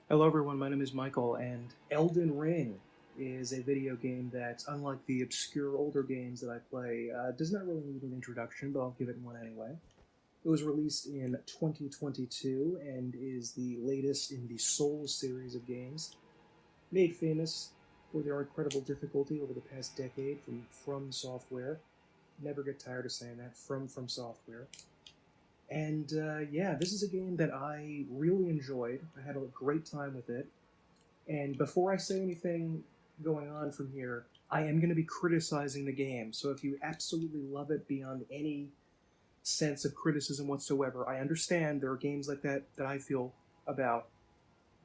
Hello everyone, my name is Michael, and Elden Ring is a video game that, unlike the obscure older games that I play, does not really need an introduction, but I'll give it one anyway. It was released in 2022 and is the latest in the Souls series of games, made famous for their incredible difficulty over the past decade from Software. Never get tired of saying that, from Software. And yeah, this is a game that I really enjoyed. I had a great time with it. And before I say anything going on from here, I am going to be criticizing the game. So if you absolutely love it beyond any sense of criticism whatsoever, I understand there are games like that that I feel about.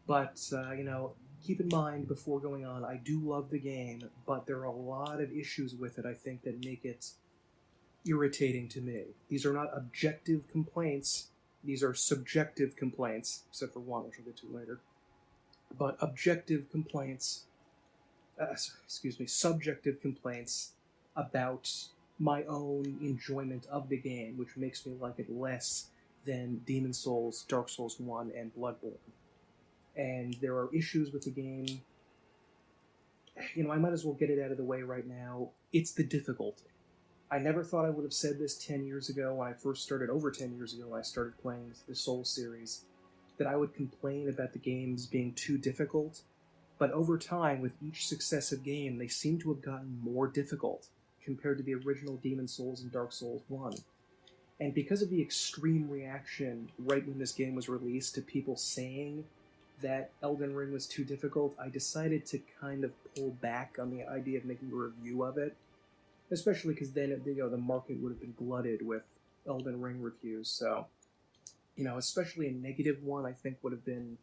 But, keep in mind before going on, I do love the game, but there are a lot of issues with it, I think, that make it irritating to me. These are not objective complaints, these are subjective complaints, except for one, which I'll get to later. But objective complaints, subjective complaints about my own enjoyment of the game, which makes me like it less than Demon Souls, Dark Souls 1, and Bloodborne. And there are issues with the game. I might as well get it out of the way right now. It's the difficulty. I never thought I would have said this 10 years ago when I first started, over 10 years ago when I started playing the Souls series, that I would complain about the games being too difficult, but over time, with each successive game, they seem to have gotten more difficult compared to the original Demon Souls and Dark Souls 1. And because of the extreme reaction right when this game was released to people saying that Elden Ring was too difficult, I decided to kind of pull back on the idea of making a review of it. Especially because then the market would have been glutted with Elden Ring reviews. So, especially a negative one, I think would have been,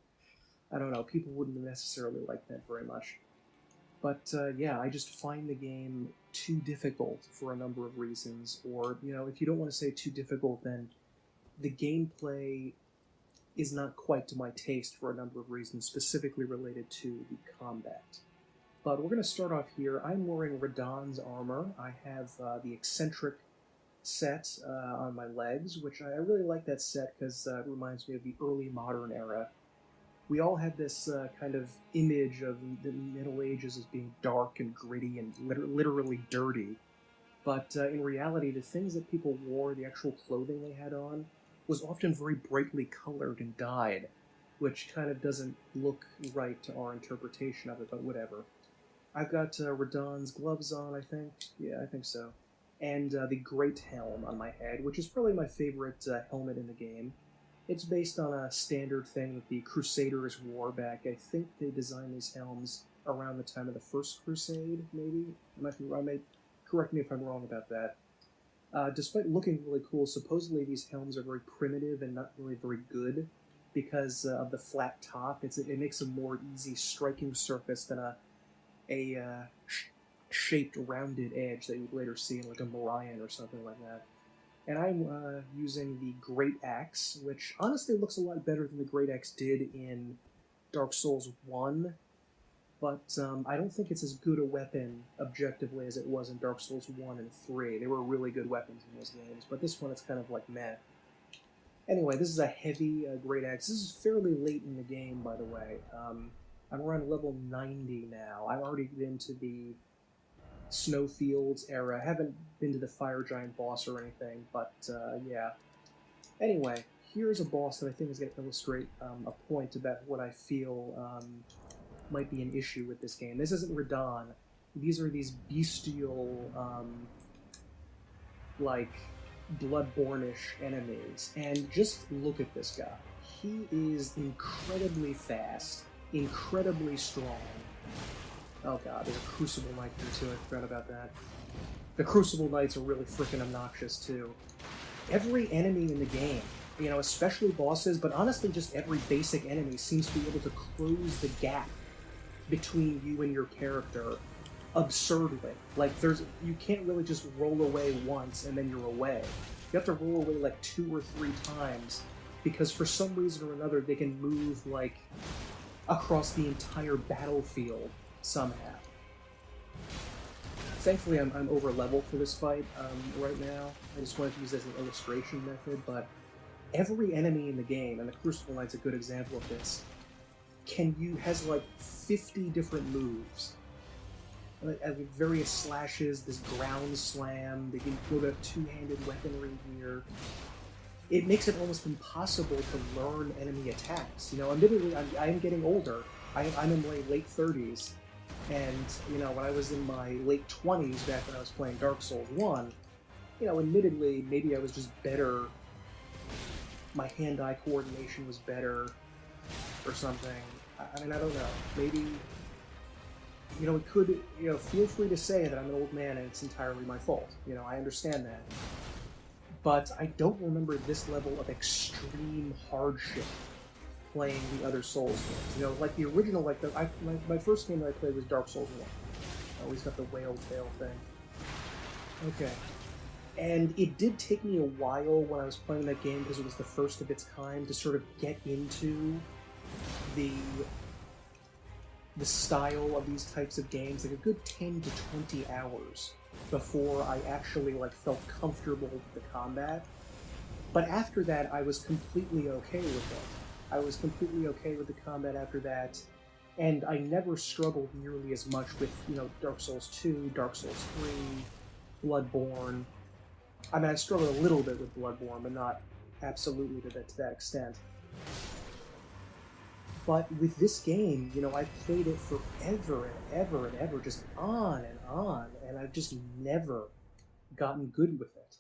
I don't know, people wouldn't necessarily like that very much. But yeah, I just find the game too difficult for a number of reasons. Or, if you don't want to say too difficult, then the gameplay is not quite to my taste for a number of reasons, specifically related to the combat. But we're going to start off here. I'm wearing Radahn's armor. I have the eccentric set on my legs, which I really like that set because it reminds me of the early modern era. We all have this kind of image of the Middle Ages as being dark and gritty and literally dirty. But in reality, the things that people wore, the actual clothing they had on, was often very brightly colored and dyed, which kind of doesn't look right to our interpretation of it, but whatever. I've got Radahn's gloves on, I think. Yeah, I think so. And the Great Helm on my head, which is probably my favorite helmet in the game. It's based on a standard thing that the Crusaders wore back. I think they designed these helms around the time of the First Crusade, maybe? Correct me if I'm wrong about that. Despite looking really cool, supposedly these helms are very primitive and not really very good because of the flat top. It makes a more easy striking surface than a shaped, rounded edge that you would later see in like a Morion or something like that. And I'm using the Great Axe, which honestly looks a lot better than the Great Axe did in Dark Souls 1, but I don't think it's as good a weapon, objectively, as it was in Dark Souls 1 and 3. They were really good weapons in those games, but this one it's kind of like meh. Anyway, this is a heavy Great Axe. This is fairly late in the game, by the way. I'm around level 90 now. I've already been to the Snowfields era. I haven't been to the Fire Giant boss or anything, but yeah. Anyway, here's a boss that I think is going to illustrate a point about what I feel might be an issue with this game. This isn't Radahn. These are these bestial, Bloodborne-ish enemies. And just look at this guy. He is incredibly fast, incredibly strong. Oh god, there's a Crucible Knight here too, I forgot about that. The Crucible Knights are really freaking obnoxious too. Every enemy in the game, especially bosses, but honestly just every basic enemy seems to be able to close the gap between you and your character absurdly. Like, you can't really just roll away once and then you're away. You have to roll away like 2 or 3 times, because for some reason or another they can move, like, across the entire battlefield somehow. Thankfully, I'm over leveled for this fight right now. I just wanted to use this as an illustration method, but every enemy in the game, and the Crucible Knight's a good example of this, has like 50 different moves. Various slashes, this ground slam, they can go to two-handed weaponry here. It makes it almost impossible to learn enemy attacks. You know, admittedly, I'm getting older. I'm in my late 30s, and, you know, when I was in my late 20s, back when I was playing Dark Souls 1, you know, admittedly, maybe I was just better. My hand-eye coordination was better, or something. I mean, I don't know. Maybe, you know, it could, you know, feel free to say that I'm an old man and it's entirely my fault. You know, I understand that. But I don't remember this level of extreme hardship playing the other Souls games. You know, like the original, like my first game that I played was Dark Souls 1. I always got the whale tail thing. Okay. And it did take me a while when I was playing that game, because it was the first of its kind, to sort of get into the style of these types of games, like a good 10 to 20 hours before I actually like felt comfortable with the combat. But after that, I was completely okay with it. I was completely okay with the combat after that, and I never struggled nearly as much with, you know, Dark Souls 2, Dark Souls 3, Bloodborne. I mean, I struggled a little bit with Bloodborne, but not absolutely to that extent. But with this game, you know, I've played it forever and ever and ever, just on, and I've just never gotten good with it.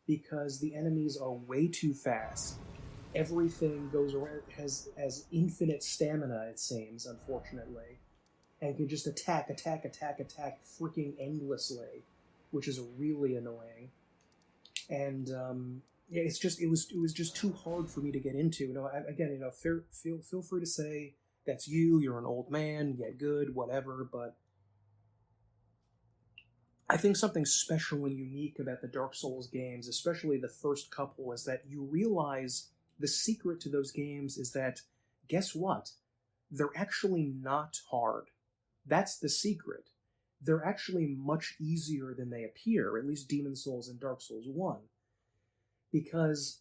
Because the enemies are way too fast. Everything goes around, has infinite stamina, it seems, unfortunately. And can just attack freaking endlessly, which is really annoying. And, yeah, it was just too hard for me to get into. You know, again, you know, feel free to say that's you're an old man, get good, whatever. But I think something special and unique about the Dark Souls games, especially the first couple, is that you realize the secret to those games is that, guess what? They're actually not hard. That's the secret. They're actually much easier than they appear, at least Demon Souls and Dark Souls 1. Because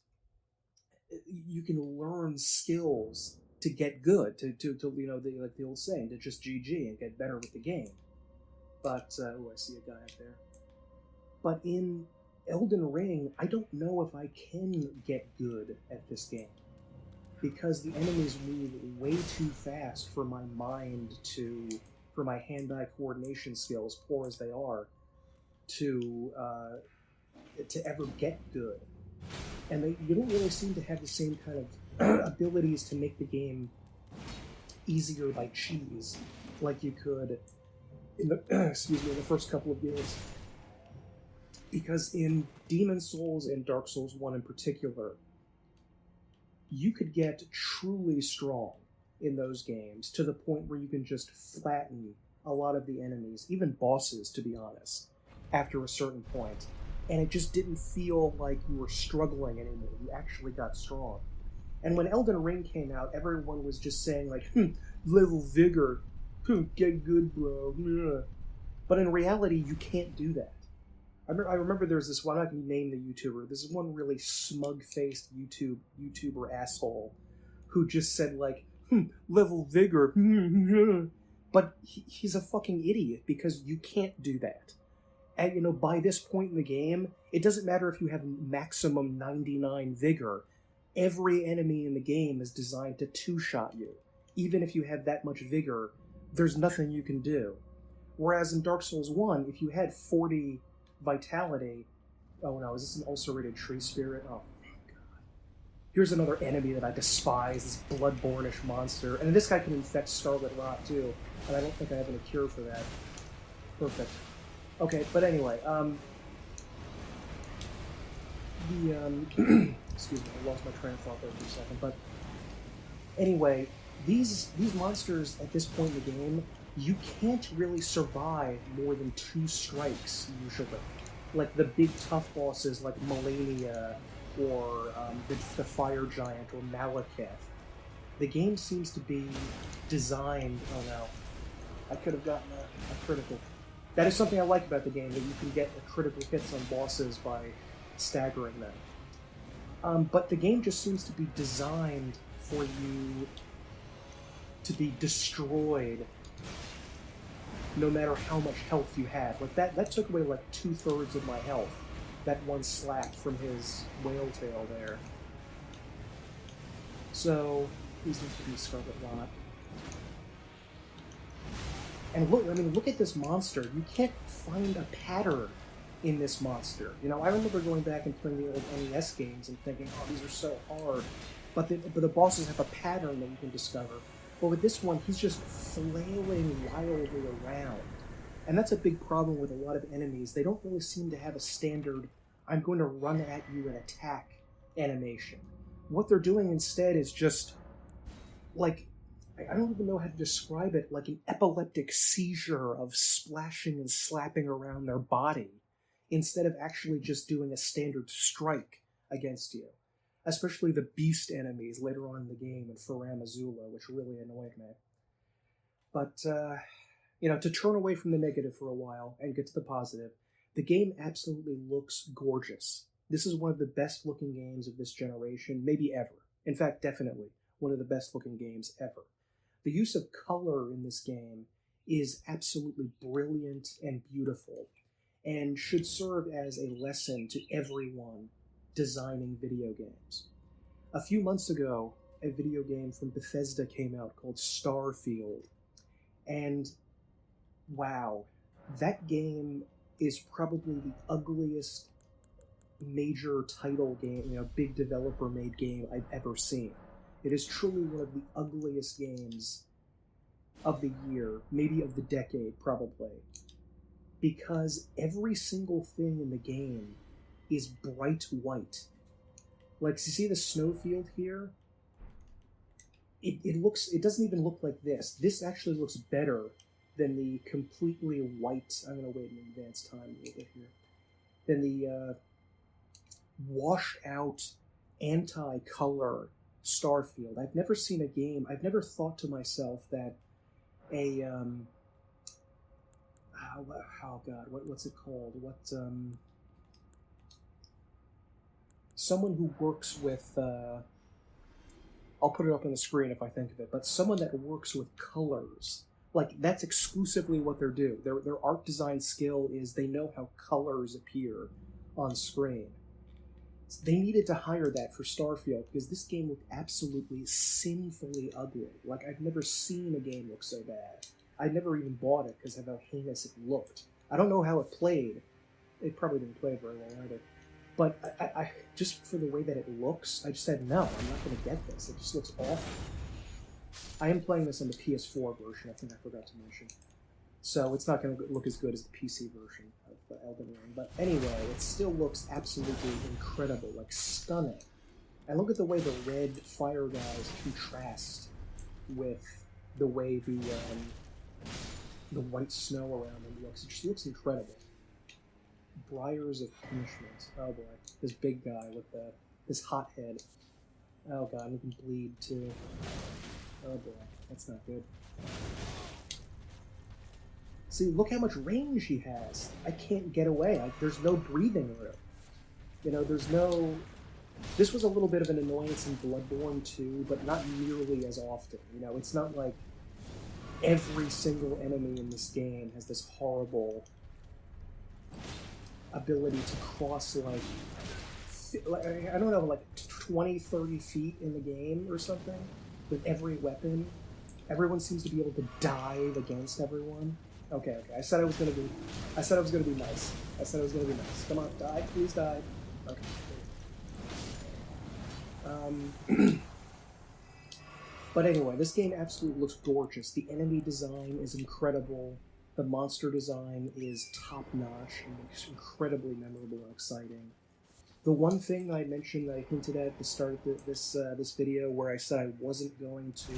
you can learn skills to get good, to you know, like the old saying, to just GG and get better with the game. But, I see a guy up there. But in Elden Ring, I don't know if I can get good at this game. Because the enemies move way too fast for my mind for my hand-eye coordination skills, poor as they are, to ever get good. And you don't really seem to have the same kind of abilities to make the game easier by cheese, like you could in the in the first couple of games. Because in Demon Souls and Dark Souls 1 in particular, you could get truly strong in those games to the point where you can just flatten a lot of the enemies, even bosses, to be honest, after a certain point. And it just didn't feel like you were struggling anymore. You actually got strong. And when Elden Ring came out, everyone was just saying, like, level vigor, get good, bro. But in reality, you can't do that. I remember there's this one, I'm not going to name the YouTuber, this is one really smug-faced YouTuber asshole who just said, like, level vigor. But he's a fucking idiot, because you can't do that. And, you know, by this point in the game, it doesn't matter if you have maximum 99 vigor. Every enemy in the game is designed to two-shot you. Even if you have that much vigor, there's nothing you can do. Whereas in Dark Souls 1, if you had 40 vitality... Oh no, is this an ulcerated tree spirit? Oh, God. Here's another enemy that I despise, this bloodborne-ish monster. And this guy can infect Scarlet Rot, too. And I don't think I have any cure for that. Perfect. Okay, but anyway, excuse me, I lost my train of thought there for a second, but anyway, these monsters at this point in the game, you can't really survive more than 2 strikes, usually. Like the big tough bosses like Malenia, or the Fire Giant, or Maliketh. The game seems to be designed... Oh no, I could have gotten a critical... That is something I like about the game, that you can get critical hits on bosses by staggering them. But the game just seems to be designed for you to be destroyed no matter how much health you have. Like that took away like 2/3 of my health. That one slap from his whale tail there. So please don't give me Scarlet Rot. And look at this monster. You can't find a pattern in this monster. You know, I remember going back and playing the old NES games and thinking, oh, these are so hard. But the bosses have a pattern that you can discover. But with this one, he's just flailing wildly around. And that's a big problem with a lot of enemies. They don't really seem to have a standard, I'm going to run at you and attack animation. What they're doing instead is just, like, I don't even know how to describe it, like an epileptic seizure of splashing and slapping around their body, instead of actually just doing a standard strike against you. Especially the beast enemies later on in the game in Faram Azula, which really annoyed me. But, to turn away from the negative for a while and get to the positive, the game absolutely looks gorgeous. This is one of the best looking games of this generation, maybe ever. In fact, definitely one of the best looking games ever. The use of color in this game is absolutely brilliant and beautiful, and should serve as a lesson to everyone designing video games. A few months ago, a video game from Bethesda came out called Starfield, and wow, that game is probably the ugliest major title game, big developer made game I've ever seen. It is truly one of the ugliest games of the year, maybe of the decade, probably, because every single thing in the game is bright white. Like, you see the snowfield here? It doesn't even look like this. This actually looks better than the completely white, I'm going to wait an advanced time a little bit here, than the washed out anti-color Starfield. I've never seen a game, I've never thought to myself that what's it called? Someone who works with, I'll put it up on the screen if I think of it, but someone that works with colors, like, that's exclusively what they do. Their art design skill is they know how colors appear on screen. They needed to hire that for Starfield because this game looked absolutely sinfully ugly. Like, I've never seen a game look so bad. I never even bought it because of how heinous it looked. I don't know how it played. It probably didn't play very well either. But I just for the way that it looks, I just said, no, I'm not going to get this. It just looks awful. I am playing this on the PS4 version, I think I forgot to mention. So it's not going to look as good as the PC version of Elden Ring. But anyway, it still looks absolutely incredible, like stunning. And look at the way the red fire guys contrast with the way the white snow around them looks. It just looks incredible. Briars of Punishment. Oh boy. This big guy with this hot head. Oh god, and he can bleed too. Oh boy, that's not good. See, look how much range he has. I can't get away. There's no breathing room. There's no... This was a little bit of an annoyance in Bloodborne 2, but not nearly as often. It's not like every single enemy in this game has this horrible ability to cross, I don't know, 20, 30 feet in the game or something with every weapon. Everyone seems to be able to dive against everyone. Okay. I said I was gonna be nice. Come on, die, please die. Okay. But anyway, this game absolutely looks gorgeous. The enemy design is incredible. The monster design is top-notch and incredibly memorable and exciting. The one thing I mentioned, I hinted at the start of this video, where I said I wasn't going to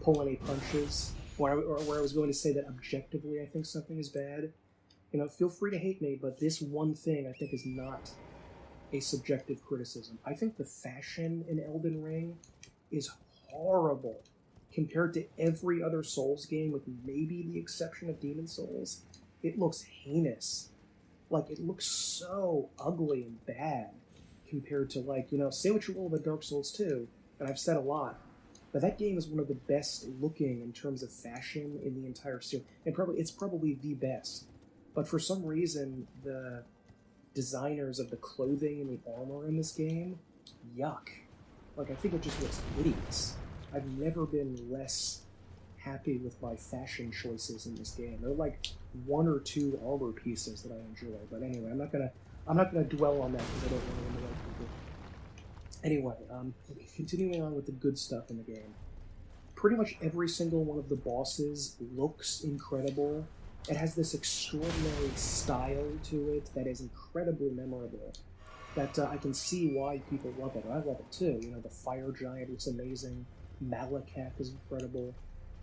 pull any punches, where I was going to say that objectively I think something is bad. Feel free to hate me, but this one thing I think is not a subjective criticism. I think the fashion in Elden Ring is horrible compared to every other Souls game, with maybe the exception of Demon Souls. It looks heinous. It looks so ugly and bad compared to, say what you will about Dark Souls 2, and I've said a lot, But that game is one of the best looking in terms of fashion in the entire series, and it's probably the best. But for some reason, the designers of the clothing and the armor in this game, yuck. Like, I think it just looks hideous. I've never been less happy with my fashion choices in this game. There are like one or two armor pieces that I enjoy. But anyway, I'm not gonna dwell on that because I don't want to annoy people. Anyway, continuing on with the good stuff in the game. Pretty much every single one of the bosses looks incredible. It has this extraordinary style to it that is incredibly memorable. That I can see why people love it. I love it too. You know, the fire giant looks amazing. Maliketh is incredible.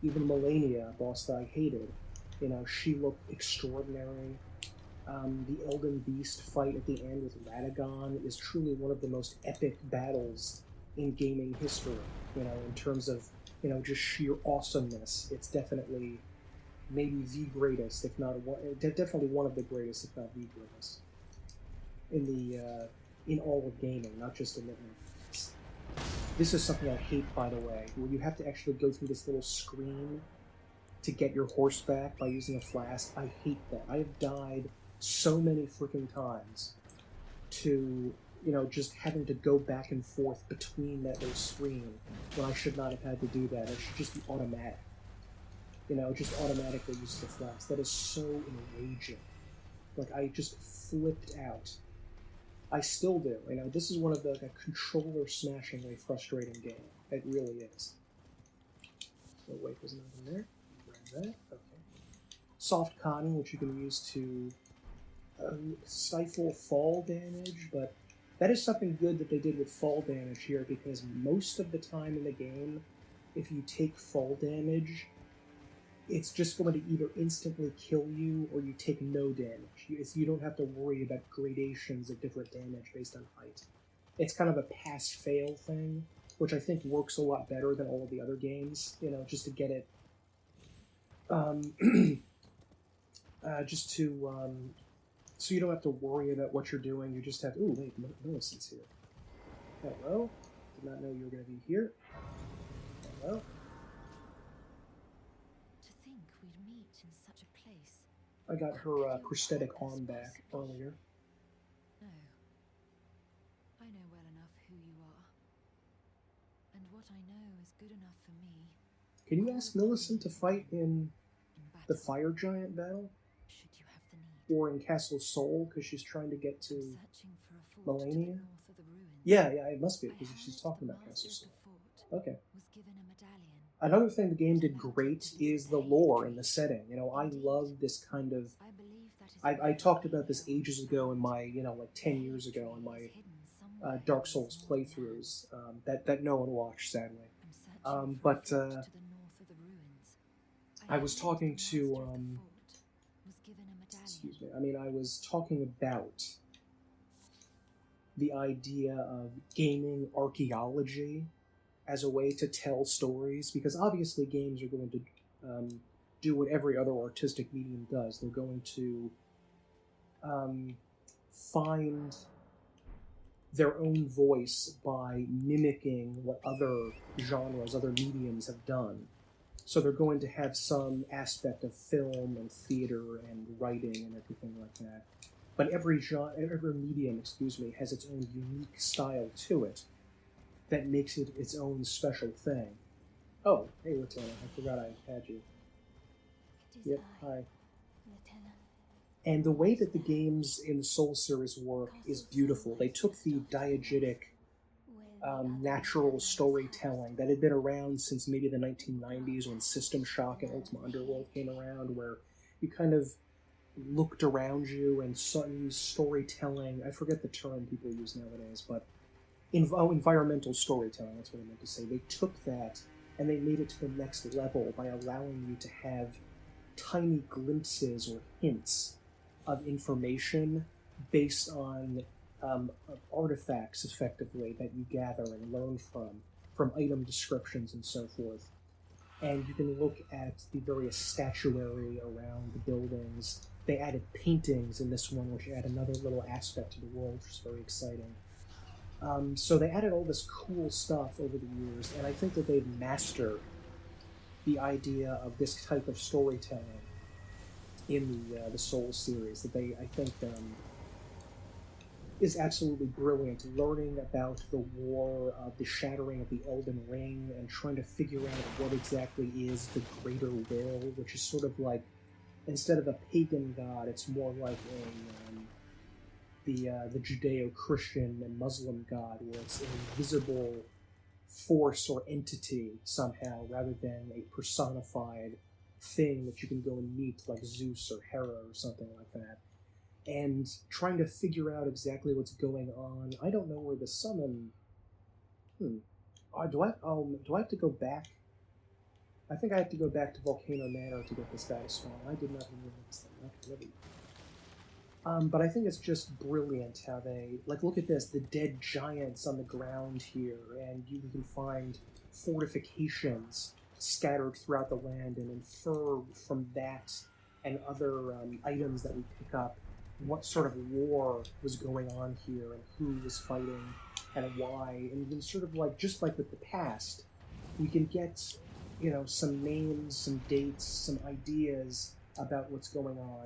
Even Malenia, a boss that I hated, you know, she looked extraordinary. The Elden Beast fight at the end with Radagon is truly one of the most epic battles in gaming history. You know, in terms of, you know, just sheer awesomeness. It's definitely maybe the greatest, if not definitely one of the greatest, if not the greatest, in all of gaming, not just in the. This is something I hate, by the way, where you have to actually go through this little screen to get your horse back by using a flask. I hate that. I have died so many freaking times to, you know, just having to go back and forth between that little screen when I should not have had to do that. It should just be automatic. You know, just automatically uses the flask. That is so enraging. Like, I just flipped out. I still do. You know, this is one of the controller-smashingly frustrating game. It really is. So wait, there's nothing there. Grab that. Okay. Soft cotton, which you can use to stifle fall damage, but that is something good that they did with fall damage here, because most of the time in the game, if you take fall damage, it's just going to either instantly kill you or you take no damage. You don't have to worry about gradations of different damage based on height. It's kind of a pass-fail thing, which I think works a lot better than all of the other games, you know, just to get it... so you don't have to worry about what you're doing, you just have... Ooh, wait, Millicent's here. Hello? Did not know you were going to be here. Hello? I got her prosthetic arm back earlier. No. I know well enough who you are. And what I know is good enough for me. Can you ask Millicent to fight in the fire giant battle? Should you have the need. Or in Castle Sol, because she's trying to get to Malenia? North of the ruins. Yeah, it must be, because she's talking about Castle Sol. Okay. Was given a medallion. Another thing the game did great is the lore and the setting. You know, I love this kind of... I talked about this ages ago in my, you know, like 10 years ago in my Dark Souls playthroughs that no one watched, sadly. But I was talking to... excuse me. I mean, I was talking about the idea of gaming archaeology as a way to tell stories, because obviously games are going to do what every other artistic medium does. They're going to find their own voice by mimicking what other genres, other mediums have done. So they're going to have some aspect of film and theater and writing and everything like that. But every medium, has its own unique style to it that makes it its own special thing. Oh, hey, Lieutenant, I forgot I had you. Yep, hi. Lieutenant. And the way that the games in the Soul series work is beautiful. They took the diegetic, natural storytelling that had been around since maybe the 1990s when System Shock and Ultima Underworld came around, where you kind of looked around you and saw storytelling. I forget the term people use nowadays, but environmental storytelling, that's what I meant to say. They took that and they made it to the next level by allowing you to have tiny glimpses or hints of information based on artifacts, effectively, that you gather and learn from item descriptions and so forth. And you can look at the various statuary around the buildings. They added paintings in this one, which add another little aspect to the world, which is very exciting. So they added all this cool stuff over the years, and I think that they've mastered the idea of this type of storytelling in the Souls series. That I think, is absolutely brilliant. Learning about the war, the shattering of the Elden Ring, and trying to figure out what exactly is the Greater Will, which is sort of like, instead of a pagan god, it's more like the Judeo-Christian and Muslim god, where it's an invisible force or entity somehow, rather than a personified thing that you can go and meet, like Zeus or Hera or something like that. And trying to figure out exactly what's going on. I don't know where the summon. Do I have to go back? I think I have to go back to Volcano Manor to get this guy to spawn. I did not realize that. But I think it's just brilliant how they, like, look at this, the dead giants on the ground here, and you can find fortifications scattered throughout the land and infer from that and other items that we pick up what sort of war was going on here and who was fighting and why. And you can sort of, like, just like with the past, we can get, some names, some dates, some ideas about what's going on,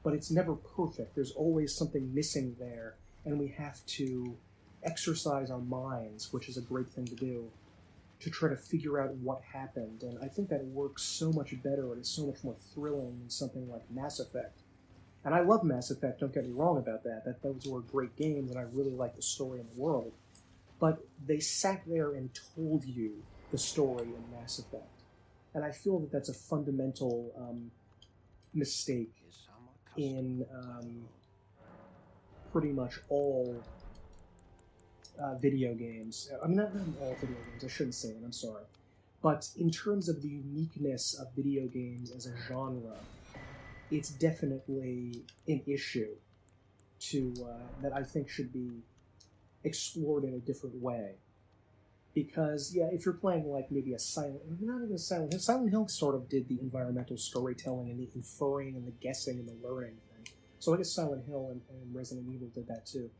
but it's never perfect. There's always something missing there, and we have to exercise our minds, which is a great thing to do, to try to figure out what happened. And I think that works so much better and is so much more thrilling than something like Mass Effect. And I love Mass Effect, don't get me wrong about that. Those were great games, and I really like the story and the world. But they sat there and told you the story in Mass Effect. And I feel that that's a fundamental mistake in pretty much all video games. I mean, not all video games, I shouldn't say it, I'm sorry. But in terms of the uniqueness of video games as a genre, it's definitely an issue that I think should be explored in a different way. Because, yeah, if you're playing, like, maybe not even a Silent Hill sort of did the environmental storytelling and the inferring and the guessing and the learning thing. So I guess Silent Hill and Resident Evil did that too.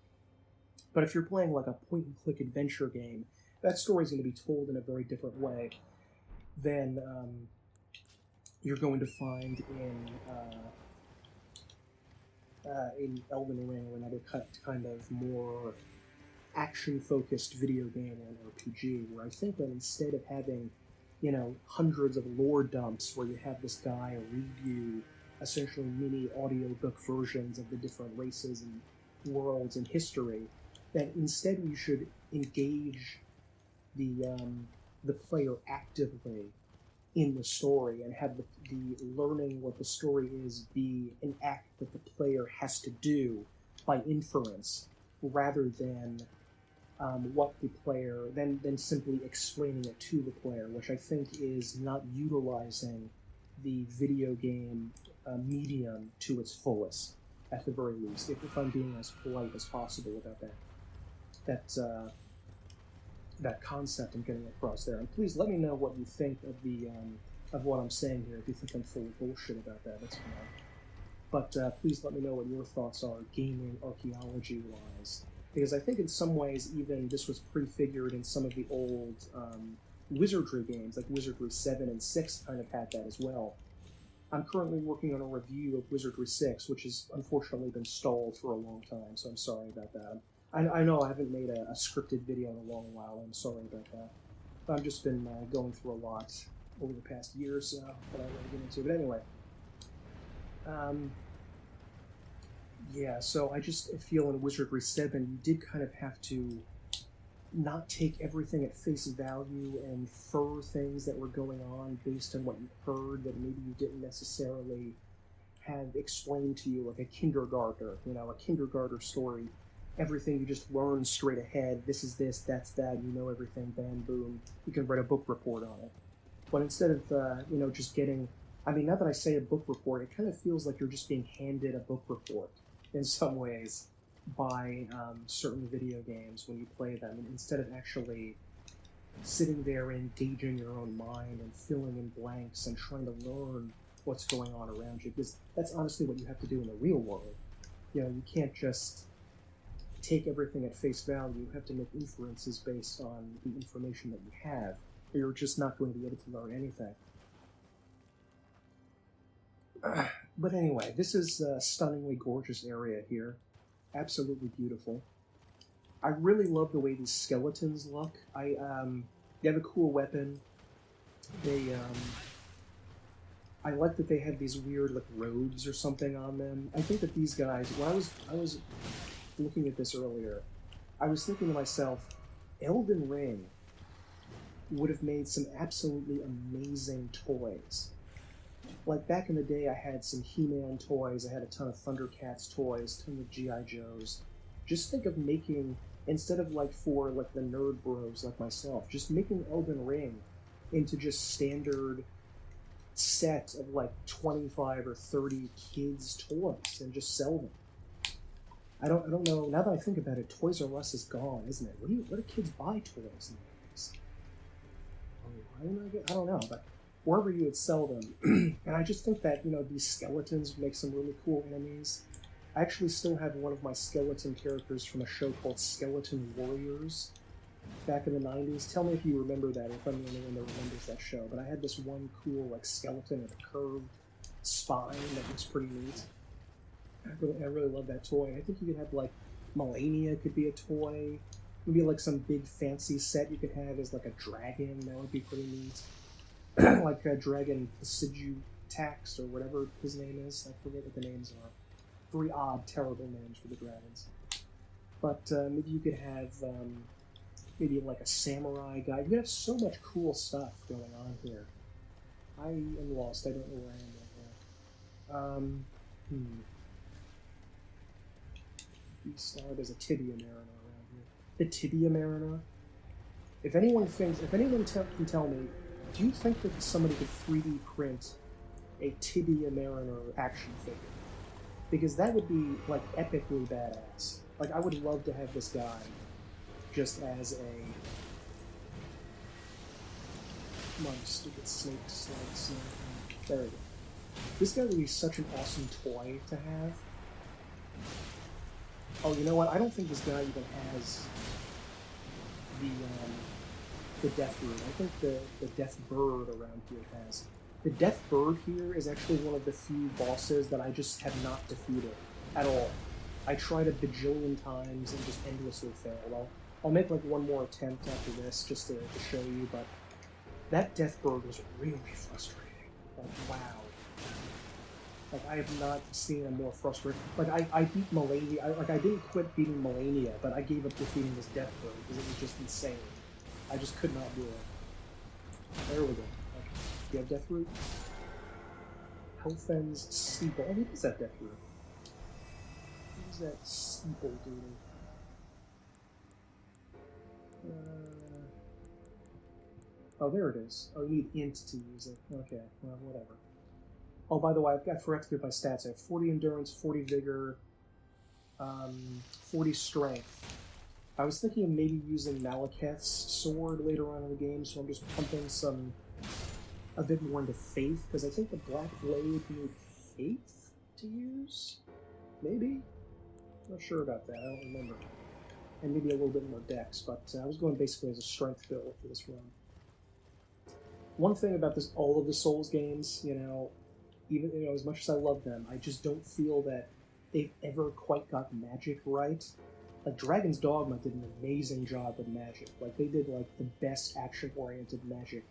But if you're playing, like, a point-and-click adventure game, that story's going to be told in a very different way than you're going to find in Elden Ring or another kind of more action-focused video game or an RPG, where I think that instead of having, hundreds of lore dumps where you have this guy read you essentially mini audiobook versions of the different races and worlds and history, that instead we should engage the player actively in the story and have the learning what the story is be an act that the player has to do by inference, rather than what the player, than simply explaining it to the player, which I think is not utilizing the video game medium to its fullest, at the very least, if I'm being as polite as possible about that concept I'm getting across there. And please let me know what you think of what I'm saying here. If you think I'm full of bullshit about that, that's fine. But please let me know what your thoughts are, gaming archaeology-wise. Because I think in some ways even this was prefigured in some of the old Wizardry games, like Wizardry 7 and 6 kind of had that as well. I'm currently working on a review of Wizardry 6, which has unfortunately been stalled for a long time, so I'm sorry about that. I know I haven't made a scripted video in a long while, I'm sorry about that. I've just been going through a lot over the past year or so that I want to get into. But anyway, yeah, so I just feel in Wizardry 7 you did kind of have to not take everything at face value and infer things that were going on based on what you heard that maybe you didn't necessarily have explained to you, like a kindergartner, a kindergartner story. Everything you just learn straight ahead, this is this, that's that, you know everything, bam, boom, you can write a book report on it. But instead of, just getting, now that I say a book report, it kind of feels like you're just being handed a book report in some ways by certain video games when you play them, and instead of actually sitting there and engaging your own mind and filling in blanks and trying to learn what's going on around you, because that's honestly what you have to do in the real world. You can't just take everything at face value. You have to make inferences based on the information that you have, or you're just not going to be able to learn anything. But anyway, this is a stunningly gorgeous area here. Absolutely beautiful. I really love the way these skeletons look. They have a cool weapon. I like that they have these weird like robes or something on them. I think that these guys. When I was looking at this earlier, I was thinking to myself, Elden Ring would have made some absolutely amazing toys. Like back in the day, I had some He-Man toys. I had a ton of Thundercats toys, ton of G.I. Joes. Just think of making, instead of like for like the nerd bros like myself, just making Elden Ring into just standard set of like 25 or 30 kids' toys and just sell them. I don't know. Now that I think about it, Toys R Us is gone, isn't it? What do kids buy toys nowadays? I don't know, but wherever you would sell them, and I just think that these skeletons make some really cool enemies. I actually still have one of my skeleton characters from a show called Skeleton Warriors back in the 90s. Tell me if you remember that, or if I'm the only one that remembers that show. But I had this one cool like skeleton with a curved spine that was pretty neat. I really love that toy. I think you could have like Malenia could be a toy. Maybe like some big fancy set you could have as like a dragon. That would be pretty neat. Like a dragon Tax or whatever his name is. I forget what the names are. Very odd, terrible names for the dragons. But maybe you could have maybe like a samurai guy. You have so much cool stuff going on here. I am lost. I don't know where I am right now. There's a Tibia Mariner around here. The Tibia Mariner? If anyone can tell me, do you think that somebody could 3D print a Tibia Mariner action figure? Because that would be like epically badass. Like I would love to have this guy just as a... Come on, stupid snake. There we go. This guy would be such an awesome toy to have. Oh, you know what? I don't think this guy even has the death bird. I think the death bird around here has. The death bird here is actually one of the few bosses that I just have not defeated at all. I tried a bajillion times and just endlessly failed. I'll make like one more attempt after this just to show you, but that death bird was really frustrating. Like, wow. Like, I have not seen a more frustrating... Like, I beat Malenia... I didn't quit beating Malenia, but I gave up defeating this death bird because it was just insane. I just could not do it. There we go. Okay. Do you have Death Root? Helfen's Steeple. Oh, what is that Death Root? What is that Steeple doing? Oh, there it is. Oh, you need int to use it. Okay, well, whatever. Oh, by the way, I forgot to get my stats. I have 40 endurance, 40 vigor, 40 strength. I was thinking of maybe using Maliketh's sword later on in the game, so I'm just pumping a bit more into faith, because I think the Black Blade need faith to use? Maybe? Not sure about that, I don't remember. And maybe a little bit more dex, but I was going basically as a strength build for this run. One thing about all of the Souls games, even as much as I love them, I just don't feel that they've ever quite got magic right. Like Dragon's Dogma did an amazing job with magic. Like they did like the best action-oriented magic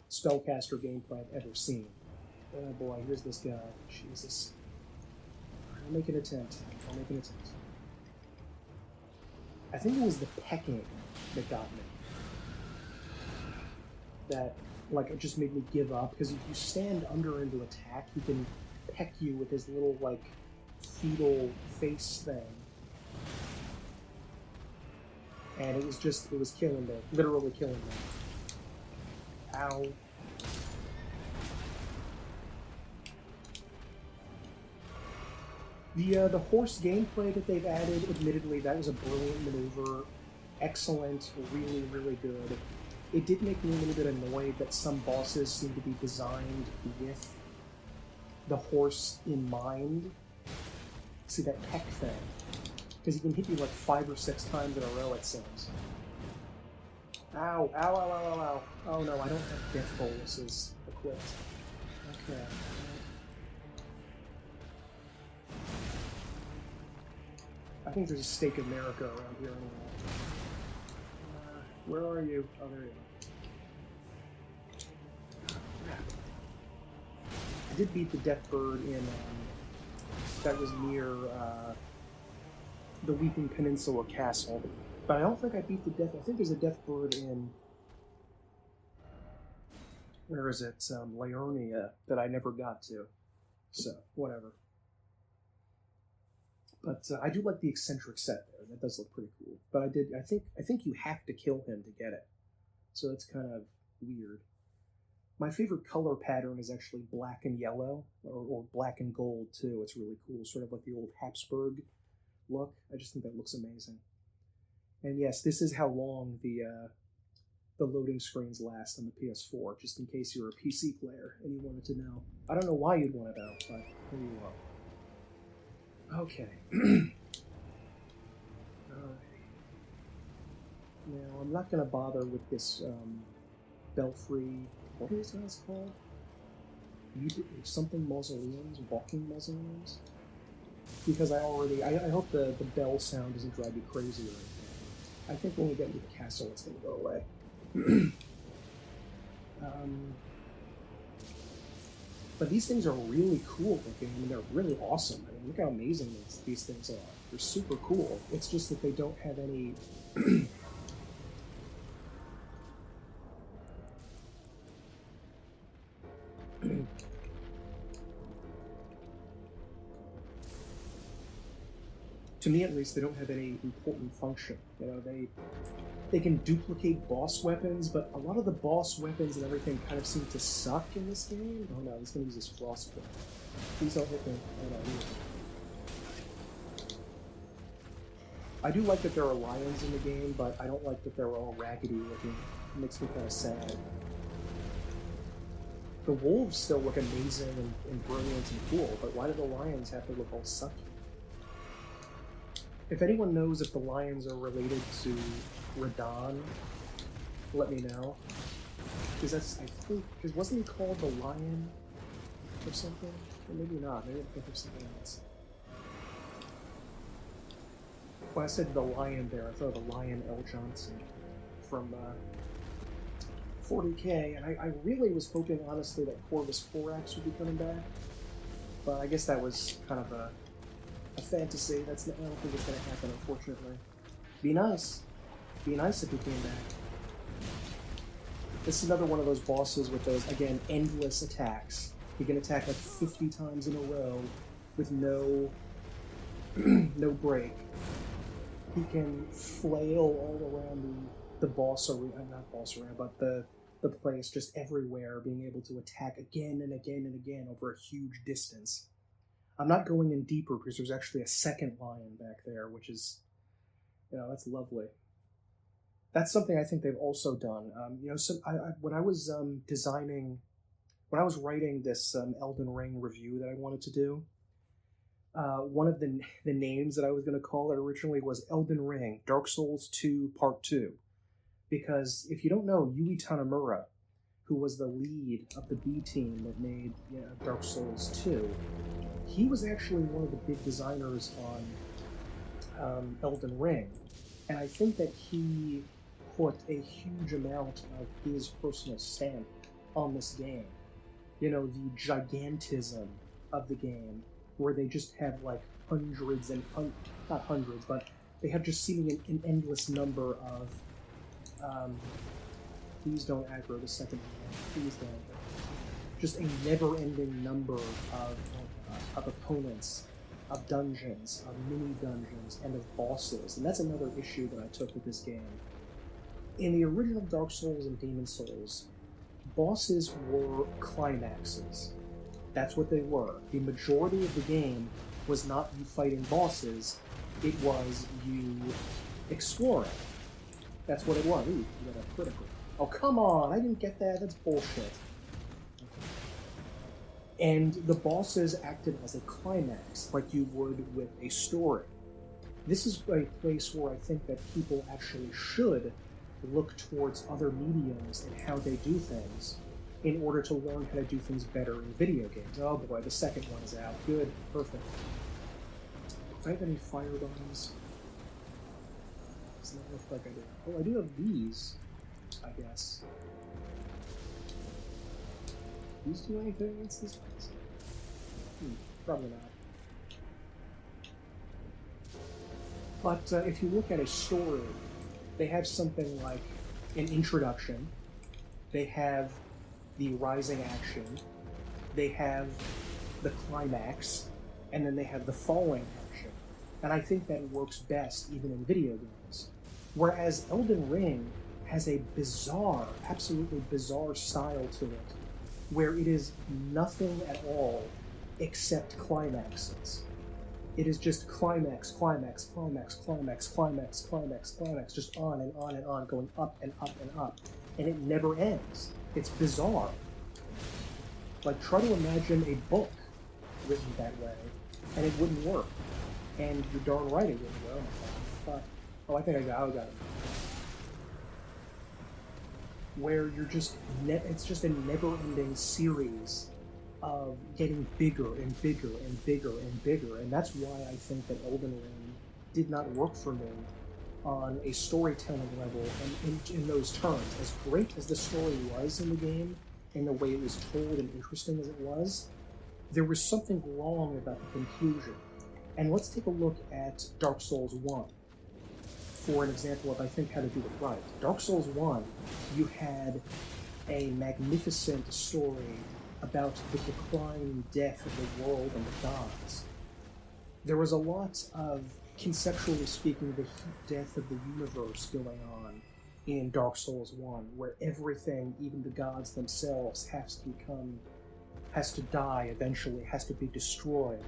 spellcaster gameplay I've ever seen. Oh boy, here's this guy. Jesus. I'll make an attempt. I think it was the pecking that got me. That like it just made me give up, because if you stand under him to attack, he can peck you with his little like fetal face thing. And it was killing me. Literally killing me. Ow. The horse gameplay that they've added, admittedly, that was a brilliant maneuver. Excellent, really, really good. It did make me a little bit annoyed that some bosses seem to be designed with the horse in mind. See that peck thing? Because he can hit you like 5 or 6 times in a row, it seems. Ow, ow, ow, ow, ow, ow. Oh no, I don't have death boluses equipped. Okay. I think there's a Stake of America around here anyway. Where are you? Oh, there you are. Crap. I did beat the Death Bird in, that was near, the Weeping Peninsula Castle. But I don't think I beat the Death... I think there's a Death Bird in... Where is it? Liurnia that I never got to. So, whatever. But I do like the eccentric set there. That does look pretty cool. But I think you have to kill him to get it. So it's kind of weird. My favorite color pattern is actually black and yellow, or black and gold too. It's really cool, sort of like the old Habsburg look. I just think that looks amazing. And yes, this is how long the loading screens last on the PS4, just in case you're a PC player and you wanted to know. I don't know why you'd want to know, but here you are. Okay. Alrighty. Now, I'm not going to bother with this belfry... What is that called? Something mausoleums? Walking mausoleums? Because I hope the bell sound doesn't drive you crazy or anything. I think when we get into the castle, it's going to go away. But these things are really cool looking. I mean, they're really awesome. I mean, look how amazing these things are. They're super cool. It's just that they don't have any... To me, at least, they don't have any important function. You know, they can duplicate boss weapons, but a lot of the boss weapons and everything kind of seem to suck in this game. Oh no, he's gonna use his frostbite. Please don't hit me. Oh no, I do like that there are lions in the game, but I don't like that they're all raggedy looking. It makes me kind of sad. The wolves still look amazing and brilliant and cool, but why do the lions have to look all sucky? If anyone knows if the lions are related to Radon, let me know. Because because wasn't he called the Lion or something? Or maybe not, maybe I'm thinking of something else. When I said the Lion there, I thought of the Lion L. Johnson from 40K, and I really was hoping, honestly, that Corvus Corax would be coming back. But I guess that was kind of a fantasy. I don't think it's going to happen, unfortunately. Be nice. Be nice if he came back. This is another one of those bosses with those, again, endless attacks. He can attack like 50 times in a row with no no break. He can flail all around the boss arena, not boss arena, but the place, just everywhere, being able to attack again and again and again over a huge distance. I'm not going in deeper because there's actually a second lion back there, which is, that's lovely. That's something I think they've also done. When I was writing this Elden Ring review that I wanted to do, one of the names that I was going to call it originally was Elden Ring, Dark Souls 2 Part 2. Because if you don't know, Yui Tanamura, who was the lead of the B team that made Dark Souls 2, he was actually one of the big designers on Elden Ring. And I think that he put a huge amount of his personal stamp on this game. The gigantism of the game, where they just have like hundreds and not hundreds, but they have just seeming an endless number of please don't aggro the second one. Please don't. Just a never-ending number of opponents, of dungeons, of mini-dungeons, and of bosses. And that's another issue that I took with this game. In the original Dark Souls and Demon Souls, bosses were climaxes. That's what they were. The majority of the game was not you fighting bosses, it was you exploring. That's what it was. Ooh, you got a critical. Oh, come on! I didn't get that. That's bullshit. And the bosses acted as a climax, like you would with a story. this is a place where I think that people actually should look towards other mediums and how they do things in order to learn how to do things better in video games. Oh boy, the second one is out. Good, perfect. Do I have any fire bombs? Does not look like I do. Oh, I do have these, I guess. These do anything against this place? Probably not. But if you look at a story, they have something like an introduction, they have the rising action, they have the climax, and then they have the falling action. And I think that works best even in video games. Whereas Elden Ring has a bizarre, absolutely bizarre style to it, where it is nothing at all except climaxes. It is just climax, climax, climax, climax, climax, climax, climax, just on and on and on, going up and up and up. And it never ends. It's bizarre. Like, try to imagine a book written that way, and it wouldn't work. And you're darn right it wouldn't work. Fuck. Oh, I think I got it. Where you're just, it's just a never-ending series of getting bigger and bigger and bigger and bigger, and that's why I think that Elden Ring did not work for me on a storytelling level and in those terms. As great as the story was in the game, and the way it was told and interesting as it was, there was something wrong about the conclusion. And let's take a look at Dark Souls 1 for an example of, I think, how to do it right. Dark Souls 1, you had a magnificent story about the decline and death of the world and the gods. There was a lot of, conceptually speaking, the heat death of the universe going on in Dark Souls 1, where everything, even the gods themselves, has to die eventually, has to be destroyed.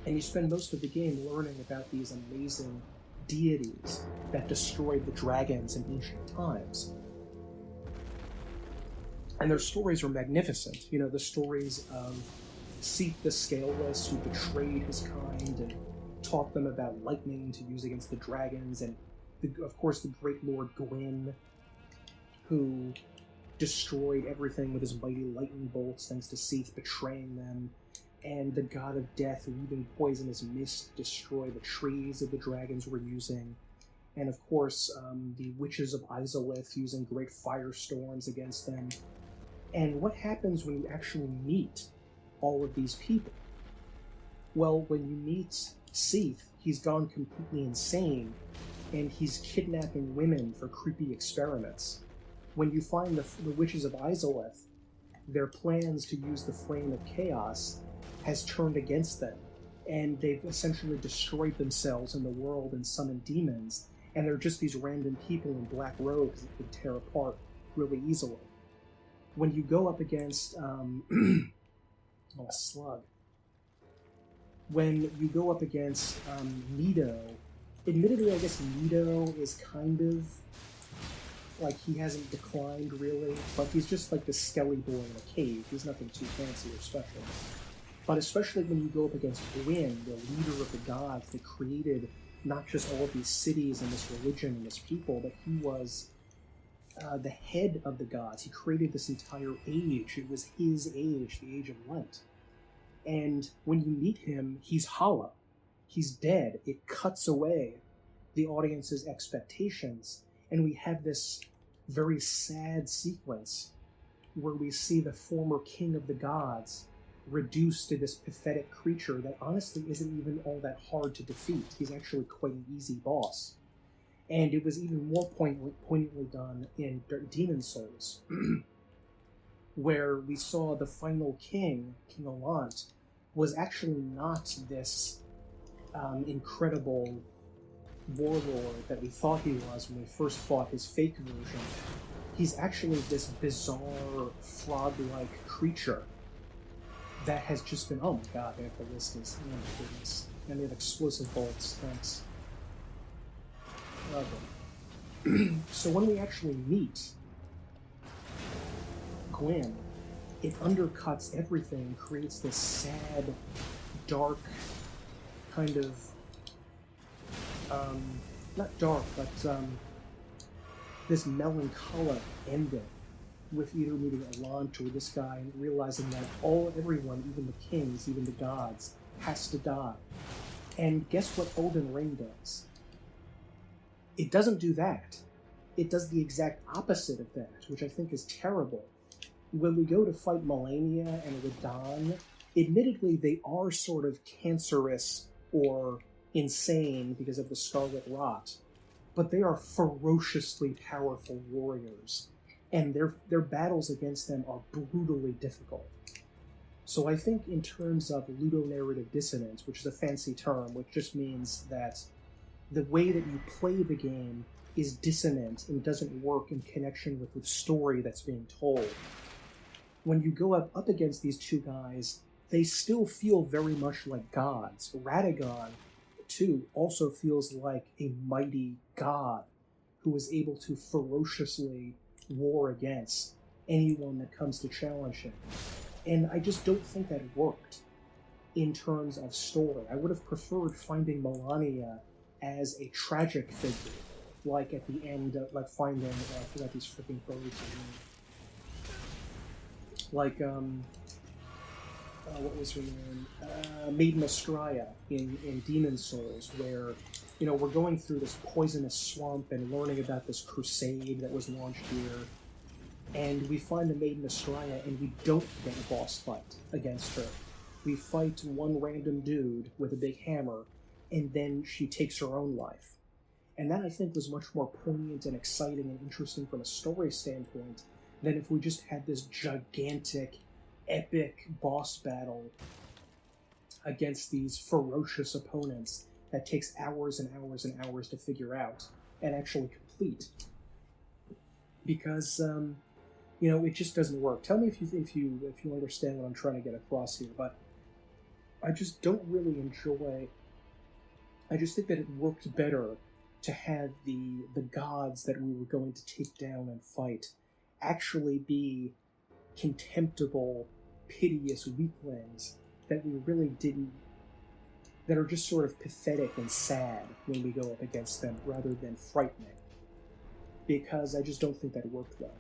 And you spend most of the game learning about these amazing deities that destroyed the dragons in ancient times. And their stories are magnificent. You know, the stories of Seath the Scaleless, who betrayed his kind and taught them about lightning to use against the dragons, and of course the great Lord Gwyn, who destroyed everything with his mighty lightning bolts thanks to Seath betraying them, and the god of death weaving poisonous mist to destroy the trees that the dragons were using, and of course the witches of Izalith using great firestorms against them. And what happens when you actually meet all of these people? Well, when you meet Seath, he's gone completely insane, and he's kidnapping women for creepy experiments. When you find the witches of Izalith, their plans to use the Flame of Chaos has turned against them, and they've essentially destroyed themselves in the world and summoned demons, and they're just these random people in black robes that could tear apart really easily. When you go up against slug. When you go up against Nido, admittedly, I guess Nido is kind of like, he hasn't declined really, but he's just like the skelly boy in a cave. He's nothing too fancy or special. But especially when you go up against Gwyn, the leader of the gods that created not just all of these cities and this religion and this people, but he was the head of the gods. He created this entire age. It was his age, the Age of Light. And when you meet him, he's hollow. He's dead. It cuts away the audience's expectations, and we have this very sad sequence where we see the former king of the gods reduced to this pathetic creature that honestly isn't even all that hard to defeat. He's actually quite an easy boss. And it was even more poignantly done in Demon Souls, where we saw the final king, King Allant, was actually not this incredible warlord that we thought he was when we first fought his fake version. He's actually this bizarre, frog-like creature that has just been, oh my god, they have ballistas, oh my goodness, and they have explosive bolts, thanks. Okay. So when we actually meet Gwyn, it undercuts everything, creates this sad, dark, kind of not dark, but this melancholic ending with either meeting Alant or this guy and realizing that everyone, even the kings, even the gods, has to die. And guess what Elden Ring does? It doesn't do that. It does the exact opposite of that, which I think is terrible. When we go to fight Malenia and Radahn, admittedly they are sort of cancerous or insane because of the Scarlet Rot, but they are ferociously powerful warriors, and their battles against them are brutally difficult. So I think in terms of ludonarrative dissonance, which is a fancy term, which just means that the way that you play the game is dissonant and doesn't work in connection with the story that's being told. When you go up against these two guys, they still feel very much like gods. Radagon, too, also feels like a mighty god who is able to ferociously war against anyone that comes to challenge him. And I just don't think that worked in terms of story. I would have preferred finding Malenia as a tragic figure, like at the end, like finding, I forgot these freaking birds. Like, what was her name? Maiden Astraea in Demon Souls, where, you know, we're going through this poisonous swamp and learning about this crusade that was launched here, and we find the Maiden Astraea and we don't get a boss fight against her. We fight one random dude with a big hammer, and then she takes her own life. And that, I think, was much more poignant and exciting and interesting from a story standpoint than if we just had this gigantic, epic boss battle against these ferocious opponents that takes hours and hours and hours to figure out and actually complete. Because, you know, it just doesn't work. Tell me if you understand what I'm trying to get across here, but I just don't really enjoy... I just think that it worked better to have the gods that we were going to take down and fight actually be contemptible, piteous weaklings that we really didn't... that are just sort of pathetic and sad when we go up against them rather than frightening. Because I just don't think that worked well.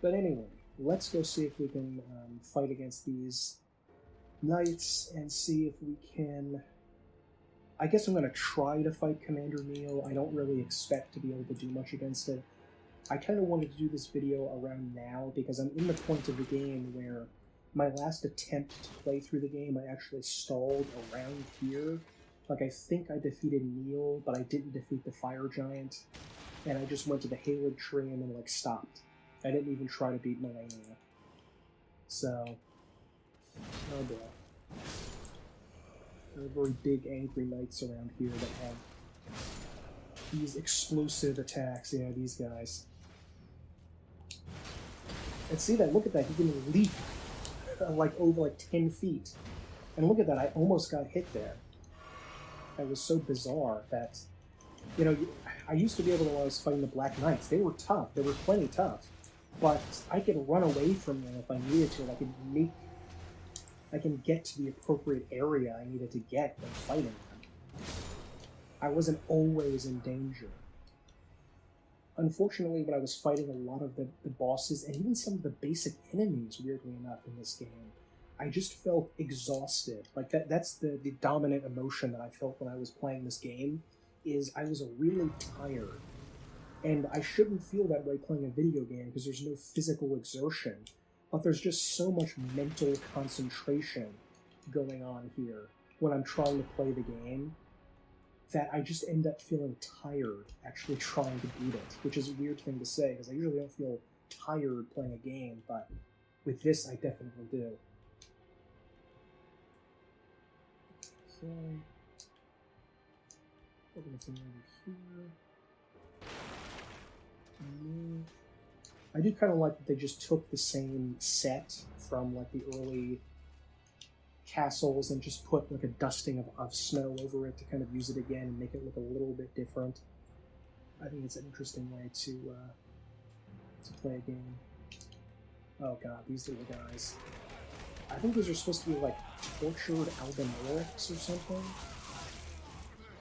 But anyway, let's go see if we can fight against these knights and see if we can... I guess I'm going to try to fight Commander Niall. I don't really expect to be able to do much against it. I kind of wanted to do this video around now because I'm in the point of the game where my last attempt to play through the game, I actually stalled around here. Like, I think I defeated Niall, but I didn't defeat the Fire Giant. And I just went to the Haligtree and then, like, stopped. I didn't even try to beat Malenia. So, oh boy. There are very big, angry knights around here that have these explosive attacks. Yeah, these guys. And see that? Look at that. He can leap like over like 10 feet. And look at that. I almost got hit there. That was so bizarre that, you know, I used to be able to, when I was fighting the Black Knights, they were tough. They were plenty tough. But I could run away from them if I needed to. I can get to the appropriate area I needed to get when fighting them. I wasn't always in danger. Unfortunately, when I was fighting a lot of the bosses, and even some of the basic enemies, weirdly enough, in this game, I just felt exhausted. Like, that's the dominant emotion that I felt when I was playing this game, is I was really tired. And I shouldn't feel that way playing a video game, because there's no physical exertion. But there's just so much mental concentration going on here when I'm trying to play the game that I just end up feeling tired actually trying to beat it, which is a weird thing to say because I usually don't feel tired playing a game, but with this I definitely do. So, anything over here? I do kind of like that they just took the same set from like the early castles and just put like a dusting of snow over it to kind of use it again and make it look a little bit different. I think it's an interesting way to play a game. Oh god, these little guys. I think these are supposed to be like tortured albinorics or something.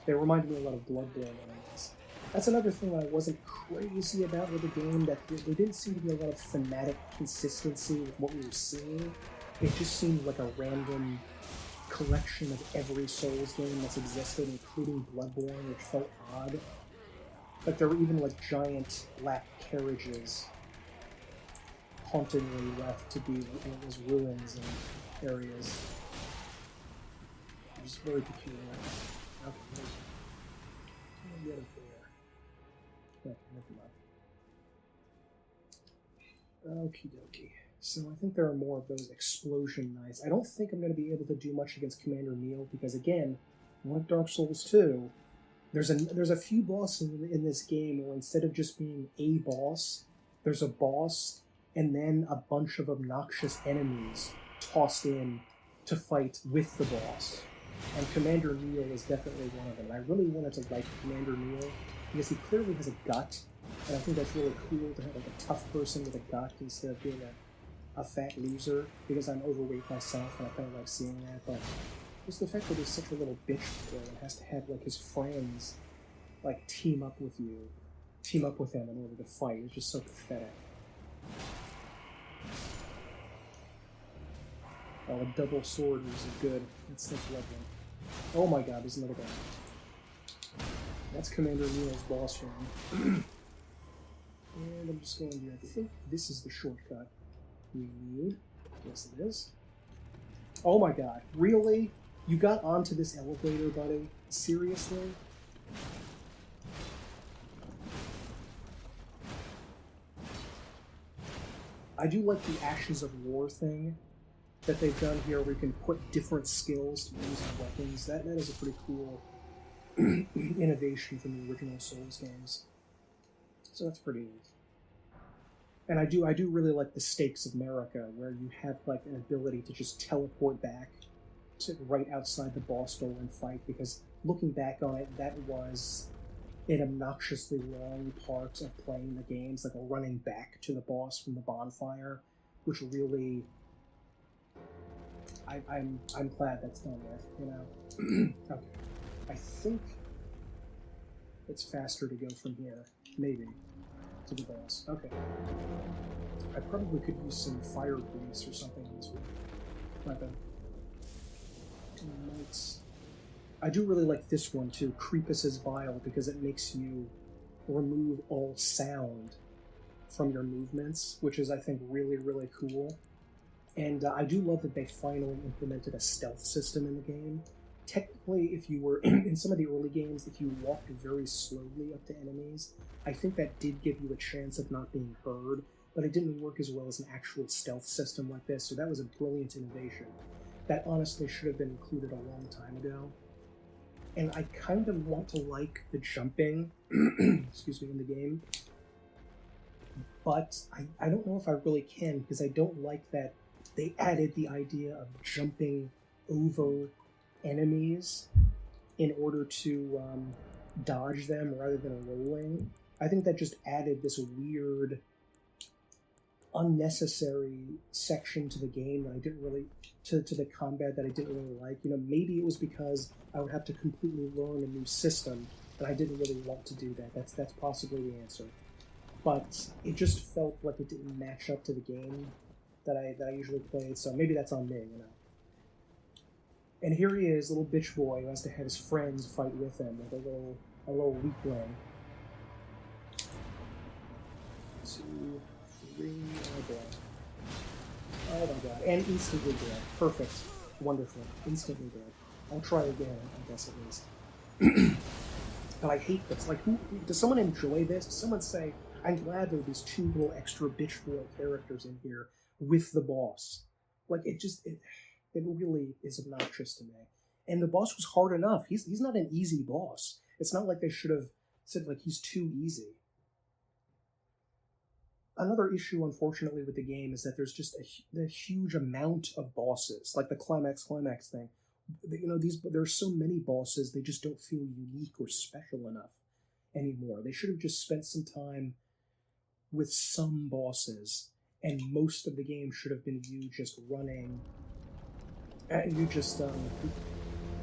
They reminded me a lot of Bloodborne enemies. That's another thing that I wasn't crazy about with the game, that there didn't seem to be a lot of thematic consistency with what we were seeing. It just seemed like a random collection of every Souls game that's existed, including Bloodborne, which felt odd. Like there were even like giant black carriages hauntingly left to be as ruins and areas. It was very peculiar. Okay, there's get up there. Okay, never mind. Okie dokie. So I think there are more of those explosion knights. I don't think I'm going to be able to do much against Commander Niall because, again, like Dark Souls 2, there's a few bosses in this game where instead of just being a boss, there's a boss and then a bunch of obnoxious enemies tossed in to fight with the boss. And Commander Niall is definitely one of them. And I really wanted to like Commander Niall because he clearly has a gut, and I think that's really cool to have like a tough person with a gut instead of being a fat loser, because I'm overweight myself and I kind of like seeing that. But just the fact that he's such a little bitch boy and has to have like his friends like team up with him in order to fight is just so pathetic. Oh, a double sword is good. That's lovely. Oh my god, there's another guy. That's Commander Niall's boss room. And I'm just going to, I think this is the shortcut we need. Yes, it is. Oh my god, really? You got onto this elevator, buddy? Seriously? I do like the Ashes of War thing that they've done here, where you can put different skills to use as weapons. That is a pretty cool innovation from the original Souls games. So that's pretty neat. And I do really like the Stakes of Marika, where you have like an ability to just teleport back to right outside the boss door and fight, because looking back on it, that was an obnoxiously long part of playing the games, like a running back to the boss from the bonfire, which really I'm glad that's done with, you know. Okay. I think it's faster to go from here, maybe, to the boss. Okay. I probably could use some fire grease or something in this weapon. I do really like this one too, Creepus's Vial, because it makes you remove all sound from your movements, which is, I think, really, really cool. And I do love that they finally implemented a stealth system in the game. Technically, if you were in some of the early games, if you walked very slowly up to enemies, I think that did give you a chance of not being heard, but it didn't work as well as an actual stealth system like this, so that was a brilliant innovation. That honestly should have been included a long time ago. And I kind of want to like the jumping, excuse me, in the game, but I don't know if I really can, because I don't like that they added the idea of jumping over enemies in order to dodge them rather than rolling. I think that just added this weird, unnecessary section to the game that I didn't really, to the combat that I didn't really like. You know, maybe it was because I would have to completely learn a new system, and I didn't really want to do that. That's possibly the answer. But it just felt like it didn't match up to the game that I usually played, so maybe that's on me, you know. And here he is, little bitch boy who has to have his friends fight with him, like a little weakling. 2, 3, oh boy. Oh my god, and instantly dead. Perfect. Wonderful. Instantly dead. I'll try again, I guess, at least. But I hate this. Like, does someone enjoy this? Does someone say, I'm glad there are these 2 little extra bitch boy characters in here with the boss? Like, it really is obnoxious to me. And the boss was hard enough. He's not an easy boss. It's not like they should have said, like, he's too easy. Another issue, unfortunately, with the game is that there's just a huge amount of bosses, like the climax thing. You know, there's so many bosses, they just don't feel unique or special enough anymore. They should have just spent some time with some bosses, and most of the game should have been you just running, and you just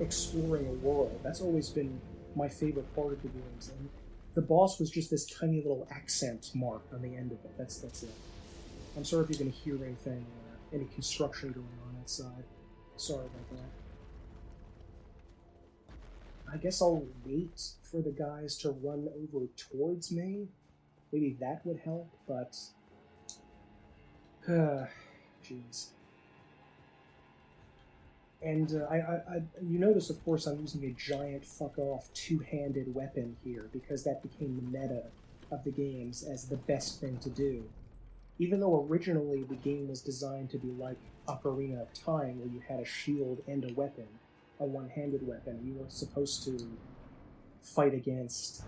exploring a world. That's always been my favorite part of the games. And the boss was just this tiny little accent mark on the end of it. That's it. I'm sorry if you're going to hear anything, any construction going on outside. Sorry about that. I guess I'll wait for the guys to run over towards me. Maybe that would help, but... Jeez. And you notice, of course, I'm using a giant fuck-off two-handed weapon here, because that became the meta of the games as the best thing to do. Even though originally the game was designed to be like Ocarina of Time, where you had a shield and a weapon, a one-handed weapon. You were supposed to fight against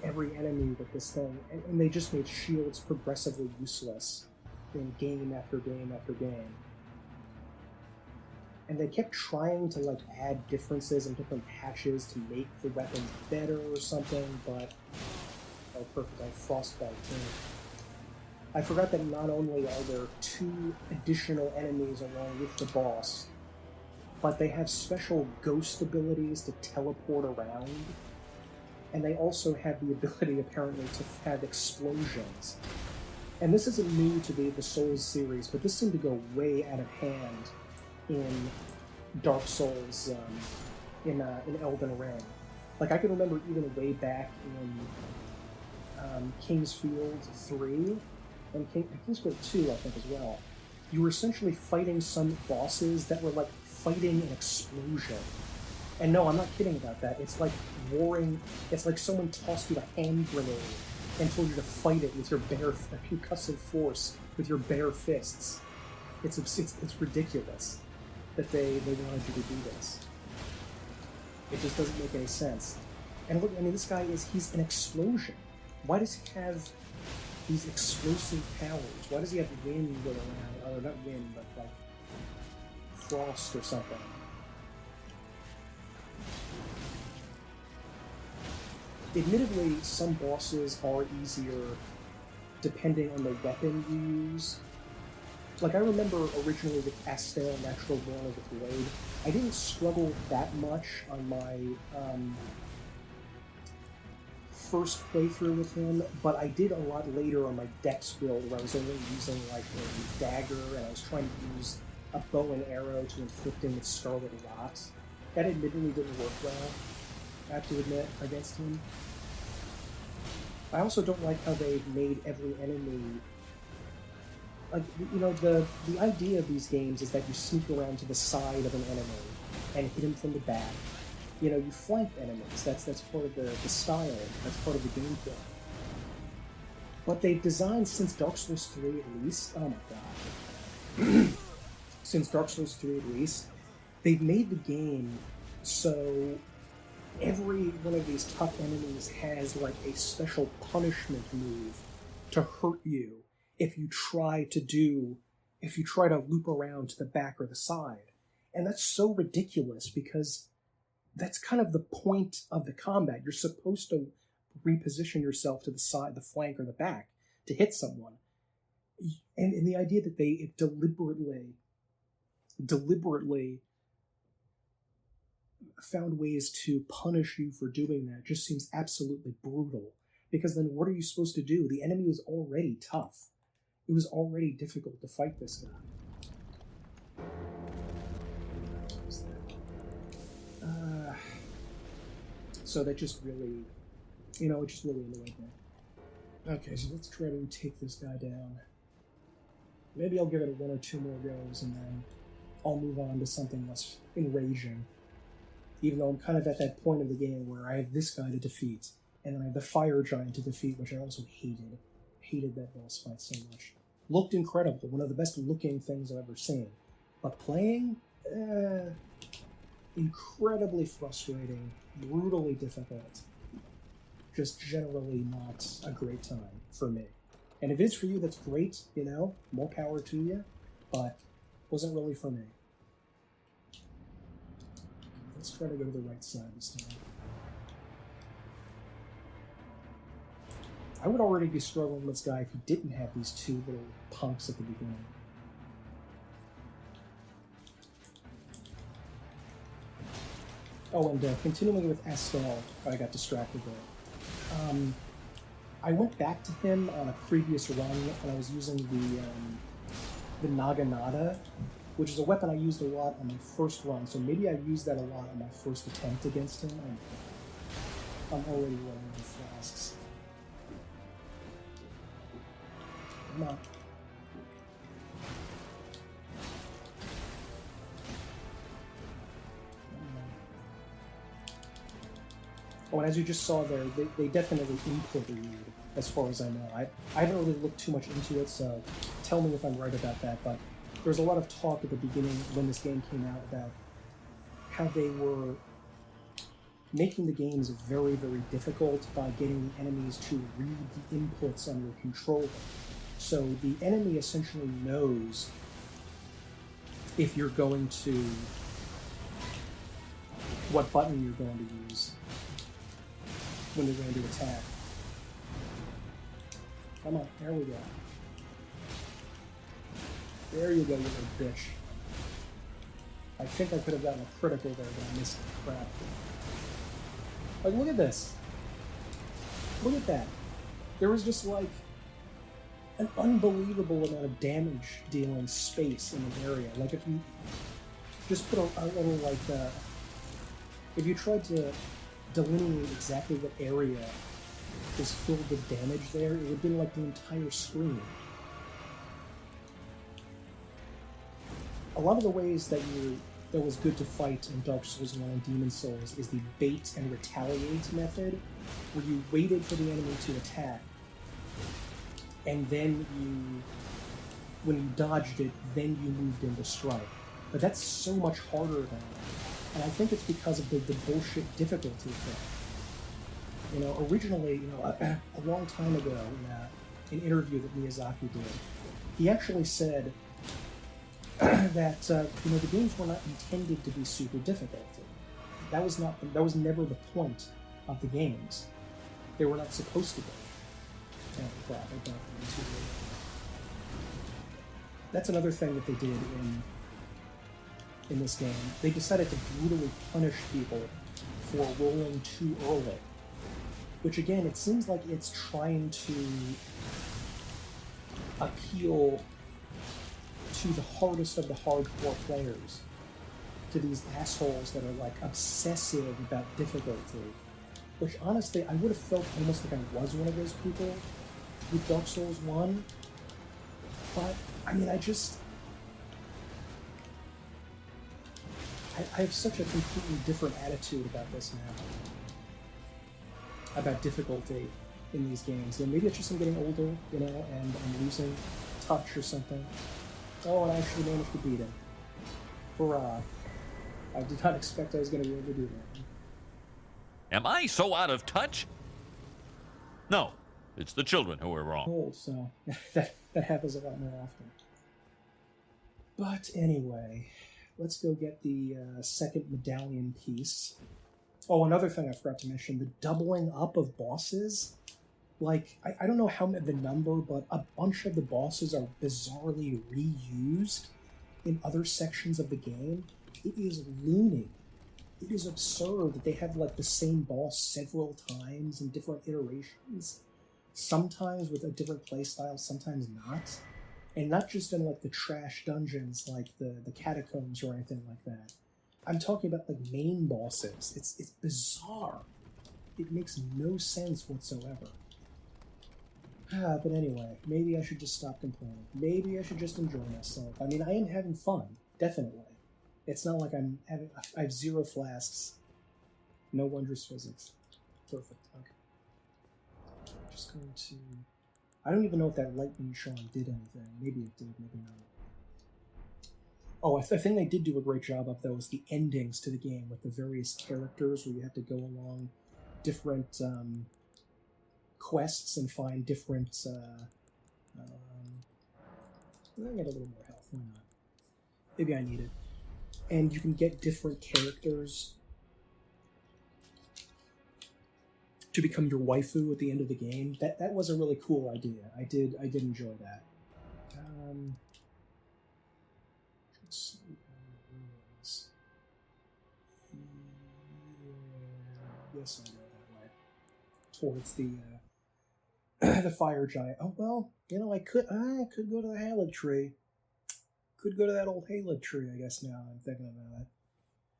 every enemy with this thing, and they just made shields progressively useless in game after game after game. And they kept trying to like add differences and different patches to make the weapons better or something, but oh, perfect! I frostbite too. I forgot that not only are there 2 additional enemies along with the boss, but they have special ghost abilities to teleport around, and they also have the ability, apparently, to have explosions. And this isn't new to the Souls series, but this seemed to go way out of hand in Dark Souls, in Elden Ring. Like, I can remember even way back in Kingsfield 3, and Kingsfield 2, I think, as well. You were essentially fighting some bosses that were, like, fighting an explosion. And no, I'm not kidding about that. It's like warring. It's like someone tossed you a hand grenade and told you to fight it with your bare concussive force with your bare fists. It's ridiculous that they wanted you to do this. It just doesn't make any sense. And look, I mean, this guy he's an explosion. Why does he have these explosive powers? Why does he have wind go around? Or not wind, but like frost or something. Admittedly, some bosses are easier depending on the weapon you use. Like, I remember originally with Astel, Natural Born of the Blade, I didn't struggle that much on my first playthrough with him, but I did a lot later on my Dex build where I was only using, like, a dagger, and I was trying to use a bow and arrow to inflict him with Scarlet Rot. That admittedly didn't work well, I have to admit, against him. I also don't like how they've made every enemy... Like, you know, the idea of these games is that you sneak around to the side of an enemy and hit him from the back. You know, you flank enemies. That's part of the style. That's part of the gameplay. But they've designed, since Dark Souls 3 at least... Oh my god. Since Dark Souls 3 at least, they've made the game so every one of these tough enemies has, like, a special punishment move to hurt you if you try to loop around to the back or the side. And that's so ridiculous because that's kind of the point of the combat. You're supposed to reposition yourself to the side, the flank, or the back to hit someone. And the idea that they deliberately found ways to punish you for doing that just seems absolutely brutal. Because then what are you supposed to do? The enemy was already tough. It was already difficult to fight this guy. So that just really, it just really annoyed me. Okay, so let's try to take this guy down. Maybe I'll give it 1 or 2 more goes, and then I'll move on to something less enraging. Even though I'm kind of at that point of the game where I have this guy to defeat, and then I have the fire giant to defeat, which I also hated. Hated that boss fight so much. Looked incredible, one of the best looking things I've ever seen. But playing, incredibly frustrating, brutally difficult. Just generally not a great time for me. And if it is for you, that's great, more power to you, but wasn't really for me. Let's try to go to the right side this time. I would already be struggling with this guy if he didn't have these 2 little punks at the beginning. Oh, and continuing with Estelle, I got distracted there. I went back to him on a previous run when I was using the Naganada, which is a weapon I used a lot on my first run, so maybe I used that a lot on my first attempt against him. I'm already running the flasks. Come on. Oh, and as you just saw there, they definitely input read, as far as I know. I haven't really looked too much into it, so tell me if I'm right about that, but there was a lot of talk at the beginning when this game came out about how they were making the games very, very difficult by getting the enemies to read the inputs on your controller. So the enemy essentially knows if you're going to... what button you're going to use when they're going to attack. Come on, there we go. There you go, you little bitch. I think I could have gotten a critical there, but I missed it. Crap. Like, look at this. Look at that. There was just, like, an unbelievable amount of damage dealing space in the area. Like, if you just put a little, like, if you tried to delineate exactly what area is filled with damage there, it would have been like the entire screen. A lot of the ways that was good to fight in Dark Souls 1 and Demon Souls is the bait and retaliate method, where you waited for the enemy to attack, and then when you dodged it, then you moved into strike. But that's so much harder now. And I think it's because of the bullshit difficulty thing. You know, originally, a long time ago, in an interview that Miyazaki did, he actually said that the games were not intended to be super difficult. That was never the point of the games. They were not supposed to be. Oh crap! I got them too late. That's another thing that they did in this game. They decided to brutally punish people for rolling too early. Which again, it seems like it's trying to appeal to the hardest of the hardcore players. To these assholes that are like obsessive about difficulty. Which honestly, I would have felt almost like I was one of those people with Dark Souls 1. But, I mean, I have such a completely different attitude about this now. About difficulty in these games. Maybe it's just I'm getting older, and I'm losing touch or something. Oh, and I actually managed to beat him. Hurrah. I did not expect I was going to be able to do that. Am I so out of touch? No, it's the children who are wrong. Old, so that happens a lot more often. But anyway, let's go get the second medallion piece. Oh, another thing I forgot to mention, the doubling up of bosses. Like, I don't know how the number, but a bunch of the bosses are bizarrely reused in other sections of the game. It is loony. It is absurd that they have, like, the same boss several times in different iterations. Sometimes with a different playstyle, sometimes not. And not just in, like, the trash dungeons like the Catacombs or anything like that. I'm talking about, like, main bosses. It's bizarre. It makes no sense whatsoever. But anyway, maybe I should just stop complaining. Maybe I should just enjoy myself. I mean, I am having fun, definitely. It's not like I have 0 flasks. No wondrous physics. Perfect, okay. Just going to... I don't even know if that lightning charm did anything. Maybe it did, maybe not. Oh, a thing they did do a great job of, though, is the endings to the game with the various characters where you have to go along different quests and find different... I'll get a little more health, why not? Maybe I need it. And you can get different characters to become your waifu at the end of the game. That was a really cool idea. I did enjoy that. Let's see. Yes, I go that way. Towards the the fire giant. Oh well, I could go to the Haligtree. Could go to that old Haligtree, I guess. Now I'm thinking about it.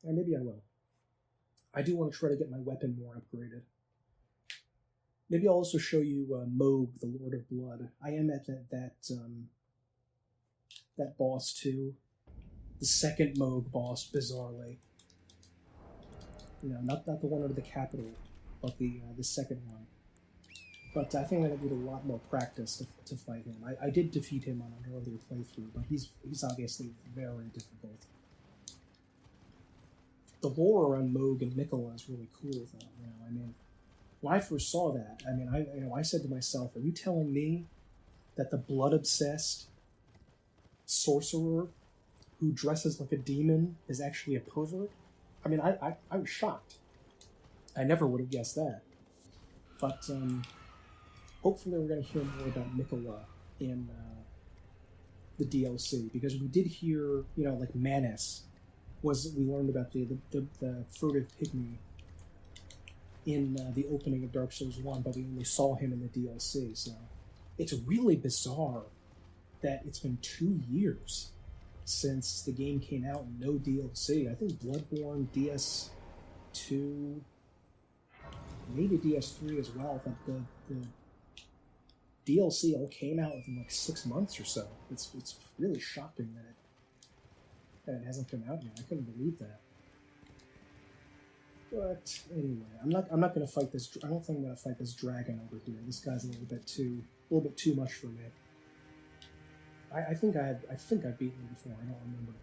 Or maybe I will. I do want to try to get my weapon more upgraded. Maybe I'll also show you Moog, the Lord of Blood. I am at that boss too. The second Moog boss, bizarrely. Not the one under the capital, but the second one. But I think I'm going to need a lot more practice to fight him. I did defeat him on an earlier playthrough, but he's obviously very difficult. The lore around Moog and Mikola is really cool, though. When I first saw that, I said to myself, "Are you telling me that the blood-obsessed sorcerer who dresses like a demon is actually a pervert?" I was shocked. I never would have guessed that. But hopefully we're going to hear more about Mikola in the DLC, because we did hear, like Manus we learned about the furtive pygmy in the opening of Dark Souls 1, but we only saw him in the DLC, so it's really bizarre that it's been 2 years since the game came out and no DLC. I think Bloodborne, DS2, maybe DS3 as well, but the DLC all came out within like 6 months or so. It's really shocking that it hasn't come out yet. I couldn't believe that. But anyway, I'm not going to fight this. I don't think I'm going to fight this dragon over here. This guy's a little bit too much for me. I think I've beaten him before. I don't remember.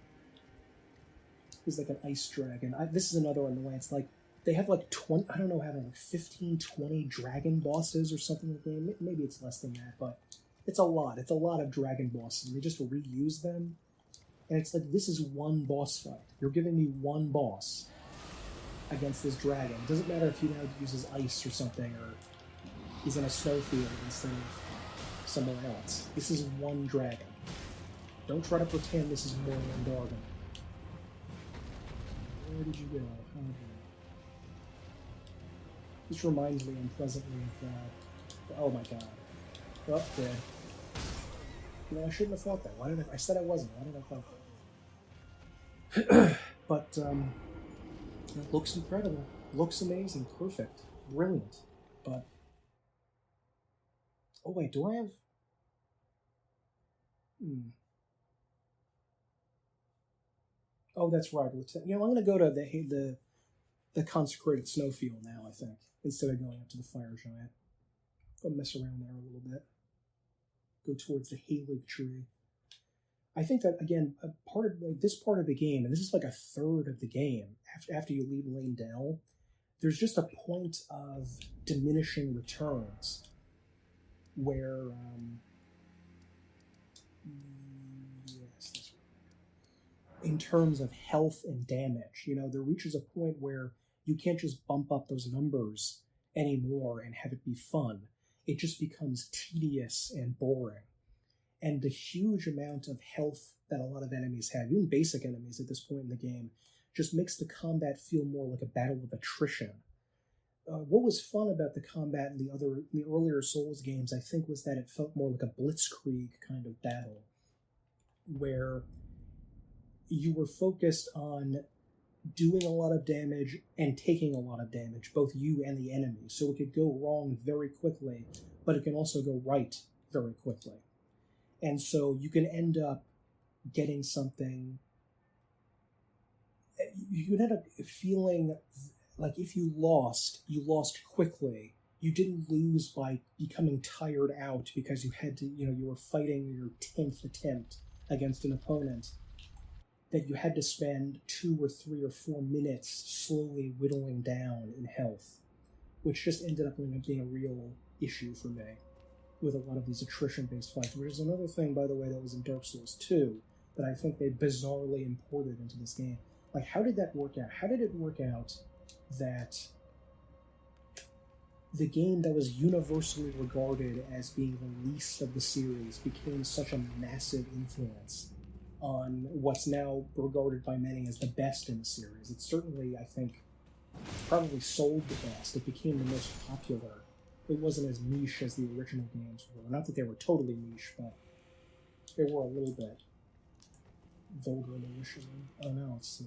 He's like an ice dragon. This is another annoyance. Like they have like 20. I don't know, having like 15, 20 dragon bosses or something in the game. Maybe it's less than that, but it's a lot. It's a lot of dragon bosses. They just reuse them, and it's like this is one boss fight. You're giving me one boss against this dragon. It doesn't matter if he now uses ice or something, or he's in a snowfield instead of somewhere else. This is one dragon. Don't try to pretend this is more than Darwin. Where did you go? This reminds me unpleasantly of oh my god. Oh, dead. I shouldn't have thought that. Why did I said I wasn't. Why did I thought that? But it looks incredible. Looks amazing. Perfect. Brilliant. But oh wait, do I have Oh, that's right. I'm going to go to the Consecrated Snowfield now, I think, instead of going up to the Fire Giant. Go mess around there a little bit. Go towards the Haligtree. I think that, again, this part of the game, and this is like a third of the game, after you leave Lane, there's just a point of diminishing returns where in terms of health and damage, there reaches a point where you can't just bump up those numbers anymore and have it be fun. It just becomes tedious and boring. And the huge amount of health that a lot of enemies have, even basic enemies at this point in the game, just makes the combat feel more like a battle of attrition. What was fun about the combat in the earlier Souls games, I think, was that it felt more like a blitzkrieg kind of battle, where you were focused on doing a lot of damage and taking a lot of damage, both you and the enemy. So it could go wrong very quickly, but it can also go right very quickly. And so you can end up getting something. You can end up feeling like if you lost quickly. You didn't lose by becoming tired out because you had to, you were fighting your 10th attempt against an opponent, that you had to spend 2 or 3 or 4 minutes slowly whittling down in health, which just ended up being a real issue for me with a lot of these attrition-based fights, which is another thing, by the way, that was in Dark Souls 2 that I think they bizarrely imported into this game. Like, how did that work out? How did it work out that the game that was universally regarded as being the least of the series became such a massive influence on what's now regarded by many as the best in the series? It's certainly, I think, probably sold the best. It became the most popular. It wasn't as niche as the original games were. Not that they were totally niche, but they were a little bit vulgar initially. Oh no, it's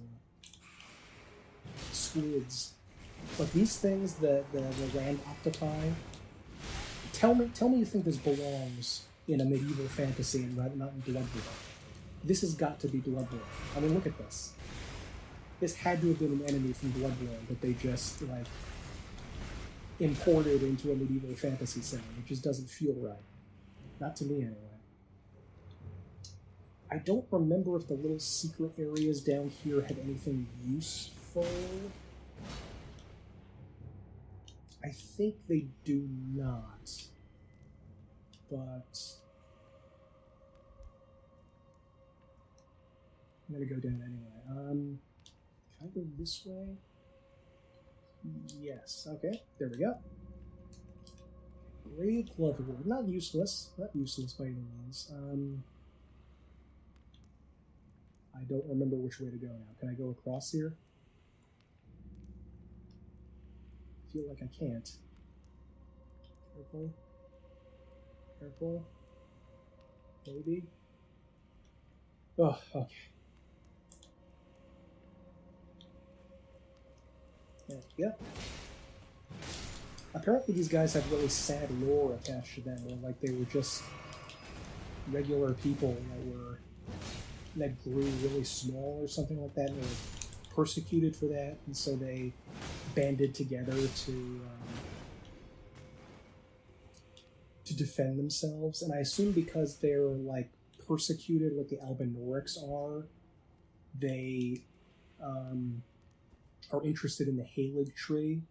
squids. Like these things, the land octopi. Tell me you think this belongs in a medieval fantasy and not in Bloodborne. This has got to be Bloodborne. I mean, look at this. This had to have been an enemy from Bloodborne that they just, like, imported into a medieval fantasy setting. It just doesn't feel right. Not to me, anyway. I don't remember if the little secret areas down here had anything useful. I think they do not. But I'm going to go down anyway. Can I go this way? Yes. Okay, there we go. Grave Gloverwood. Not useless. Not useless by any means. I don't remember which way to go now. Can I go across here? I feel like I can't. Careful. Careful. Maybe. Oh, okay. There we go. Apparently these guys have really sad lore attached to them, where like they were just regular people that grew really small or something like that, and they were persecuted for that, and so they banded together to defend themselves. And I assume because they're like persecuted like the Albinorics are, they are interested in the Haligtree,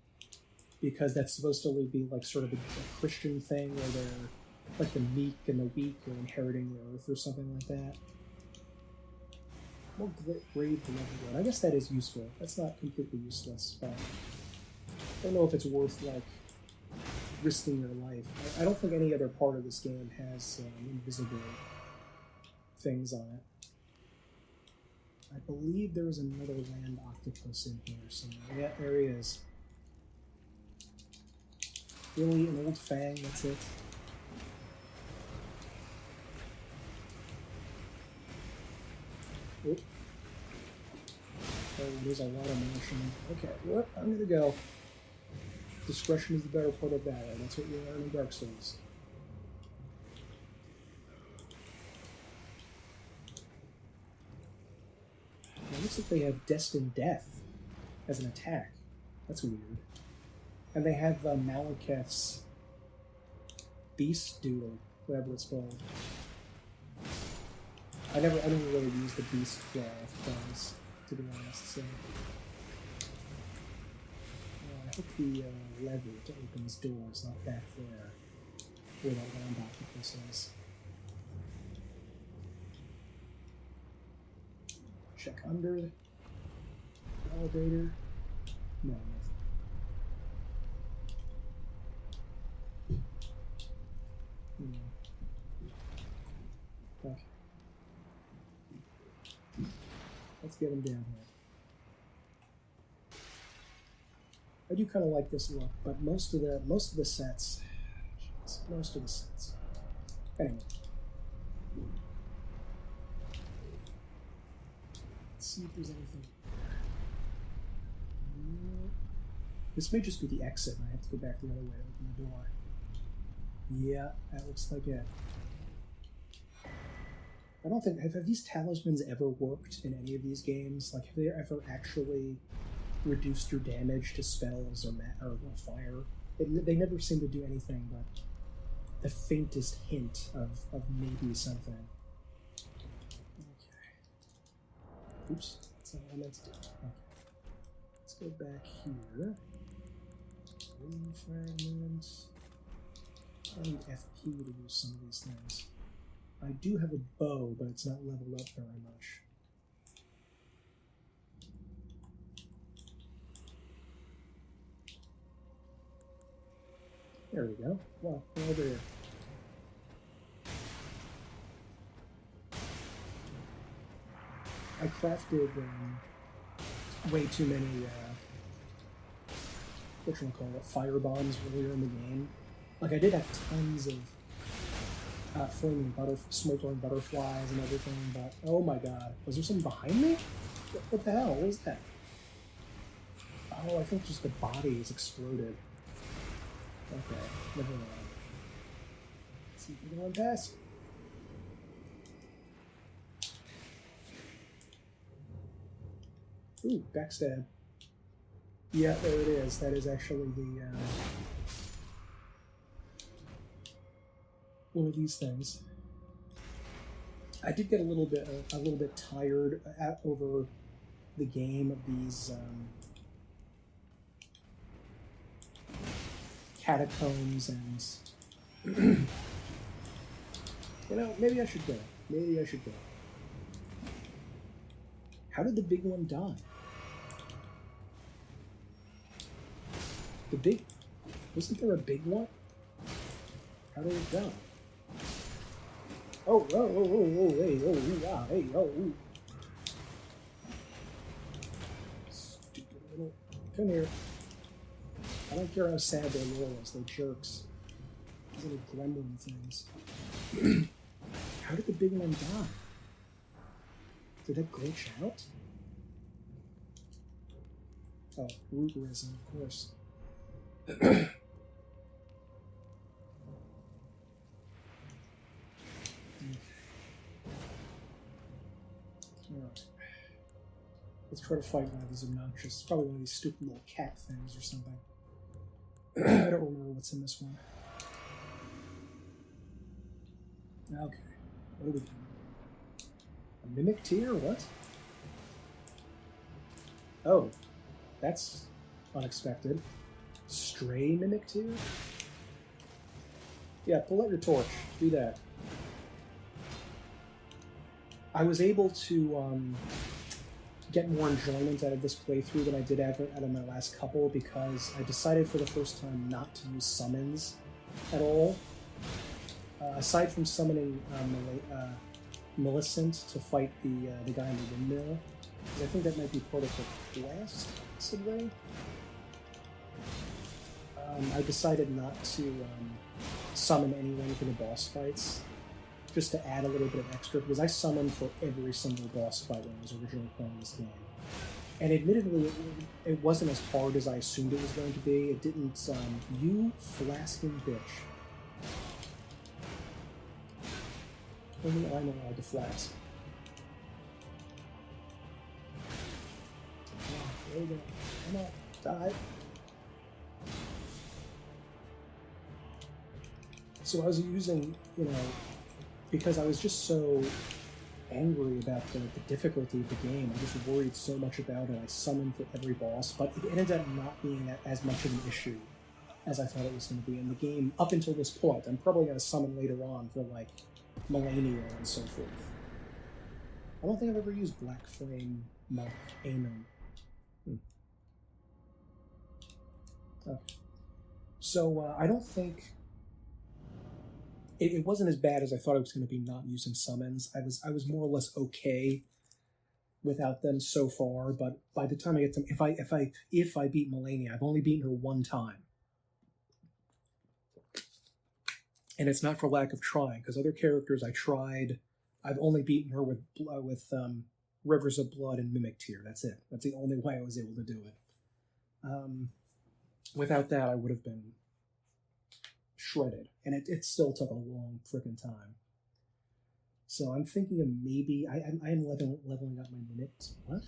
because that's supposed to be like sort of a Christian thing where they're like the meek and the weak are inheriting the earth or something like that. Well, grave Gloverwood. I guess that is useful. That's not completely useless, but I don't know if it's worth like risking your life. I don't think any other part of this game has invisible things on it. I believe there is another land octopus in here somewhere. Yeah, there he is. Really, an old fang, that's it. Oh, there's a lot of motion. Okay, well, I'm gonna go. Discretion is the better part of valor. That's what you learn in Dark Souls. It looks like they have Destined Death as an attack. That's weird. And they have Maliketh's Beast Doodle, whatever it's called. I didn't really use the Beast Claw things, to be honest, so... I hope the lever to open this door is not back there, where that land octopus is. Check under the elevator. No, nothing. Okay. Let's get him down here. I do kind of like this look, but most of the sets. Anyway. Let's see if there's anything. No. This may just be the exit, and I have to go back the other way to open the door. Yeah, that looks like it. I don't think... Have these talismans ever worked in any of these games? Like, have they ever actually reduced your damage to spells or fire? They never seem to do anything but the faintest hint of maybe something. Okay. Oops, that's not what I meant to do. Okay. Let's go back here. Green fragment. I need FP to use some of these things. I do have a bow, but it's not leveled up very much. There we go. Well, we're over here. I crafted way too many whatchamacallit, fire bombs earlier in the game. Like, I did have tons of smoldering butterflies and everything, but oh my god. Was there something behind me? What the hell? What was that? Oh, I think just the body is exploded. Okay, never mind. Let's see if we can run past. Ooh, backstab. Yeah, there it is. That is actually the one of these things. I did get a little bit tired over the game of these catacombs and you know, maybe I should go. Maybe I should go. How did the big one die? Wasn't there a big one? How did it die? Oh, hey, oh, wow, hey, oh, ooh. Stupid little... Come here. I don't care how sad they're loyals, they're jerks. These little grumbling things. How did the big one die? Did that glitch out? Oh, root resin, of course. Alright. Let's try to fight one of these obnoxious, probably one of these stupid little cat things or something. I don't remember what's in this one. Okay, what are we doing? A mimic tier? What? Oh, that's unexpected. Stray mimic tier? Yeah, pull out your torch. Do that. I was able to get more enjoyment out of this playthrough than I did out of my last couple because I decided for the first time not to use summons at all. Aside from summoning Millicent to fight the guy in the windmill, because I think that might be part of the quest, possibly. I decided not to summon anyone for the boss fights, just to add a little bit of extra, because I summoned for every single boss fight when I was originally playing this game. And admittedly, it wasn't as hard as I assumed it was going to be. It didn't, you flasking bitch. Only I'm allowed to flask. Come on, there we go. Come on, die. So I was using, you know, because I was just so angry about the difficulty of the game. I just worried so much about it. I summoned for every boss, but it ended up not being as much of an issue as I thought it was going to be in the game up until this point. I'm probably going to summon later on for, like, Malenia and so forth. I don't think I've ever used Black Flame Monk Aemon. Okay. So, I don't think... It wasn't as bad as I thought it was going to be not using summons. I was more or less okay without them so far, but by the time I get to... If I beat Malenia, I've only beaten her one time. And it's not for lack of trying, because other characters I tried, I've only beaten her with Rivers of Blood and Mimic Tear. That's it. That's the only way I was able to do it. Without that, I would have been shredded. And it still took a long frickin' time. So I'm thinking of maybe... I am leveling up my Mimic... What?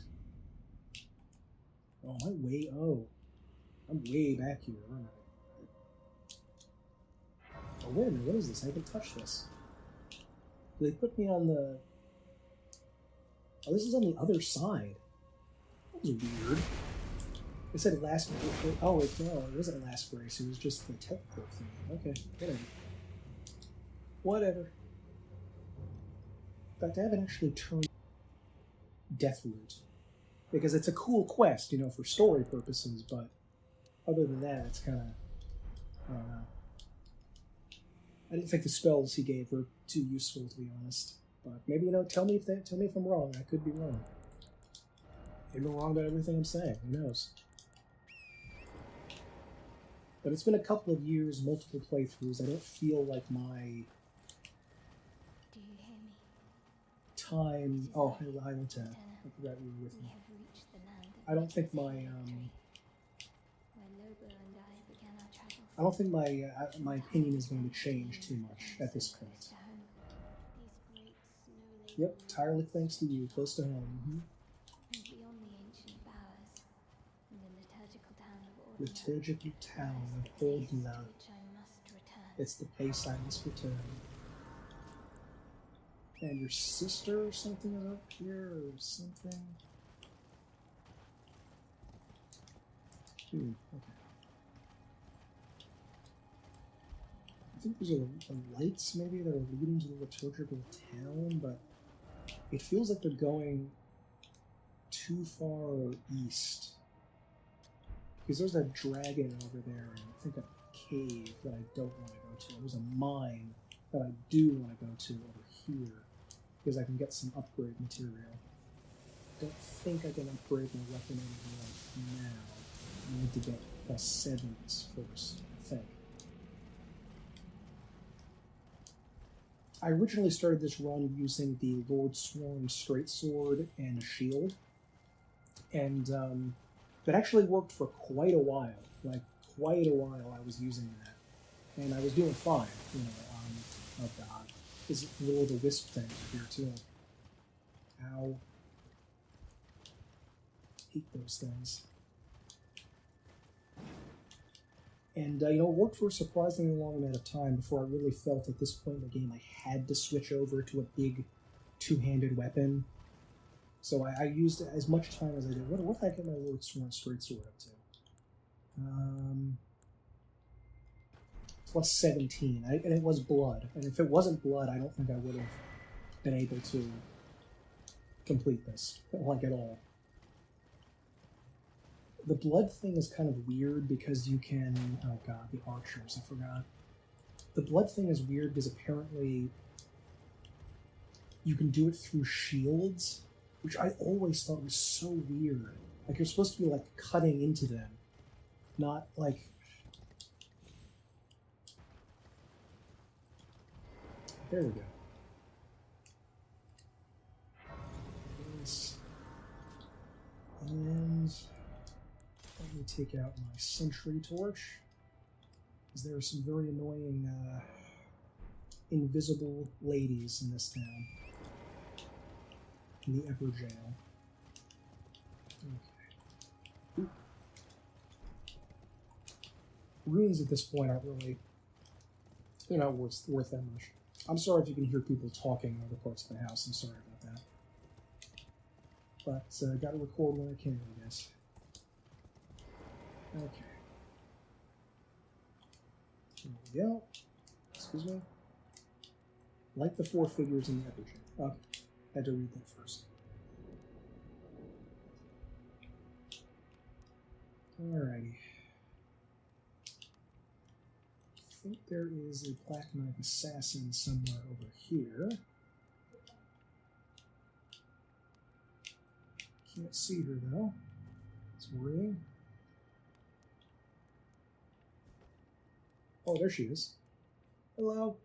Oh, I'm way back here, aren't I? Oh, wait a minute, what is this? I haven't touched this. They put me on the... Oh, this is on the other side. That was weird. It said last... Oh, wait, no, it wasn't last race. It was just the teleport thing. Okay, whatever. In fact, I haven't actually turned Deathroot. Because it's a cool quest, you know, for story purposes, but other than that, it's kind of... I don't know. I didn't think the spells he gave were too useful, to be honest. But maybe, you know, tell me if I'm wrong. I could be wrong. Maybe I'm wrong about everything I'm saying. Who knows? But it's been a couple of years, multiple playthroughs. I don't feel like my Do you hear me? time... Oh, hey, Loretta. I forgot you were with We me. have reached the land of I don't think my, Haligtree, where Lobo and I began our travels. I don't think my opinion is going to change too much at this point. Close to home. These great snow-laden Yep, entirely thanks to you, close to home. and beyond the ancient bowers, in the liturgical town of Ordina. Liturgical town of That's the place to Ordina. which I must return. It's the place I must return. And your sister or something is up here, or something? Okay. I think these are the lights, maybe, that are leading to the liturgical town, but it feels like they're going too far east. Because there's a dragon over there, and I think a cave that I don't want to go to. There's a mine that I do want to go to over here, because I can get some upgrade material. Don't think I can upgrade my weapon right now. I need to get +7s first, I think. I originally started this run using the Lord Sworn straight sword and a shield, and that actually worked for quite a while. Like, quite a while I was using that, and I was doing fine, you know. Oh god. This Will of the Wisp thing here too. Ow. Hate those things. And, you know, it worked for a surprisingly long amount of time before I really felt at this point in the game I had to switch over to a big two-handed weapon. So I used as much time as I did. What did I get my Lord Sworn straight sword up to? +17, and it was blood. And if it wasn't blood, I don't think I would have been able to complete this, like, at all. The blood thing is kind of weird because you can... Oh god, the archers, I forgot. The blood thing is weird because apparently you can do it through shields, which I always thought was so weird. Like, you're supposed to be, like, cutting into them, not, like... There we go. Yes. And... let me take out my sentry torch, because there are some very annoying invisible ladies in this town. In the Everjail. Okay. Ooh. Runes at this point aren't really, they're not worth that much. I'm sorry if you can hear people talking in other parts of the house. I'm sorry about that. But gotta record when I can, I guess. Okay. There we go. Excuse me. Like the 4 figures in the epic. Okay. Had to read that first. Alrighty. I think there is a Black Knife Assassin somewhere over here. Can't see her though. It's worrying. Oh, there she is. Hello.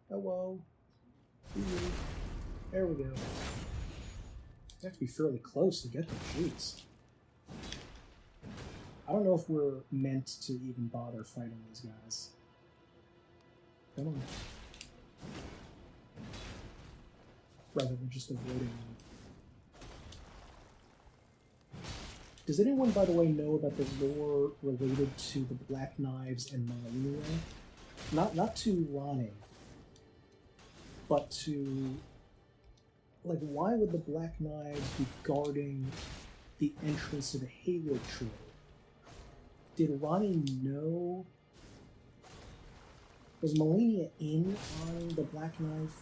Hello. There we go. You have to be fairly close to get them. Jeez. I don't know if we're meant to even bother fighting these guys. Come on. Rather than just avoiding them. Does anyone, by the way, know about the lore related to the Black Knives and Malenia? Not to Ronnie, but to... like, why would the Black Knives be guarding the entrance to the Haligtree? Did Ronnie know? Was Malenia in on the Black Knife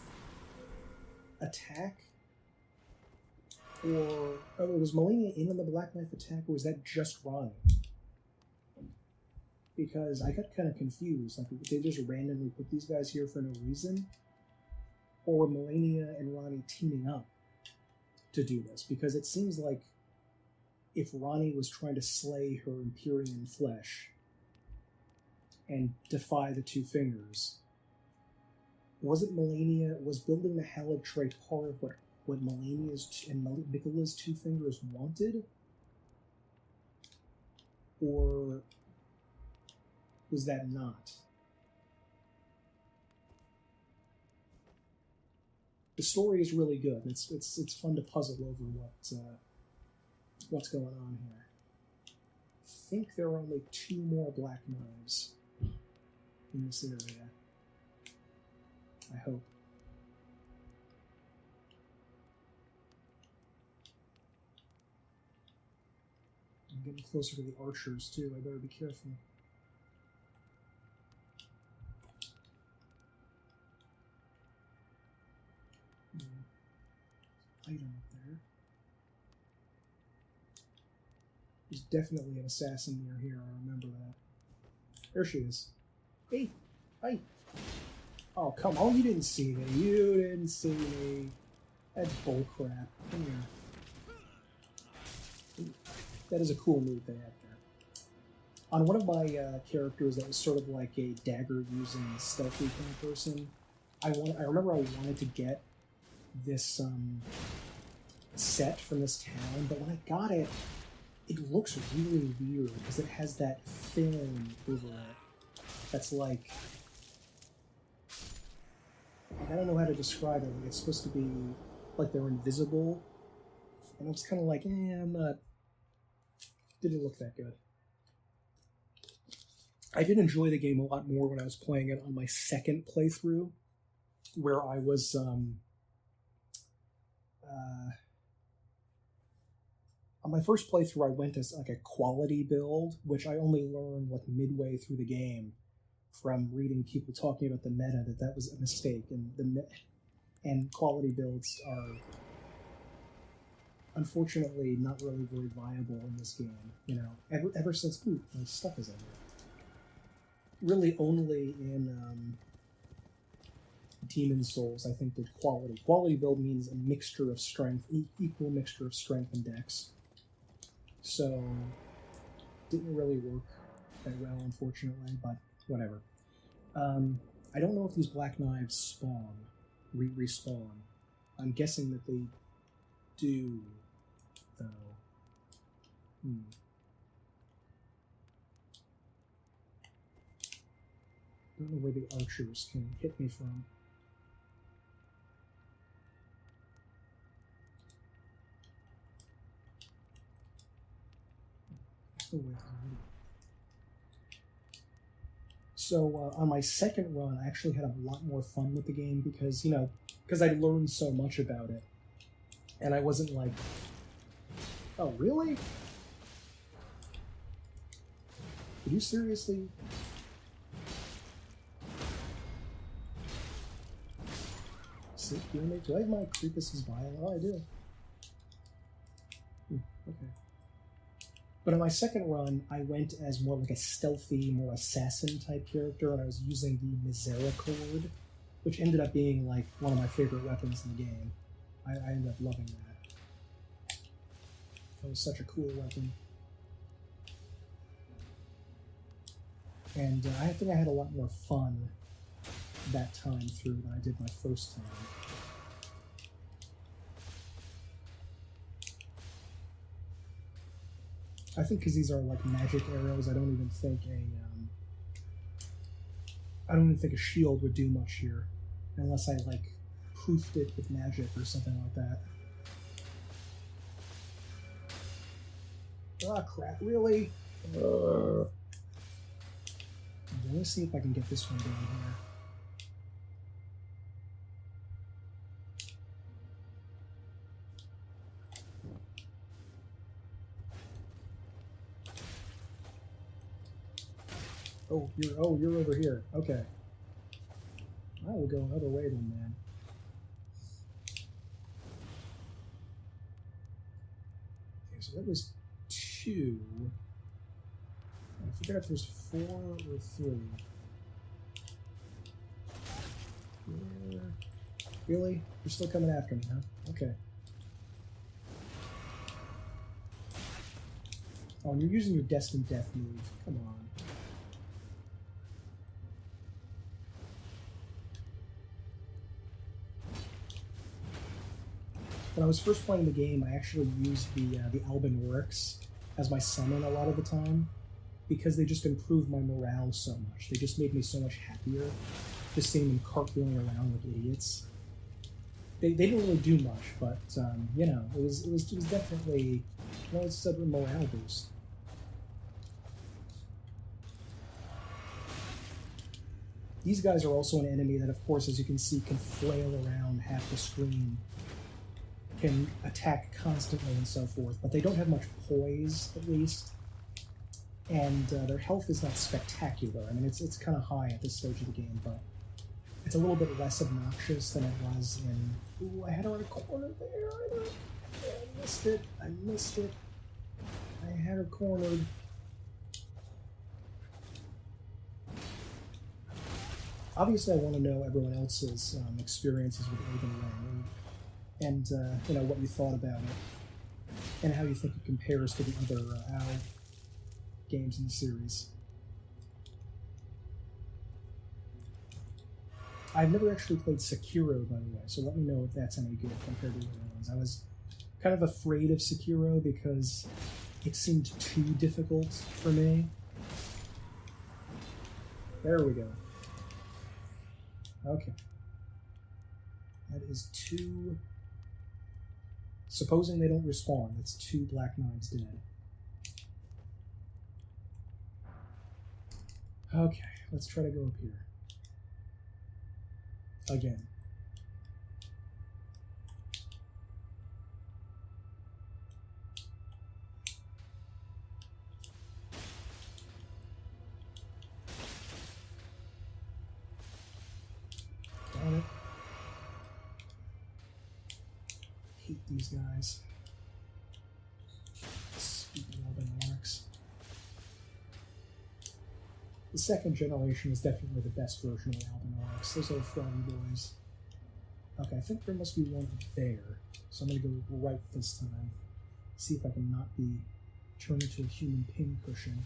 attack? Or was Malenia in on the Black Knife attack, or was that just Ronnie? Because I got kind of confused. Like, did they just randomly put these guys here for no reason? Or were Malenia and Ronnie teaming up to do this? Because it seems like if Ronnie was trying to slay her Empyrean flesh, and defy the Two Fingers. Wasn't Malenia, was building the Haligtree part of what Malenia's and Mikola's Two Fingers wanted? Or was that not? The story is really good. It's fun to puzzle over what's going on here. I think there are only 2 more black knives in this area. I hope. I'm getting closer to the archers too. I better be careful. Item up there. There's definitely an assassin near here. I remember that. There she is. Hey, hi. Oh, come on! You didn't see me. You didn't see me. That's bullcrap. Come here. That is a cool move they have there. On one of my characters that was sort of like a dagger-using stealthy kind of person, I remember I wanted to get this set from this town, but when I got it, it looks really weird because it has that film over it. That's like I don't know how to describe it. It's supposed to be like they're invisible, and I was kind of like, I'm not. Didn't look that good. I did enjoy the game a lot more when I was playing it on my second playthrough, where I was on my first playthrough I went as like a quality build, which I only learned like midway through the game from reading people talking about the meta that was a mistake, and quality builds are unfortunately not really very viable in this game. You know, ever since my stuff is in there. Really, only in Demon Souls, I think, did quality. Quality build means a mixture of strength, equal mixture of strength and dex. So, didn't really work that well, unfortunately, but whatever. I don't know if these black knives spawn, respawn. I'm guessing that they do, though. Don't know where the archers can hit me from. So on my second run, I actually had a lot more fun with the game because I learned so much about it, and I wasn't like, oh really? Did you seriously? Do I have my Creepus's vial? Oh, I do. Okay. But on my second run, I went as more like a stealthy, more assassin-type character, and I was using the Misbegotten, which ended up being like one of my favorite weapons in the game. I ended up loving that. That was such a cool weapon. And I think I had a lot more fun that time through than I did my first time. I think because these are like magic arrows, I don't even think a shield would do much here, unless I like proofed it with magic or something like that. Ah, crap! Really? Let me see if I can get this one down here. You're over here. Okay. I will go another way then, man. Okay, so that was 2. I forget if there's 4 or 3. Really? You're still coming after me, huh? Okay. Oh, and you're using your Destined Death move. Come on. when I was first playing the game, I actually used the Alban Oryx as my summon a lot of the time because they just improved my morale so much. They just made me so much happier just seeing them cartwheeling around like idiots. They didn't really do much, but you know, it was definitely, you know, it's a morale boost. These guys are also an enemy that, of course, as you can see, can flail around half the screen, can attack constantly and so forth, but they don't have much poise, at least, and their health is not spectacular. I mean, it's kind of high at this stage of the game, but it's a little bit less obnoxious than it was in... Ooh, I had her in a corner there. I missed it. I had her cornered. Obviously, I want to know everyone else's experiences with Elden Ring, and you know, what you thought about it, and how you think it compares to the other OW games in the series. I've never actually played Sekiro, by the way, so let me know if that's any good compared to the other ones. I was kind of afraid of Sekiro because it seemed too difficult for me. There we go. Okay. That is 2... Supposing they don't respawn, that's 2 Black Knives dead. Okay, let's try to go up here. Again. Got it. Hate these guys. Stupid Elden Oryx. The second generation is definitely the best version of the Elden Oryx. Those are froggy boys. Okay, I think there must be one up there. So I'm going to go right this time. See if I can not be turned into a human pincushion.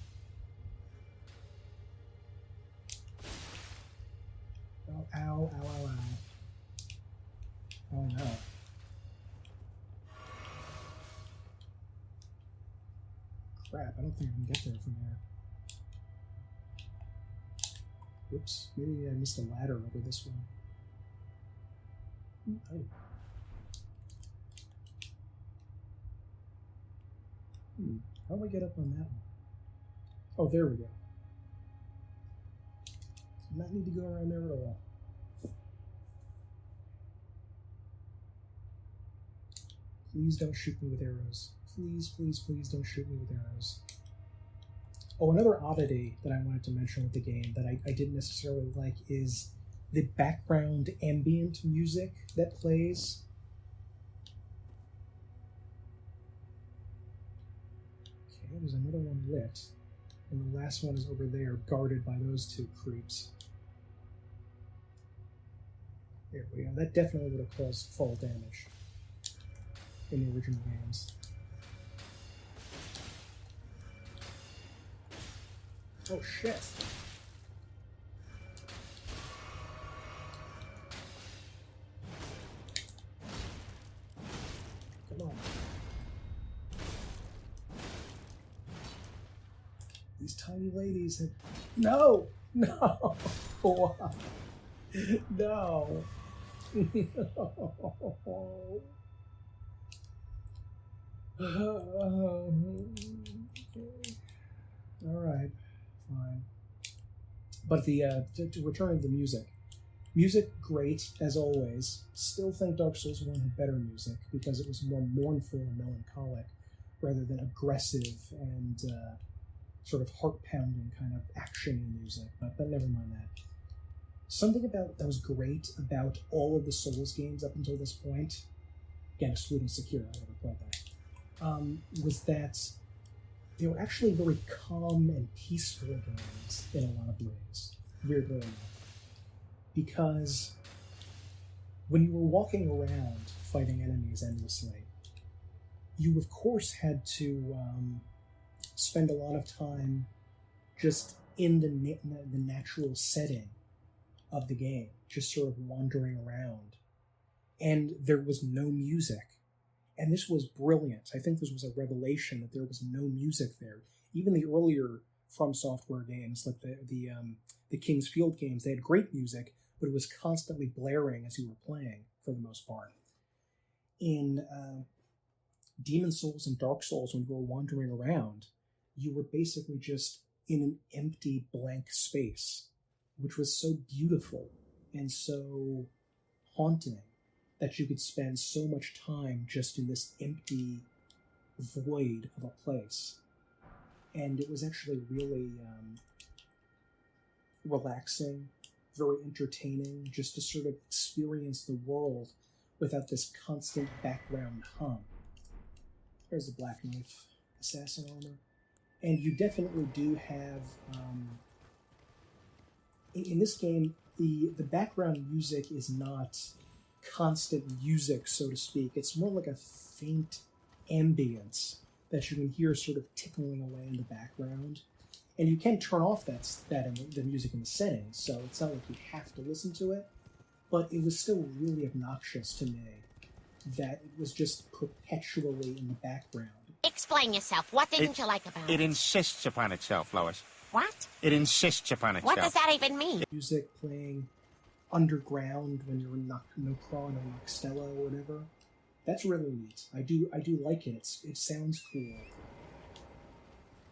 Oh, ow, ow, ow, ow. Oh no. Crap, I don't think I can get there from here. Whoops, maybe I missed a ladder over this one. Oh. How do I get up on that one? Oh, there we go. Do not need to go around there at all. Please don't shoot me with arrows. Please, please, please don't shoot me with arrows. Oh, another oddity that I wanted to mention with the game that I didn't necessarily like is the background ambient music that plays. Okay, there's another one lit. And the last one is over there, guarded by those 2 creeps. There we go. That definitely would have caused fall damage in the original games. Oh shit. Come on. These tiny ladies have... No! No! Why? No! No! Alright. Fine. But the to return to the music. Music, great, as always. Still think Dark Souls 1 had better music because it was more mournful and melancholic rather than aggressive and sort of heart-pounding kind of action-y music. But never mind that. Something that was great about all of the Souls games up until this point, again, excluding Sekiro, I never played that, was that they were actually very calm and peaceful games in a lot of ways, weirdly enough. Because when you were walking around fighting enemies endlessly, you of course had to spend a lot of time just in the natural setting of the game, just sort of wandering around. And there was no music And this was brilliant. I think this was a revelation that there was no music there. Even the earlier From Software games, like the King's Field games, they had great music, but it was constantly blaring as you were playing, for the most part. In Demon Souls and Dark Souls, when you were wandering around, you were basically just in an empty, blank space, which was so beautiful and so haunting that you could spend so much time just in this empty void of a place. And it was actually really relaxing, very entertaining, just to sort of experience the world without this constant background hum. There's the Black Knife assassin armor. And you definitely do have... in this game, the background music is not constant music, so to speak. It's more like a faint ambience that you can hear sort of tickling away in the background. And you can turn off that in the music in the settings, so it's not like you have to listen to it. But it was still really obnoxious to me that it was just perpetually in the background. Explain yourself. What didn't you like about it? It insists upon itself, Lois. What? It insists upon itself. What does that even mean? Music playing underground when you're in Nocron or Noxtella or whatever. That's really neat. I do like it. It sounds cool.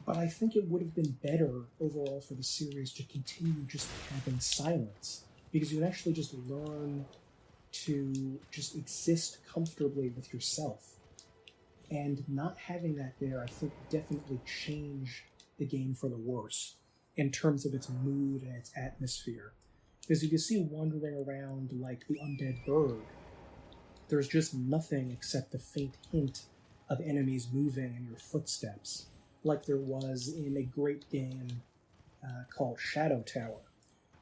But I think it would have been better overall for the series to continue just having silence, because you can actually just learn to just exist comfortably with yourself. And not having that there, I think, definitely changed the game for the worse in terms of its mood and its atmosphere. Because if you see wandering around like the undead bird, there's just nothing except the faint hint of enemies moving in your footsteps, like there was in a great game called Shadow Tower,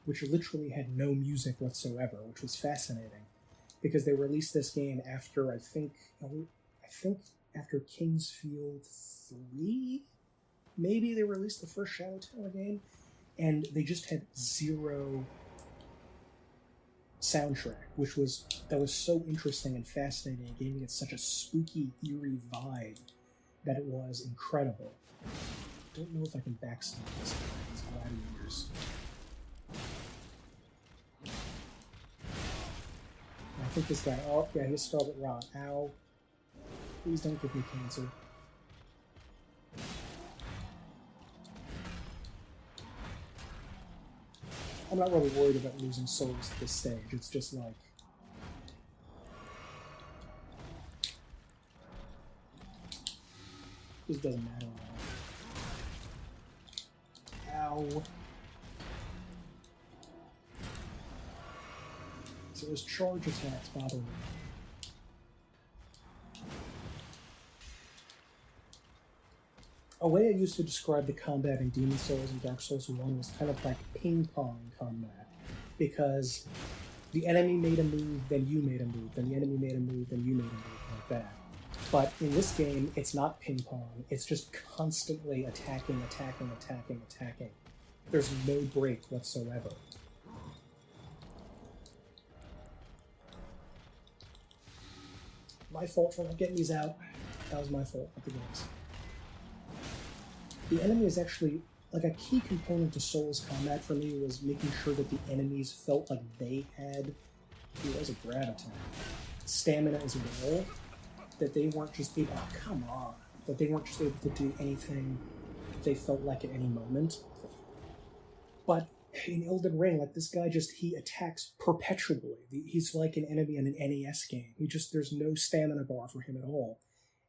which literally had no music whatsoever, which was fascinating, because they released this game after, I think after King's Field 3, maybe they released the first Shadow Tower game, and they just had zero soundtrack, that was so interesting and fascinating, and giving it such a spooky, eerie vibe that it was incredible. I don't know if I can backstab these gladiators. I think this guy, oh yeah, he's Scarlet Rot. Ow. Please don't give me cancer. I'm not really worried about losing souls at this stage. It's just like... This doesn't matter now. Ow. So those charge attacks bother me. A way I used to describe the combat in Demon Souls and Dark Souls 1 was kind of like ping-pong combat, because the enemy made a move, then you made a move, then the enemy made a move, then you made a move, like that. But in this game, it's not ping-pong, it's just constantly attacking. There's no break whatsoever. My fault for not getting these out. That was my fault at the games. The enemy is actually, like, a key component to Souls combat for me was making sure that the enemies felt like they had, that was a grab attack, stamina as well, that they weren't just able, oh, come on, that they weren't just able to do anything they felt like at any moment. But in Elden Ring, like, this guy he attacks perpetually. He's like an enemy in an NES game. There's no stamina bar for him at all.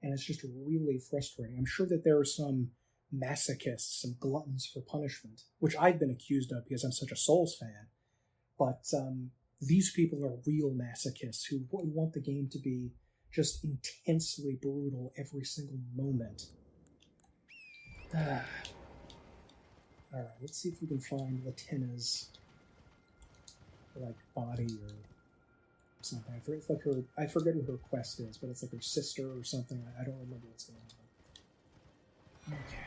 And it's just really frustrating. I'm sure that there are some masochists, some gluttons for punishment, which I've been accused of because I'm such a Souls fan. But these people are real masochists who want the game to be just intensely brutal every single moment. Alright, let's see if we can find Latina's body or something. I forget what her quest is, but it's like her sister or something. I don't remember what's going on. Okay.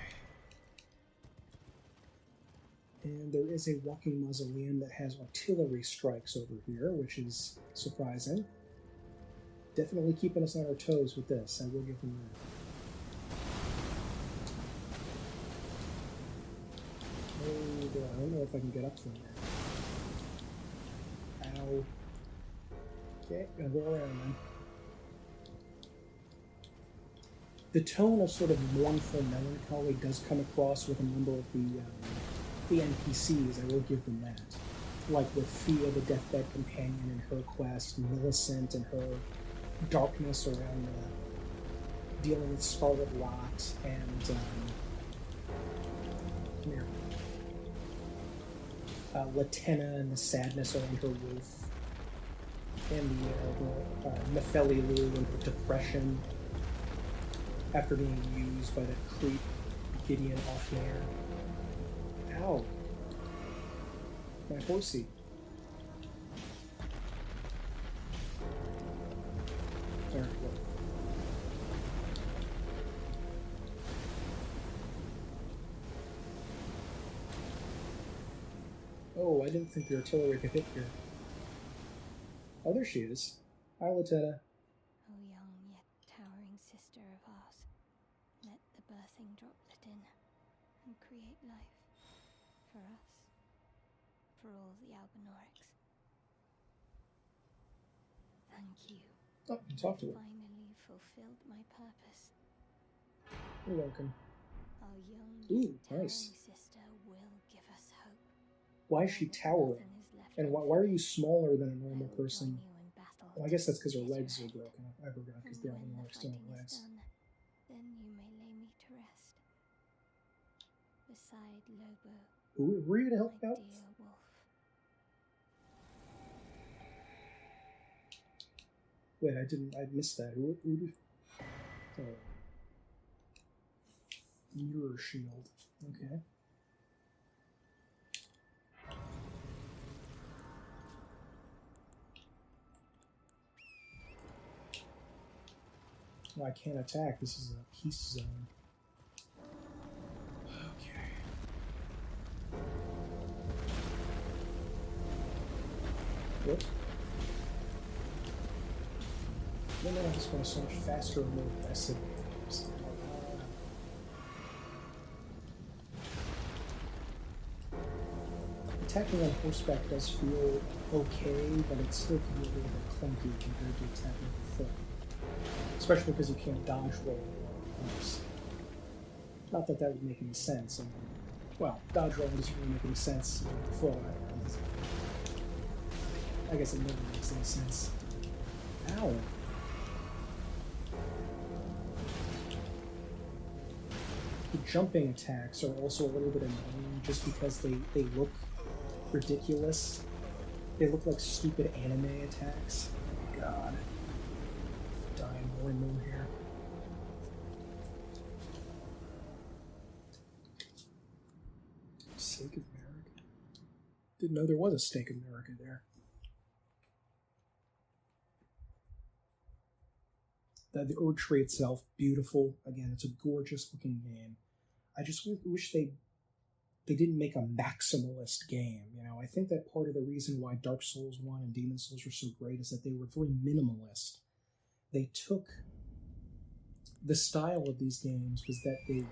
And there is a walking mausoleum that has artillery strikes over here, which is surprising. definitely keeping us on our toes with this. I will give them that. Oh, boy, I don't know if I can get up from there. Ow. Okay, gonna go around then. The tone of sort of mournful melancholy does come across with a number of the NPCs. I will give them that. Like with Fia, the deathbed companion, and her quest, Millicent and her darkness around dealing with Scarlet Rot, and come here. Latenna and the sadness around her wolf, and the Nephelilu and her depression after being used by that creep Gideon Offnair. Ow. My horsey. Alright, look. Oh, I didn't think the artillery could hit here. Oh, there she is. Hi, Loretta. O young yet towering sister of ours, let the birthing droplet in and create life for us, for all the Albinorics. Thank you. Oh, you talk to her. Finally fulfilled my purpose. You're welcome. Our young Ooh, towering nice. sister will give us hope. Why is she towering? And why are you smaller than a normal person? Well, I guess that's because her legs are broken. I forgot, because the Albinorics don't have legs. Then you may lay me to rest. Beside Lobo, Who were you to help my out? dear wolf. Wait, I missed that. Who did? Oh. Mirror shield. Okay. Well, I can't attack. This is a peace zone. Okay. What? No, I just want so much faster and more aggressive. Attacking on horseback does feel okay, but it still can be a little bit clunky compared to attacking on foot. Especially because you can't dodge roll or horse. Not that that would make any sense. I mean, well, dodge roll doesn't really make any sense on foot. I guess it never makes any sense. Ow. The jumping attacks are also a little bit annoying just because they look ridiculous. They look like stupid anime attacks. Oh, God. Dying more and more here. Stake of America. Didn't know there was a Stake of America there. The Erd tree itself, beautiful. Again, it's a gorgeous looking game. I just wish they didn't make a maximalist game. You know, I think that part of the reason why Dark Souls 1 and Demon Souls were so great is that they were very minimalist. They took the style of these games was that they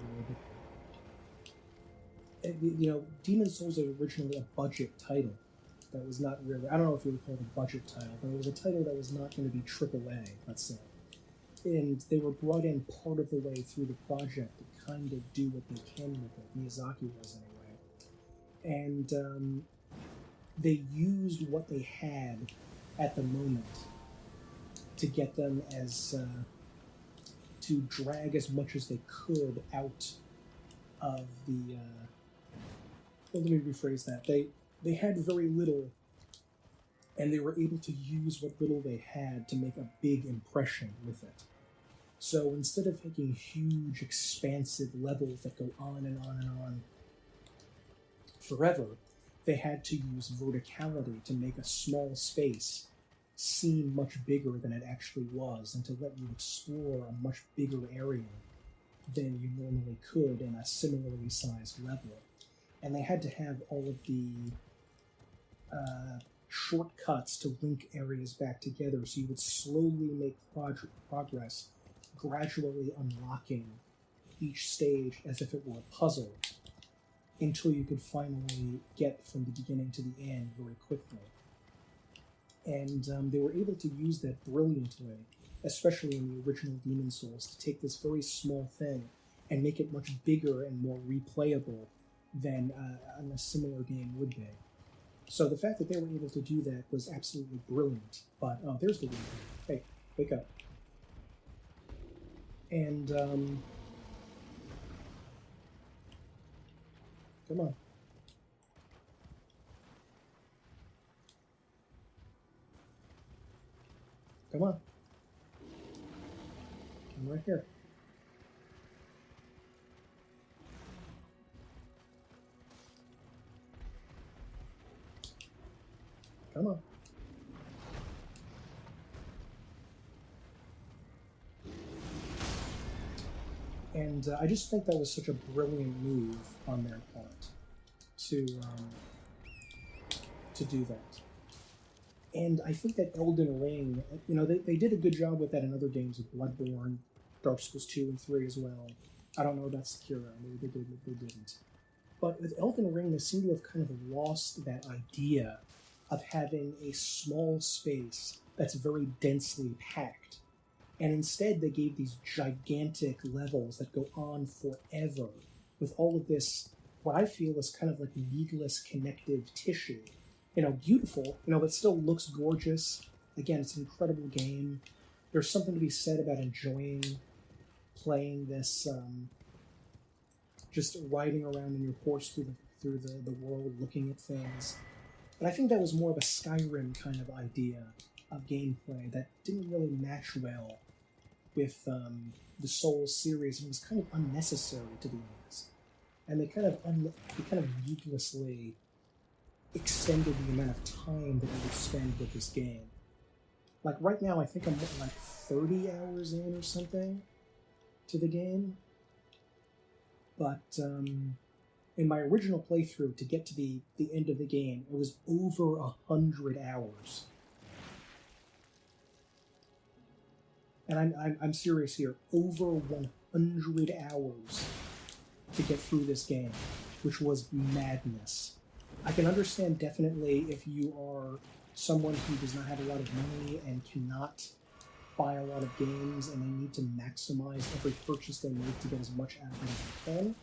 would, you know, Demon Souls was originally a budget title that was not really, I don't know if you would call it a budget title, but it was a title that was not going to be AAA, let's say. And they were brought in part of the way through the project to kind of do what they can with it. Miyazaki was, anyway. And they used what they had at the moment to get them as to drag as much as they could out of the well, let me rephrase that. They had very little, and they were able to use what little they had to make a big impression with it. So instead of making huge expansive levels that go on and on and on forever, they had to use verticality to make a small space seem much bigger than it actually was, and to let you explore a much bigger area than you normally could in a similarly sized level. And they had to have all of the shortcuts to link areas back together, so you would slowly make progress, gradually unlocking each stage as if it were a puzzle, until you could finally get from the beginning to the end very quickly. And they were able to use that brilliantly, especially in the original Demon Souls, to take this very small thing and make it much bigger and more replayable than a similar game would be. So the fact that they were able to do that was absolutely brilliant. But, oh, there's the window. Hey, wake up. And, come on. Come on. I'm right here. Come on. And I just think that was such a brilliant move on their part to do that. And I think that Elden Ring, you know, they did a good job with that in other games, with Bloodborne, Dark Souls 2 and 3 as well. I don't know about Sekiro, maybe they did, maybe they didn't. But with Elden Ring, they seem to have kind of lost that idea of having a small space that's very densely packed. And instead they gave these gigantic levels that go on forever with all of this, what I feel is kind of like needless connective tissue. You know, beautiful, you know, it still looks gorgeous. Again, it's an incredible game. There's something to be said about enjoying playing this, just riding around in your horse through the world, looking at things. But I think that was more of a Skyrim kind of idea of gameplay that didn't really match well with the Souls series, and was kind of unnecessary, to be honest. And they kind of needlessly extended the amount of time that I would spend with this game. Like right now, I think I'm like 30 hours in or something to the game. But in my original playthrough, to get to the end of the game, it was over 100 hours. And I'm serious here, over 100 hours to get through this game, which was madness. I can understand definitely if you are someone who does not have a lot of money and cannot buy a lot of games and they need to maximize every purchase they make to get as much out of it as they can,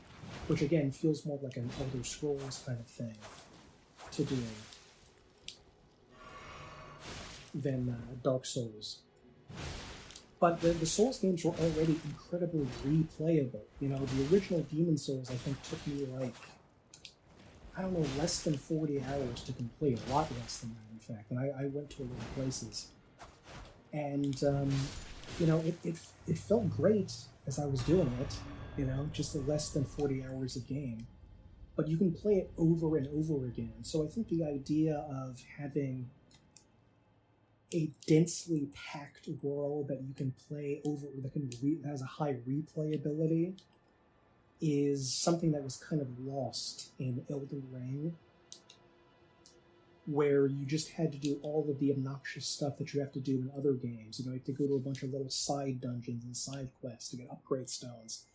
which again feels more like an Elder Scrolls kind of thing to do than Dark Souls. But the Souls games were already incredibly replayable. You know, the original Demon Souls, I think, took me like, I don't know, less than 40 hours to complete. A lot less than that, in fact. And I went to a lot of places. And, you know, it felt great as I was doing it. You know, just less than 40 hours of game. But you can play it over and over again. So I think the idea of having a densely packed world that you can play over, that has a high replayability, is something that was kind of lost in Elden Ring, where you just had to do all of the obnoxious stuff that you have to do in other games. You know, you have to go to a bunch of little side dungeons and side quests to get upgrade stones.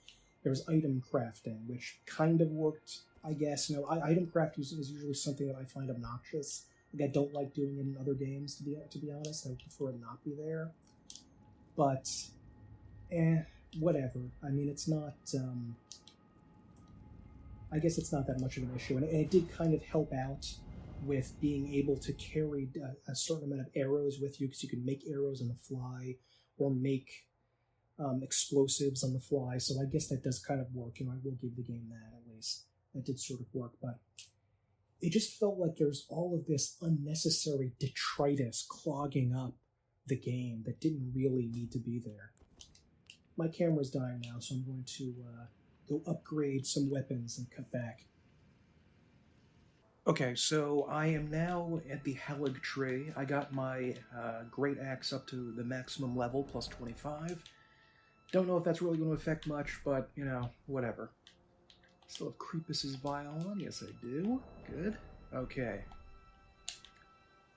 There was item crafting, which kind of worked, I guess. You know, item crafting is usually something that I find obnoxious. Like, I don't like doing it in other games, to be honest. I would prefer it not be there. But, whatever. I mean, it's not, I guess it's not that much of an issue. And it did kind of help out with being able to carry a certain amount of arrows with you, because you can make arrows on the fly, or make explosives on the fly. So I guess that does kind of work. You know, I will give the game that, at least. That did sort of work, but it just felt like there's all of this unnecessary detritus clogging up the game that didn't really need to be there. My camera's dying now, so I'm going to go upgrade some weapons and cut back. Okay, so I am now at the Haligtree. I got my Great Axe up to the maximum level, plus 25. Don't know if that's really going to affect much, but, you know, whatever. Still have Creepus's Vial on? Yes, I do. Good. Okay.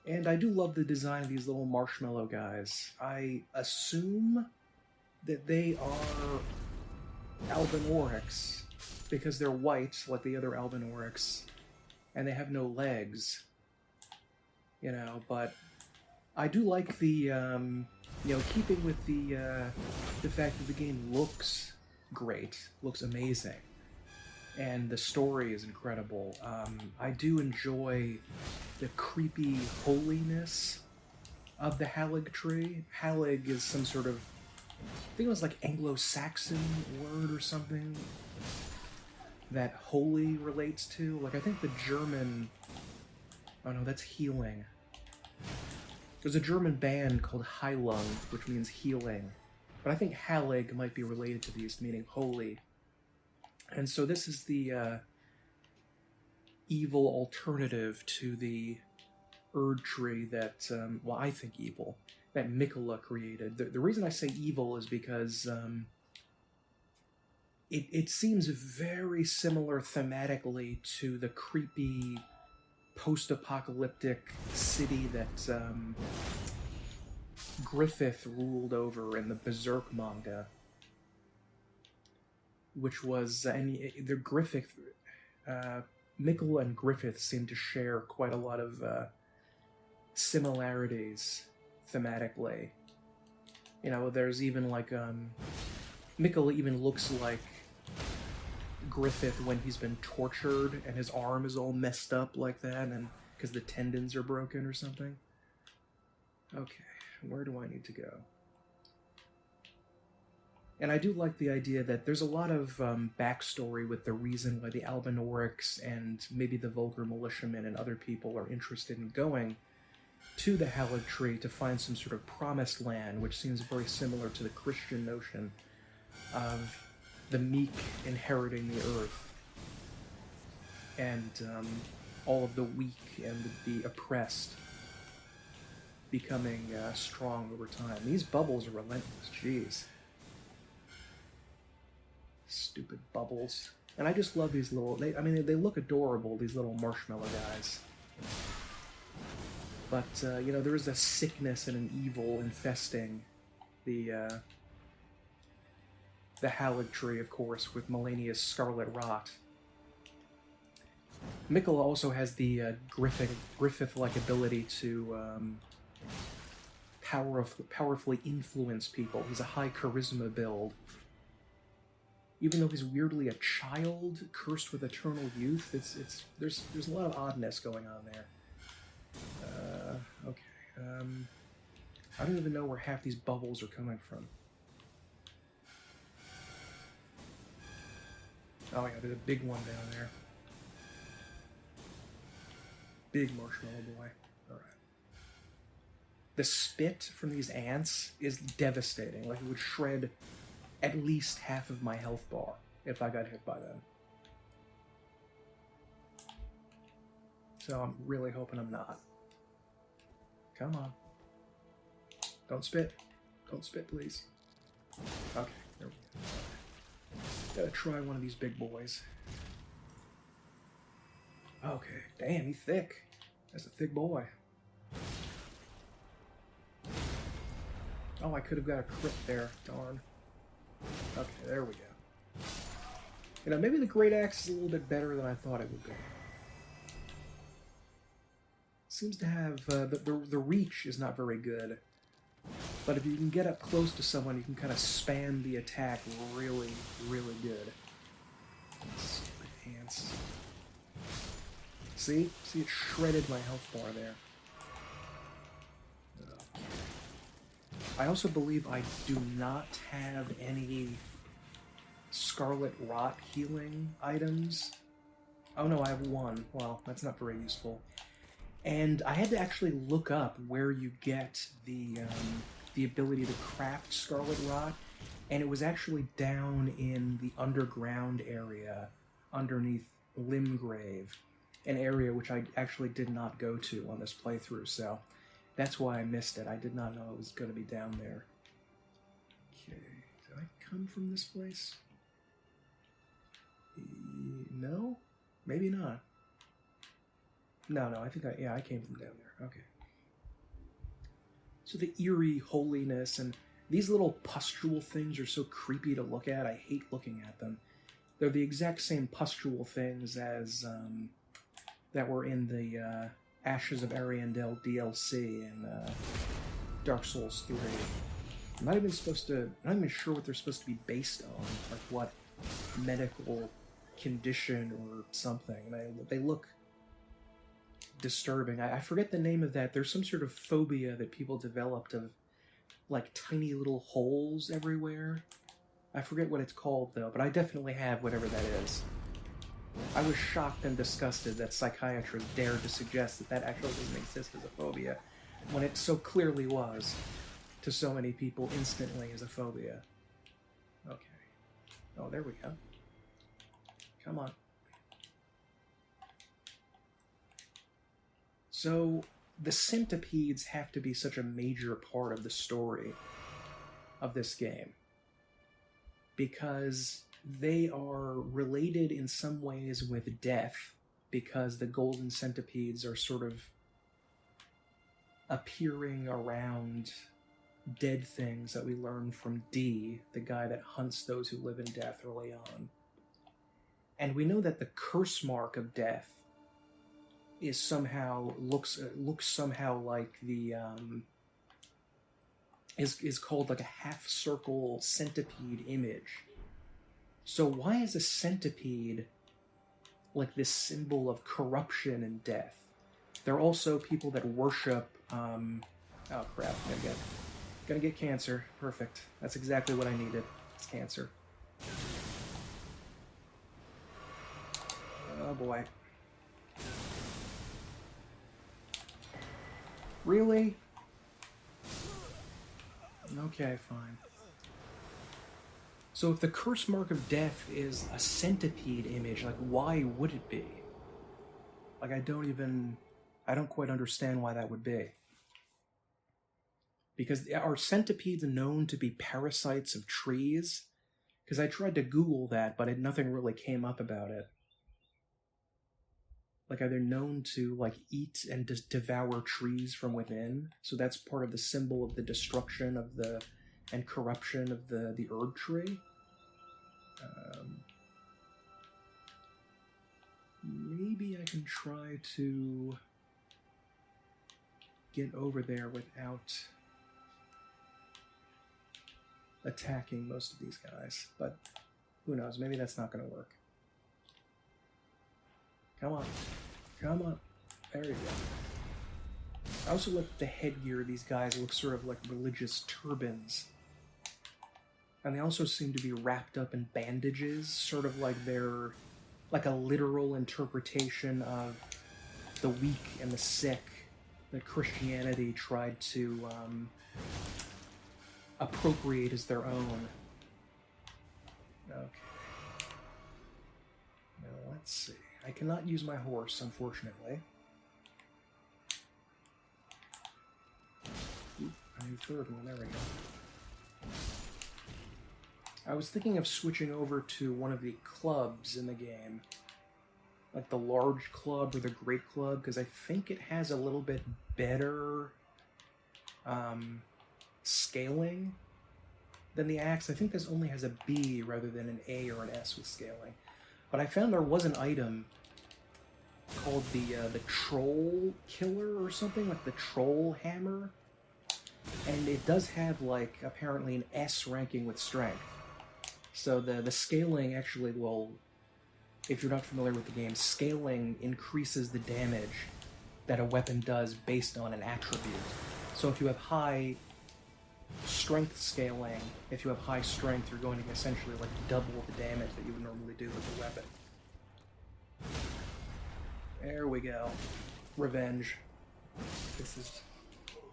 And I do love the design of these little marshmallow guys. I assume that they are Albinaurics because they're white like the other Albinaurics, and they have no legs. You know, but I do like the, keeping with the fact that the game looks great, looks amazing, and the story is incredible. I do enjoy the creepy holiness of the Haligtree. Halig is some sort of, I think it was like Anglo-Saxon word or something that holy relates to. Like, I think the German, oh no, that's healing. There's a German band called Heilung, which means healing. But I think Halig might be related to these, meaning holy. And so this is the evil alternative to the Erdtree that, I think evil, that Mikola created. The reason I say evil is because it seems very similar thematically to the creepy post-apocalyptic city that Griffith ruled over in the Berserk manga, which was, and the Griffith, Mikola and Griffith seem to share quite a lot of similarities thematically. You know, there's even like, Mikola even looks like Griffith when he's been tortured and his arm is all messed up like that, and because the tendons are broken or something. Okay, where do I need to go? And I do like the idea that there's a lot of backstory with the reason why the Albinaurics and maybe the Vulgar Militiamen and other people are interested in going to the Haligtree to find some sort of promised land, which seems very similar to the Christian notion of the meek inheriting the earth, and all of the weak and the oppressed becoming strong over time. These bubbles are relentless, jeez. Stupid bubbles. And I just love these little, they look adorable, these little marshmallow guys. But, there is a sickness and an evil infesting the Haligtree, of course, with Malenia's scarlet rot. Mikola also has the Griffith-like ability to powerfully influence people. He's a high charisma build. Even though he's weirdly a child cursed with eternal youth, there's a lot of oddness going on there. Okay. I don't even know where half these bubbles are coming from. Oh yeah, there's a big one down there. Big marshmallow boy. Alright. The spit from these ants is devastating. Like, it would shred at least half of my health bar if I got hit by them. So I'm really hoping I'm not. Come on. Don't spit. Don't spit, please. Okay, there we go. Gotta try one of these big boys. Okay, damn, he's thick. That's a thick boy. Oh, I could have got a crit there. Darn. Okay, there we go. Maybe the Great Axe is a little bit better than I thought it would be. Seems to have, the reach is not very good. But if you can get up close to someone, you can kind of spam the attack really, really good. Stupid ants. See? See, it shredded my health bar there. Okay. I also believe I do not have any Scarlet Rot healing items. Oh no, I have one. Well, that's not very useful. And I had to actually look up where you get the ability to craft Scarlet Rot, and it was actually down in the underground area underneath Limgrave, an area which I actually did not go to on this playthrough, so that's why I missed it. I did not know it was going to be down there. Okay, did I come from this place? No? Maybe not. No, I think I came from down there. Okay. So the eerie holiness, and these little pustule things are so creepy to look at. I hate looking at them. They're the exact same pustule things as that were in the Ashes of Ariandel DLC in Dark Souls 3. I'm not even sure what they're supposed to be based on, like what medical condition or something. They look disturbing. I forget the name of that. There's some sort of phobia that people developed of like tiny little holes everywhere. I forget what it's called though, but I definitely have whatever that is. I was shocked and disgusted that psychiatrists dared to suggest that that actually didn't exist as a phobia, when it so clearly was to so many people instantly as a phobia. Okay. Oh, there we go. Come on. So, the centipedes have to be such a major part of the story of this game, because they are related in some ways with death, because the golden centipedes are sort of appearing around dead things that we learn from D, the guy that hunts those who live in death early on. And we know that the curse mark of death is somehow looks somehow like the is called like a half circle centipede image. So why is a centipede like this symbol of corruption and death? There are also people that worship oh crap, gonna get cancer. Perfect. That's exactly what I needed. It's cancer. Oh boy. Really? Okay, fine. So if the curse mark of death is a centipede image, like why would it be? Like I don't quite understand why that would be. Because are centipedes known to be parasites of trees? Because I tried to Google that, but nothing really came up about it. Like, are they known to, like, eat and just devour trees from within? So that's part of the symbol of the destruction of and corruption of the herb tree? Maybe I can try to get over there without attacking most of these guys. But who knows, maybe that's not going to work. Come on. Come on. There you go. I also like the headgear of these guys look sort of like religious turbans. And they also seem to be wrapped up in bandages, sort of like they're like a literal interpretation of the weak and the sick that Christianity tried to appropriate as their own. Okay. Now let's see. I cannot use my horse, unfortunately. Oop, I need a third one. There we go. I was thinking of switching over to one of the clubs in the game. Like the large club or the great club, because I think it has a little bit better scaling than the axe. I think this only has a B rather than an A or an S with scaling. But I found there was an item called the troll killer or something, like the troll hammer. And it does have, like, apparently an S ranking with strength. So the scaling actually will, if you're not familiar with the game, scaling increases the damage that a weapon does based on an attribute. So if you have high strength scaling, if you have high strength, you're going to essentially like double the damage that you would normally do with a weapon. There we go. Revenge. This is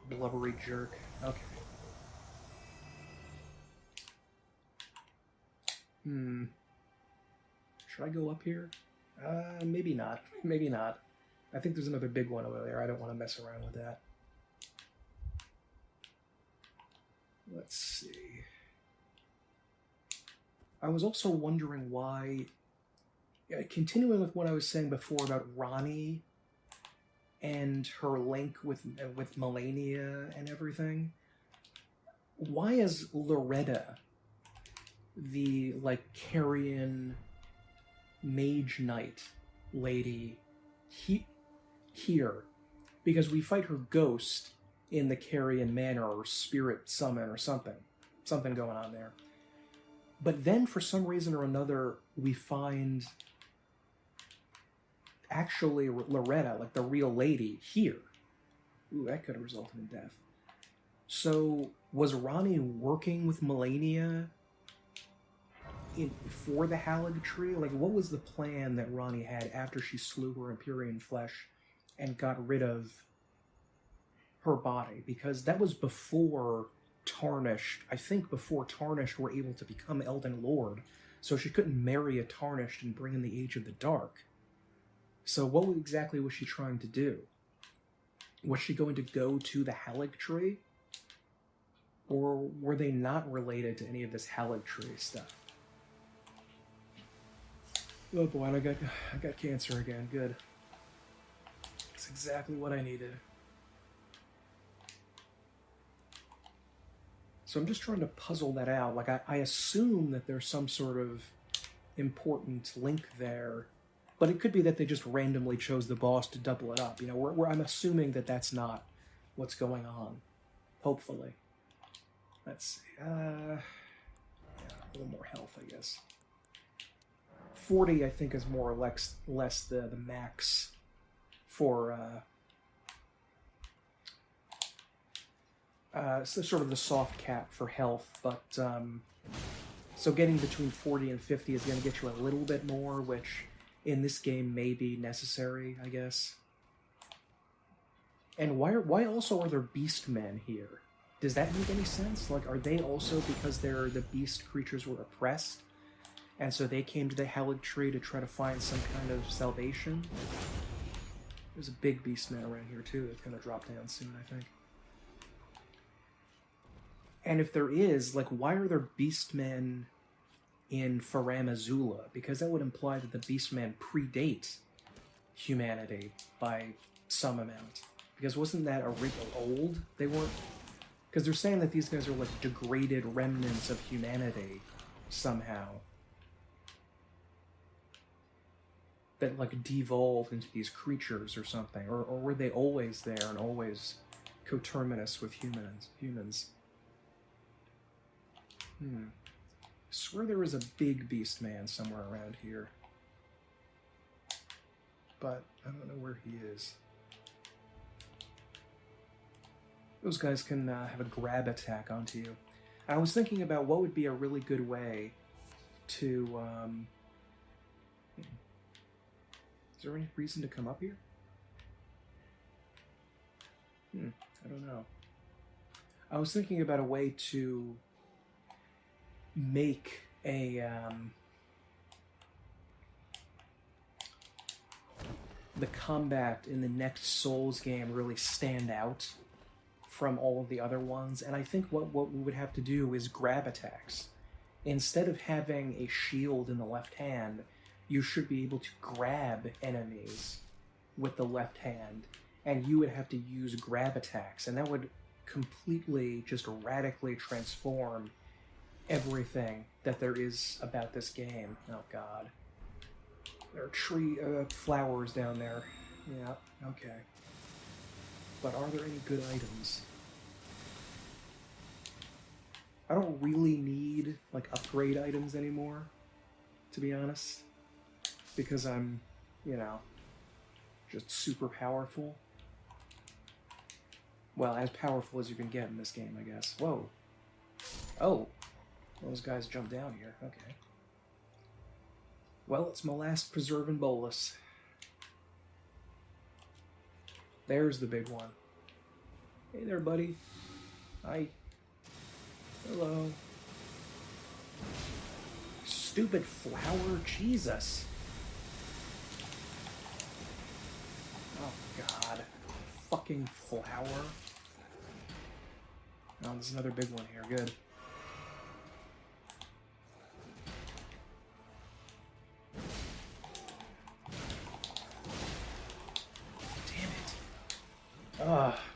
blubbery jerk. Okay. Should I go up here? Maybe not. Maybe not. I think there's another big one over there. I don't want to mess around with that. Let's see. I was also wondering why, continuing with what I was saying before about Ronnie and her link with Malenia and everything. Why is Loretta, the like Carrion mage knight lady, here? Because we fight her ghost in the Carrion Manor, or spirit summon or something going on there. But then for some reason or another we find actually Loretta, like the real lady, here. Ooh, that could have resulted in death. So was Ronnie working with Malenia for the Haligtree? Like, what was the plan that Ronnie had after she slew her Empyrean flesh and got rid of her body? Because that was before Tarnished. I think before Tarnished were able to become Elden Lord, so she couldn't marry a Tarnished and bring in the Age of the Dark. So what exactly was she trying to do? Was she going to go to the Haligtree? Or were they not related to any of this Haligtree stuff? Oh boy, I got cancer again. Good. That's exactly what I needed. So I'm just trying to puzzle that out. Like, I assume that there's some sort of important link there, but it could be that they just randomly chose the boss to double it up. You know, I'm assuming that that's not what's going on. Hopefully. Let's see. Yeah, a little more health, I guess. 40, I think, is more or less the max for so sort of the soft cap for health, but so getting between 40 and 50 is going to get you a little bit more, which in this game may be necessary, I guess. And why also are there beastmen here? Does that make any sense? Like, are they also, because the beast creatures were oppressed, and so they came to the Haligtree to try to find some kind of salvation? There's a big beastman around here too that's going to drop down soon, I think. And if there is, like, why are there beastmen in Faram Azula? Because that would imply that the beastmen predate humanity by some amount. Because wasn't that old? They weren't... Because they're saying that these guys are, like, degraded remnants of humanity somehow. That, like, devolved into these creatures or something. Or were they always there and always coterminous with humans? I swear there was a big beast man somewhere around here. But I don't know where he is. Those guys can have a grab attack onto you. I was thinking about what would be a really good way to... Is there any reason to come up here? I don't know. I was thinking about a way to make a the combat in the next Souls game really stand out from all of the other ones, and I think what we would have to do is grab attacks. Instead of having a shield in the left hand, you should be able to grab enemies with the left hand, and you would have to use grab attacks, and that would completely, just radically transform everything that there is about this game. Oh god. There are flowers down there. Yeah, okay. But are there any good items? I don't really need, like, upgrade items anymore, to be honest. Because I'm, you know, just super powerful. Well, as powerful as you can get in this game, I guess. Whoa. Oh. Those guys jump down here. Okay. Well, it's my last preserve and bolus. There's the big one. Hey there, buddy. Hi. Hello. Stupid flower. Jesus. Oh, God. Fucking flower. Oh, there's another big one here. Good.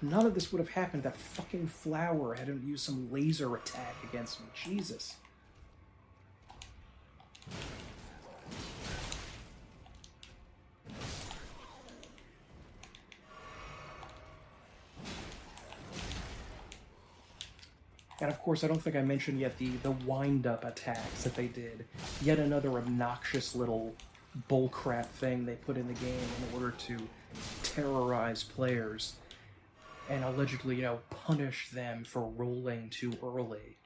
None of this would have happened. That fucking flower had him use some laser attack against me. Jesus. And of course, I don't think I mentioned yet the wind-up attacks that they did. Yet another obnoxious little bullcrap thing they put in the game in order to terrorize players and allegedly, punish them for rolling too early.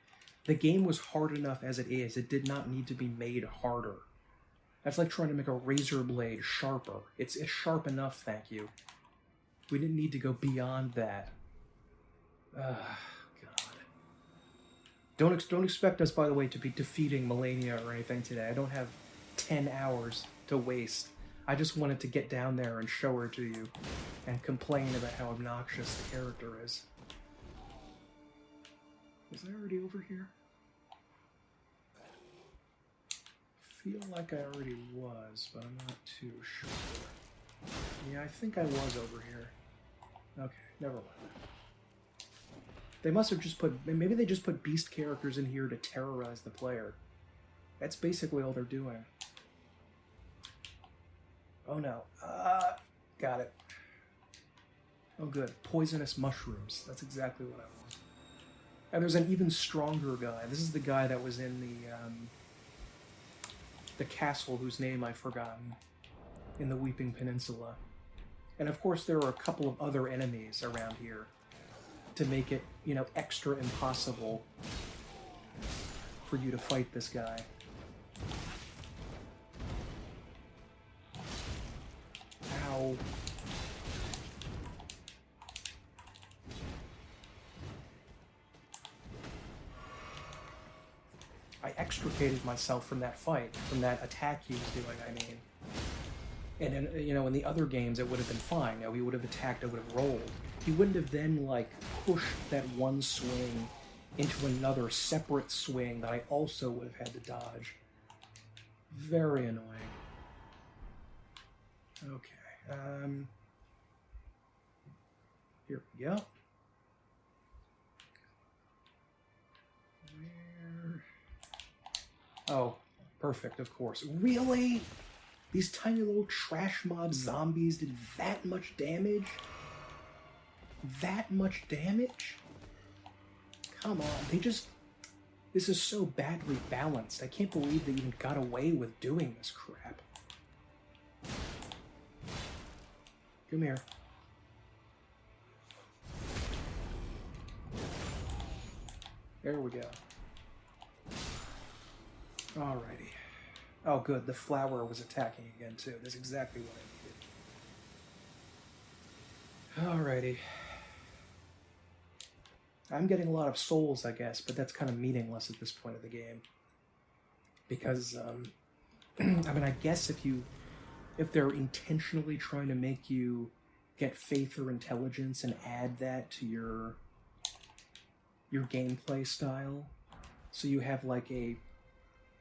The game was hard enough as it is. It did not need to be made harder. That's like trying to make a razor blade sharper. It's sharp enough, thank you. We didn't need to go beyond that. God. Don't expect us, by the way, to be defeating Malenia or anything today. I don't have 10 hours to waste. I just wanted to get down there and show her to you and complain about how obnoxious the character is. Was I already over here? Feel like I already was, but I'm not too sure. Yeah, I think I was over here. Okay, never mind. They must have just maybe they just put beast characters in here to terrorize the player. That's basically all they're doing. Oh no. Got it. Oh good. Poisonous mushrooms. That's exactly what I want. And there's an even stronger guy. This is the guy that was in the castle whose name I've forgotten in the Weeping Peninsula. And of course there are a couple of other enemies around here to make it, extra impossible for you to fight this guy. Ow. I extricated myself from that fight, from that attack he was doing, I mean. And in the other games it would have been fine. He would have attacked, I would have rolled. He wouldn't have then, pushed that one swing into another separate swing that I also would have had to dodge. Very annoying. Okay. Here we go. Where? Oh, perfect, of course. Really? These tiny little trash mob zombies did that much damage? That much damage? Come on, this is so badly balanced. I can't believe they even got away with doing this crap. Come here. There we go. Alrighty. Oh good, the flower was attacking again too. That's exactly what I needed. Alrighty. I'm getting a lot of souls, I guess, but that's kind of meaningless at this point of the game. Because, I guess if they're intentionally trying to make you get faith or intelligence and add that to your gameplay style, so you have a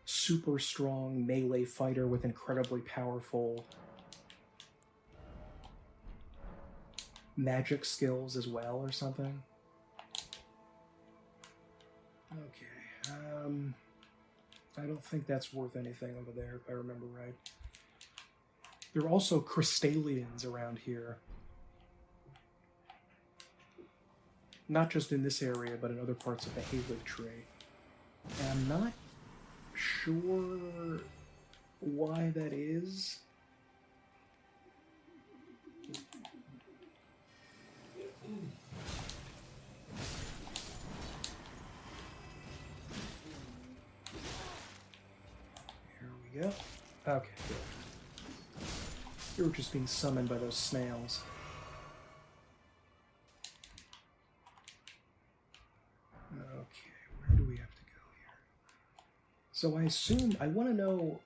super strong melee fighter with incredibly powerful magic skills as well or something. Okay, I don't think that's worth anything over there, if I remember right. There are also crystallians around here. Not just in this area, but in other parts of the Haligtree. And I'm not sure why that is. Yep. Okay, good. You were just being summoned by those snails. Okay, where do we have to go here? So I want to know,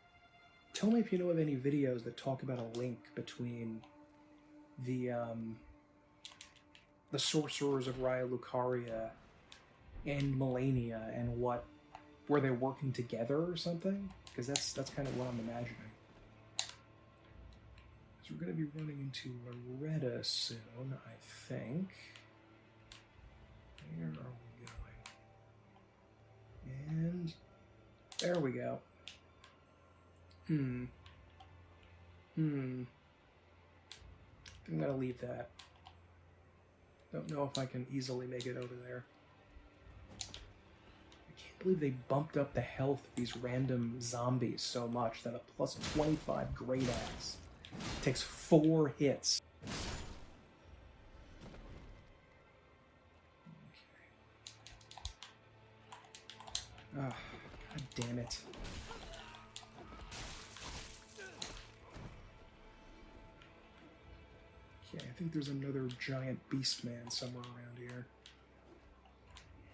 tell me if you know of any videos that talk about a link between the sorcerers of Raya Lucaria and Malenia and were they working together or something? Because that's kind of what I'm imagining. So we're going to be running into Loretta soon, I think. Where are we going? And there we go. I'm going to leave that. Don't know if I can easily make it over there. I can't believe they bumped up the health of these random zombies so much that a plus 25 Great Axe takes 4 hits. Okay. Oh, God damn it. Okay, I think there's another giant beast man somewhere around here.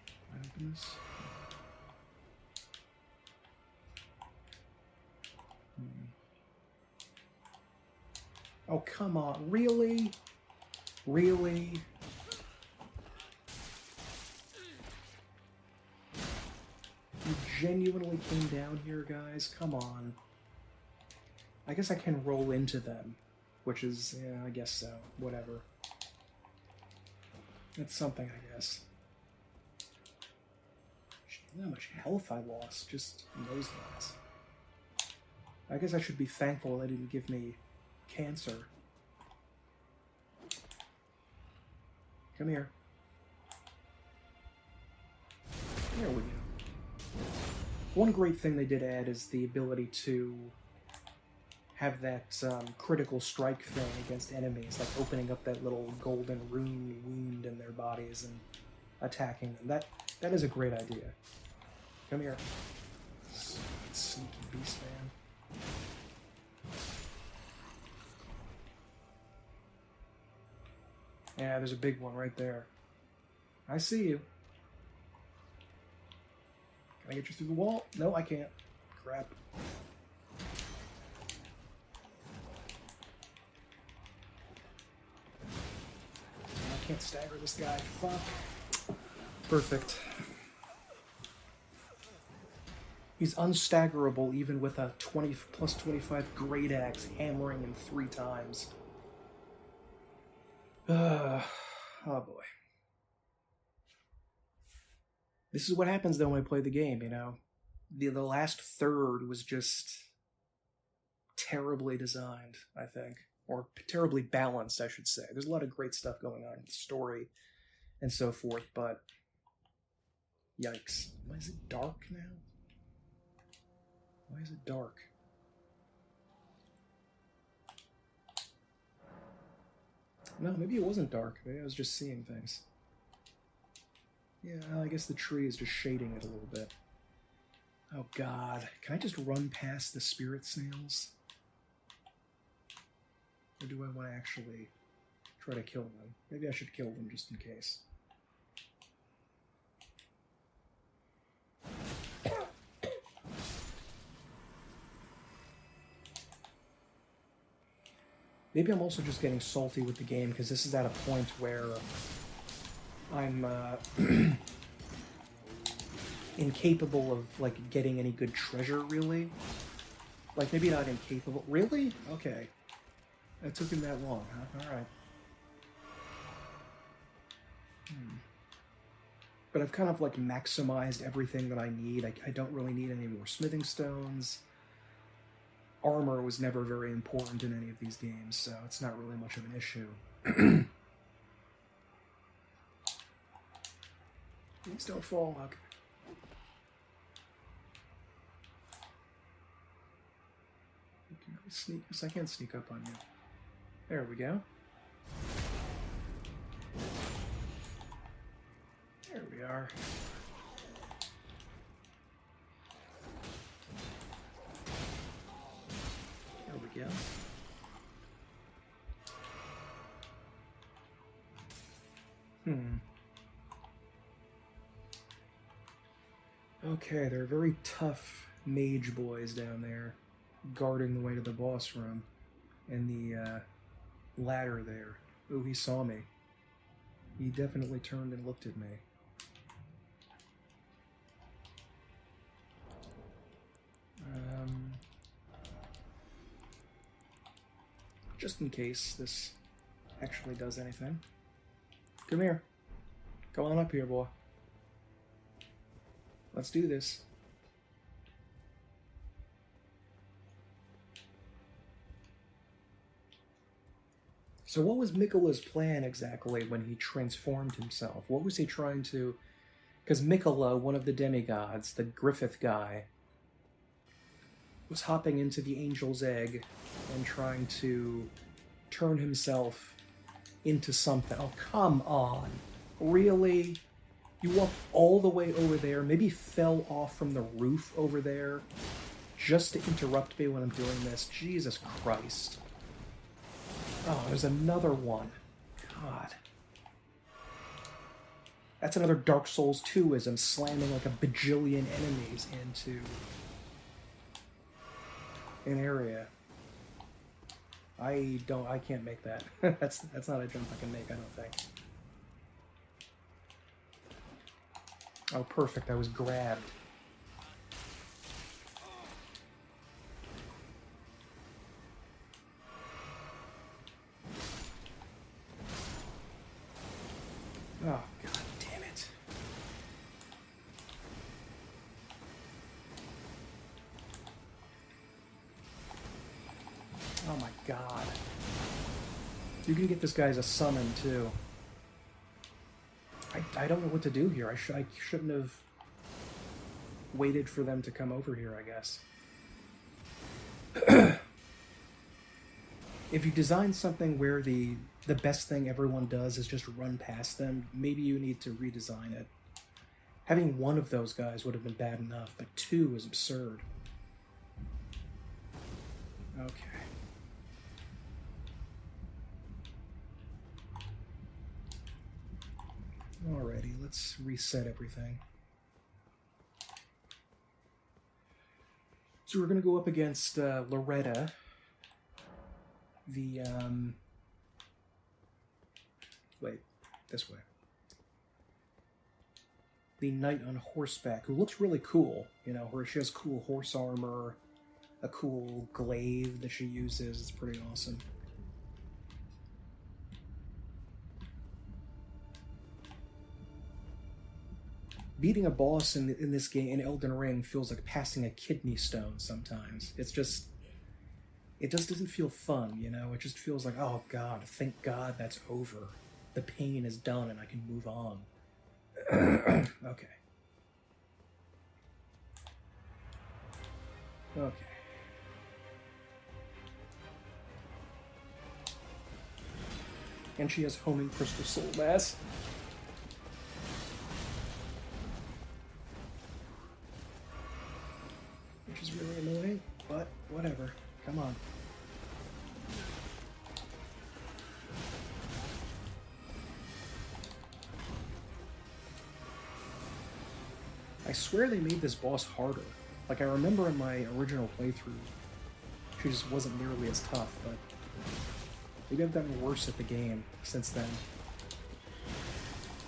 Can I open this? Oh, come on. Really? Really? You genuinely came down here, guys? Come on. I guess I can roll into them, which is, yeah, I guess so. Whatever. It's something, I guess. Look how much health I lost, just from those guys. I guess I should be thankful they didn't give me cancer. Come here. There we go. One great thing they did add is the ability to have that critical strike thing against enemies, like opening up that little golden rune wound in their bodies and attacking them. That is a great idea. Come here. Sneaky beast man. Yeah, there's a big one right there. I see you. Can I get you through the wall? No, I can't. Crap. I can't stagger this guy. Fuck. Perfect. He's unstaggerable even with a 20 plus 25 Great Axe hammering him 3 times. Oh boy. This is what happens though when I play the game, you know? The last third was just terribly designed, I think. Or terribly balanced, I should say. There's a lot of great stuff going on in the story and so forth, but yikes. Why is it dark now? Why is it dark? No, maybe it wasn't dark. Maybe I was just seeing things. Yeah, I guess the tree is just shading it a little bit. Oh god, can I just run past the spirit snails? Or do I want to actually try to kill them? Maybe I should kill them just in case. Maybe I'm also just getting salty with the game because this is at a point where I'm incapable of like getting any good treasure, really. Like maybe not incapable. Really? Okay. It took him that long, huh? All right. But I've kind of like maximized everything that I need. I don't really need any more smithing stones. Armor was never very important in any of these games, so it's not really much of an issue. Please don't fall. Okay. Can I sneak? Yes, I can sneak up on you. There we go. There we are. There we go. Okay, they're very tough mage boys down there, guarding the way to the boss room. And the ladder there. Ooh, he saw me. He definitely turned and looked at me. just in case this actually does anything. Come here. Go on up here, boy. Let's do this. So what was Miquella's plan exactly when he transformed himself? What was he trying to... Because Miquella, one of the demigods, the Griffith guy, was hopping into the Angel's Egg and trying to turn himself into something. Oh, come on. Really? You walked all the way over there, maybe fell off from the roof over there, just to interrupt me when I'm doing this? Jesus Christ. Oh, there's another one. God. That's another Dark Souls 2ism, slamming like a bajillion enemies into an area. I can't make that. That's not a jump I can make, I don't think. Oh, perfect, I was grabbed. Oh, God damn it. Oh my God. You can get this guy as a summon, too. I don't know what to do here. I shouldn't have waited for them to come over here, I guess. If you design something where the best thing everyone does is just run past them, maybe you need to redesign it. Having one of those guys would have been bad enough, but two is absurd. Okay. Alrighty, let's reset everything. So we're going to go up against Loretta, the, wait, this way. The knight on horseback, who looks really cool, you know, where she has cool horse armor, a cool glaive that she uses. It's pretty awesome. Beating a boss in this game, in Elden Ring, feels like passing a kidney stone sometimes. It just doesn't feel fun, you know? It just feels like, oh God, thank God that's over. The pain is done and I can move on. Okay. Okay. And she has homing crystal soul mass. Which is really annoying, but whatever. Come on. I swear they made this boss harder. Like, I remember in my original playthrough, she just wasn't nearly as tough, but maybe I've gotten worse at the game since then.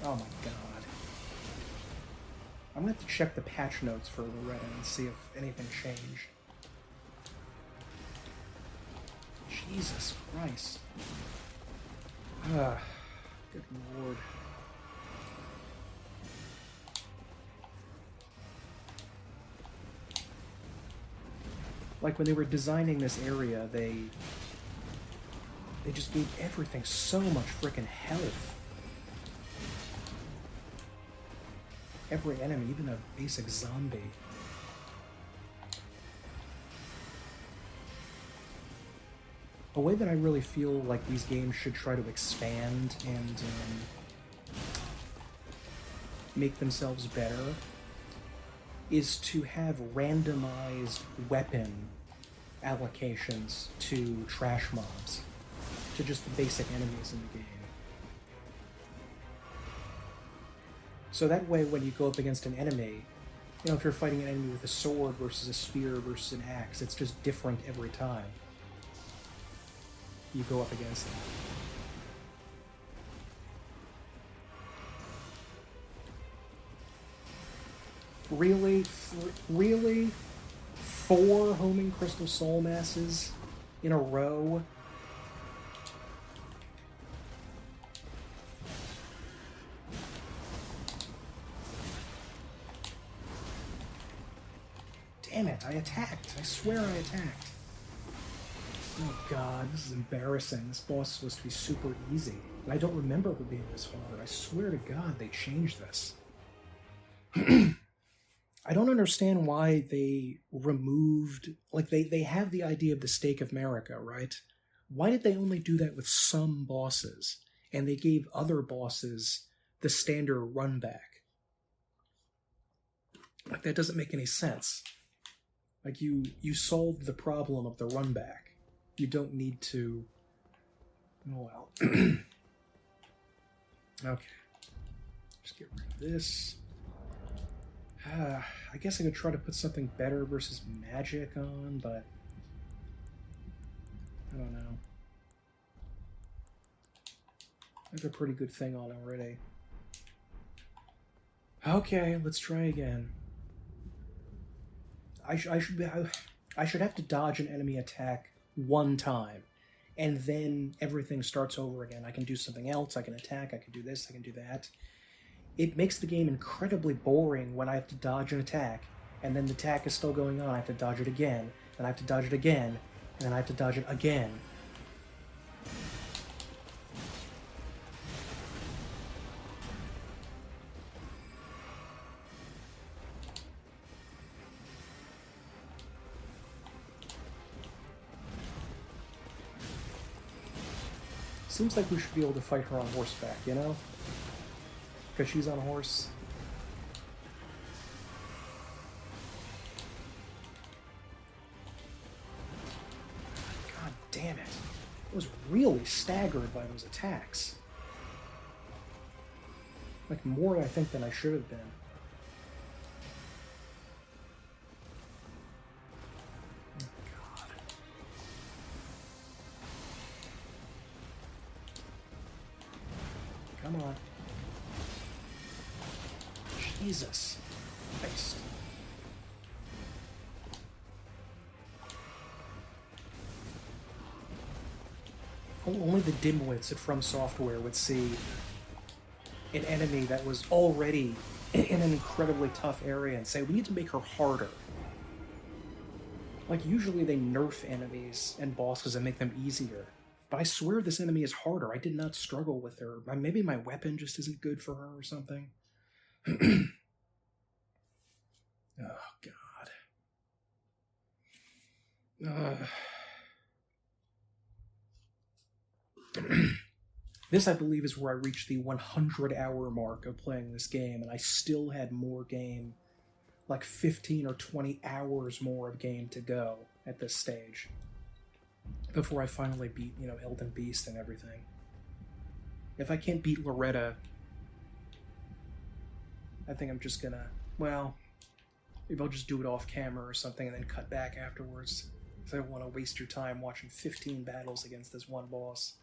Oh my God. I'm gonna have to check the patch notes for Loretta and see if anything changed. Jesus Christ. Good Lord. Like, when they were designing this area, they just gave everything so much frickin' health. Every enemy, even a basic zombie. A way that I really feel like these games should try to expand and make themselves better is to have randomized weapon allocations to trash mobs, to just the basic enemies in the game. So that way, when you go up against an enemy, you know, if you're fighting an enemy with a sword versus a spear versus an axe, it's just different every time you go up against them. Really? Really? 4 homing crystal soul masses in a row damn it, I attacked. I swear I attacked. Oh god, this is embarrassing. This boss is supposed to be super easy. And I don't remember it being this hard. I swear to god they changed this. I don't understand why they removed... Like, they have the idea of the Stake of Marika, right? Why did they only do that with some bosses? And they gave other bosses the standard run back. Like, that doesn't make any sense. Like, you solved the problem of the run back. You don't need to... Oh, well. Okay. Just get rid of this. I guess I could try to put something better versus magic on, but... I don't know. I have a pretty good thing on already. Okay, let's try again. I should have to dodge an enemy attack one time, and then everything starts over again. I can do something else, I can attack, I can do this, I can do that. It makes the game incredibly boring when I have to dodge an attack, and then the attack is still going on. I have to dodge it again, and I have to dodge it again, and then I have to dodge it again. Seems like we should be able to fight her on horseback, you know? Because she's on a horse. God damn it. I was really staggered by those attacks. Like, more, I think, than I should have been. Oh, God. Come on. Jesus Christ. Only the dimwits at From Software would see an enemy that was already in an incredibly tough area and say, we need to make her harder. Like, usually they nerf enemies and bosses and make them easier. But I swear this enemy is harder. I did not struggle with her. Maybe my weapon just isn't good for her or something. Oh, God. This, I believe, is where I reached the 100-hour mark of playing this game, and I still had more game, like 15 or 20 hours more of game to go at this stage, before I finally beat, Elden Beast and everything. If I can't beat Loretta, I think I'm just gonna, well, maybe I'll just do it off camera or something and then cut back afterwards. Because I don't want to waste your time watching 15 battles against this one boss.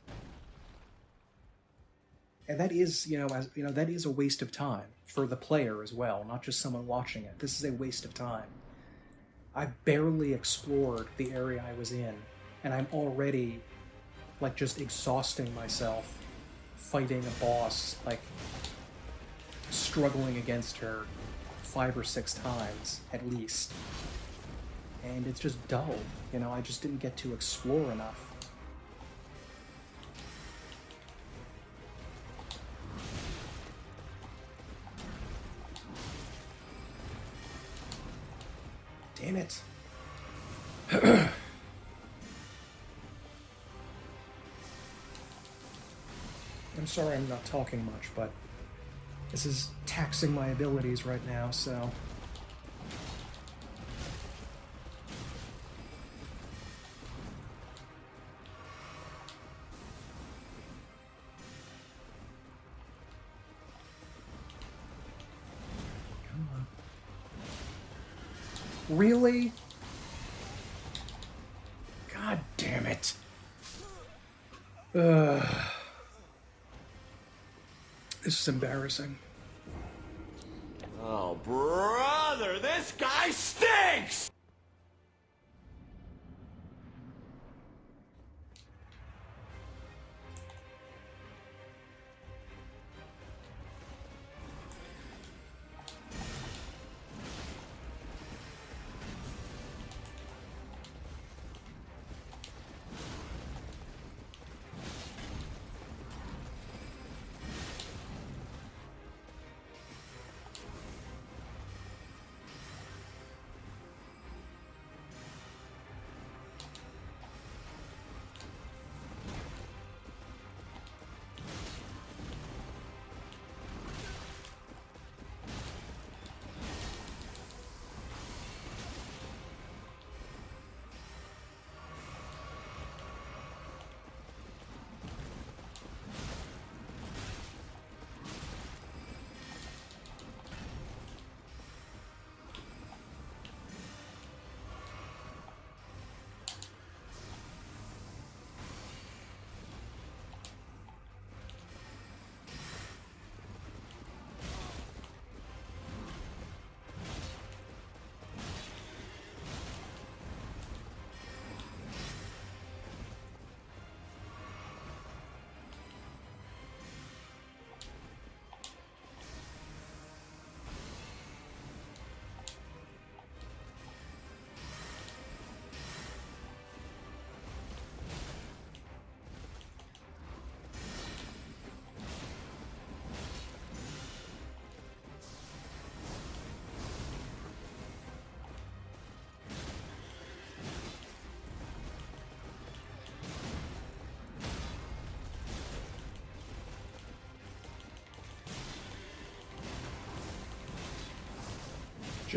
And that is, that is a waste of time for the player as well, not just someone watching it. This is a waste of time. I've barely explored the area I was in, and I'm already, like, just exhausting myself fighting a boss, like, struggling against her 5 or 6 times, at least. And it's just dull, I just didn't get to explore enough. Damn it. I'm sorry I'm not talking much, but this is taxing my abilities right now, so... Come on. Really? God damn it. This is embarrassing. Oh, brother, this guy stinks!